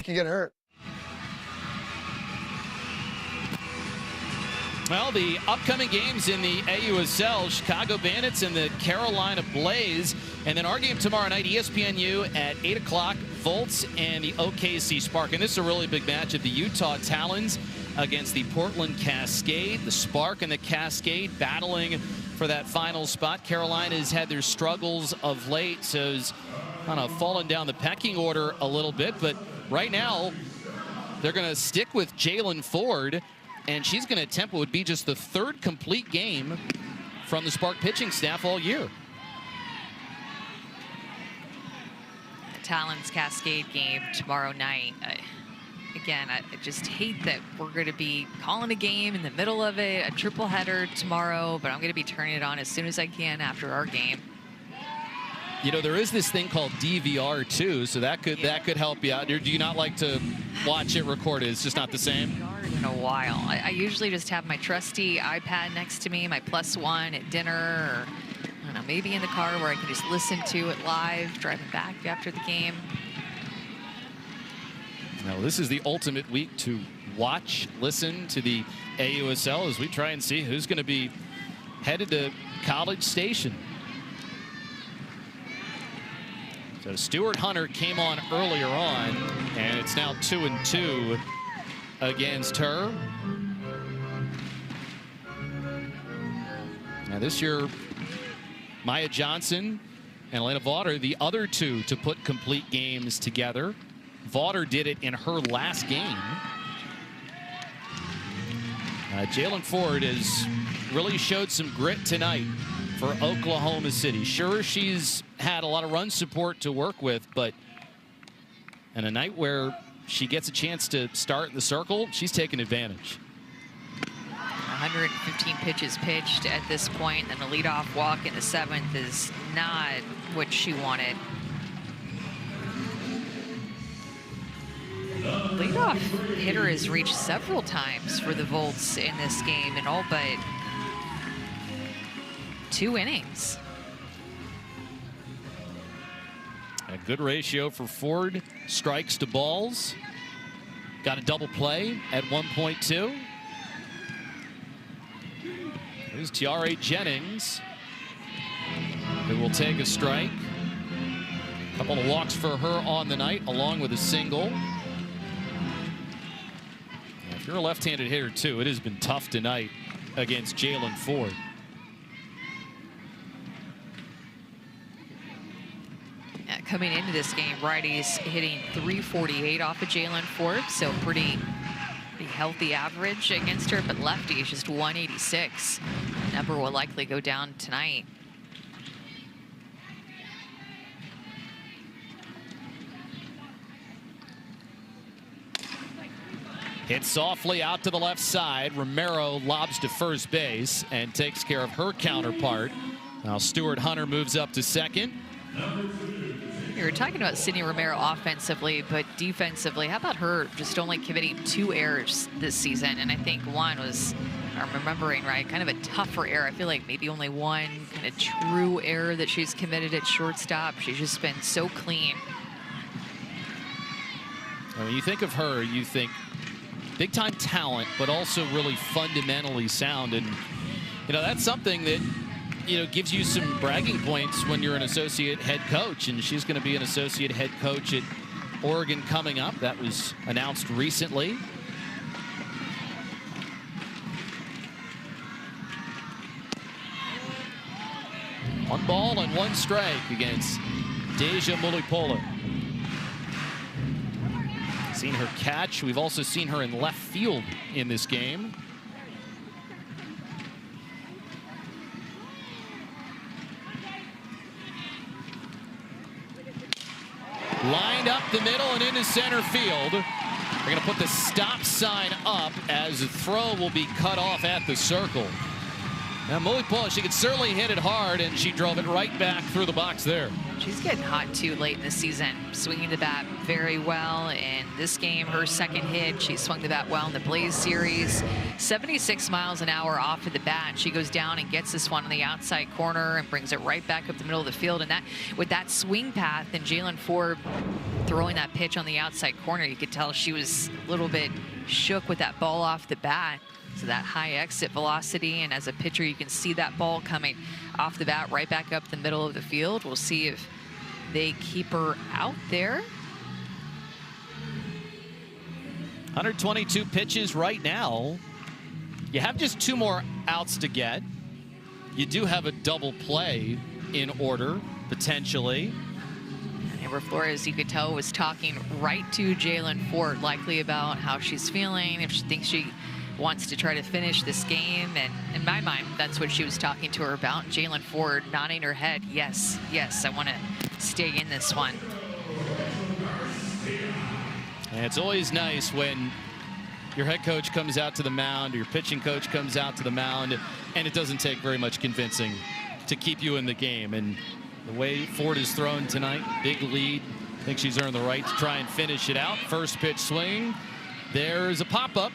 You get hurt. Well, the upcoming games in the AUSL, Chicago Bandits and the Carolina Blaze. And then our game tomorrow night, ESPNU at 8 o'clock, Volts and the OKC Spark. And this is a really big match of the Utah Talons against the Portland Cascade. The Spark and the Cascade battling for that final spot. Carolina has had their struggles of late, so has kind of fallen down the pecking order a little bit. But right now, they're going to stick with Jalen Ford, and she's going to attempt what would be just the 3rd complete game from the Spark pitching staff all year. The Talons Cascade game tomorrow night. Again, I just hate that we're going to be calling a game in the middle of it, a triple header tomorrow, but I'm going to be turning it on as soon as I can after our game. You know, there is this thing called DVR too, so that could help you out. Do you not like to watch it recorded? It's just not the same? In a while. I usually just have my trusty iPad next to me, my +1 at dinner, or I don't know, maybe in the car where I can just listen to it live, driving back after the game. Now, this is the ultimate week to watch, listen to the AUSL as we try and see who's going to be headed to College Station. So Stuart Hunter came on earlier on, and it's now 2-2 against her. Now this year, Maya Johnson and Elena Vaughter, the other two to put complete games together. Vaughter did it in her last game. Jalen Ford has really showed some grit tonight for Oklahoma City. Sure, she's had a lot of run support to work with, but in a night where she gets a chance to start in the circle, she's taking advantage. 115 pitches pitched at this point, and a leadoff walk in the 7th is not what she wanted. Leadoff hitter has reached several times for the Volts in this game in all but 2 innings. A good ratio for Ford. Strikes to balls. Got a double play at 1.2. Here's Tiare Jennings, who will take a strike. A couple of walks for her on the night, along with a single. If you're a left-handed hitter, too, it has been tough tonight against Jalen Ford. Coming into this game, righties hitting .348 off of Jalen Ford, so pretty healthy average against her, but lefties just .186. number will likely go down tonight. Hit softly out to the left side. Romero lobs to first base and takes care of her counterpart. Now Stuart Hunter moves up to second. You were talking about Sydney Romero offensively, but defensively, how about her just only committing 2 errors this season? And I think one was, I'm remembering right, kind of a tougher error. I feel like maybe only one kind of true error that she's committed at shortstop. She's just been so clean. When you think of her, you think big time talent, but also really fundamentally sound. And, you know, that's something that, you know, gives you some bragging points when you're an associate head coach. And she's going to be an associate head coach at Oregon coming up. That was announced recently. One ball and 1 strike against Deja Mulipola. Seen her catch. We've also seen her in left field in this game. Lined up the middle and into center field. They're going to put the stop sign up as the throw will be cut off at the circle. Now, Mulipola, she could certainly hit it hard, and she drove it right back through the box there. She's getting hot, too, late in the season. Swinging the bat very well. In this game, her second hit, she swung the bat well in the Blaze series. 76 miles an hour off of the bat. She goes down and gets this one on the outside corner and brings it right back up the middle of the field. And that, with that swing path and Jalen Ford throwing that pitch on the outside corner, you could tell she was a little bit shook with that ball off the bat. So that high exit velocity, and as a pitcher, you can see that ball coming off the bat right back up the middle of the field. We'll see if they keep her out there. 122 pitches right now. You have just 2 more outs to get. You do have a double play in order, potentially. Amber Flores, you could tell, was talking right to Jalen Ford, likely about how she's feeling, if she thinks she wants to try to finish this game. And in my mind, that's what she was talking to her about. Jalen Ford nodding her head, yes, yes, I want to stay in this one. And it's always nice when your head coach comes out to the mound, or your pitching coach comes out to the mound, and it doesn't take very much convincing to keep you in the game. And the way Ford is thrown tonight, big lead. I think she's earned the right to try and finish it out. First pitch swing. There's a pop-up.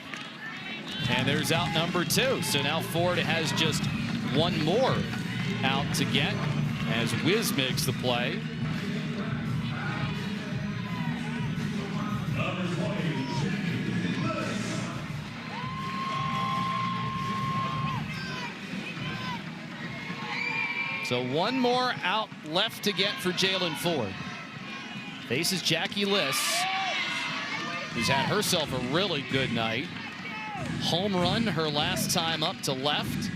And there's out number 2. So now Ford has just 1 more out to get as Wiz makes the play. So 1 more out left to get for Jalen Ford. Faces Jackie Liss, who's had herself a really good night. Home run her last time up to left,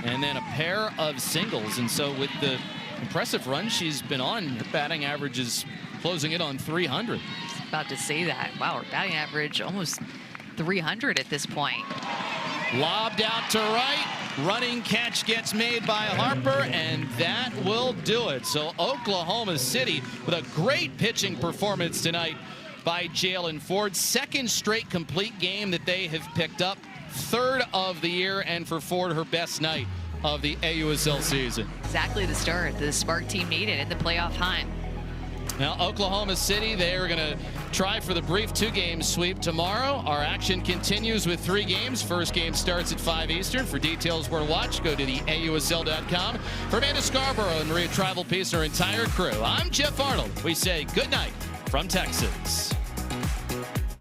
and then a pair of singles. And so with the impressive run she's been on, her batting average is closing in on 300. I was about to say that. Wow, her batting average almost 300 at this point. Lobbed out to right. Running catch gets made by Harper, and that will do it. So Oklahoma City with a great pitching performance tonight by Jalen Ford. 2nd straight complete game that they have picked up. 3rd of the year, and for Ford, her best night of the AUSL season. Exactly the start the Spark team needed in the playoff hunt. Now, Oklahoma City, they are going to try for the brief 2-game sweep tomorrow. Our action continues with 3 games. First game starts at 5 Eastern. For details where to watch, go to the AUSL.com. For Amanda Scarborough and Maria Travel Peace and her entire crew, I'm Jeff Arnold. We say good night from Texas.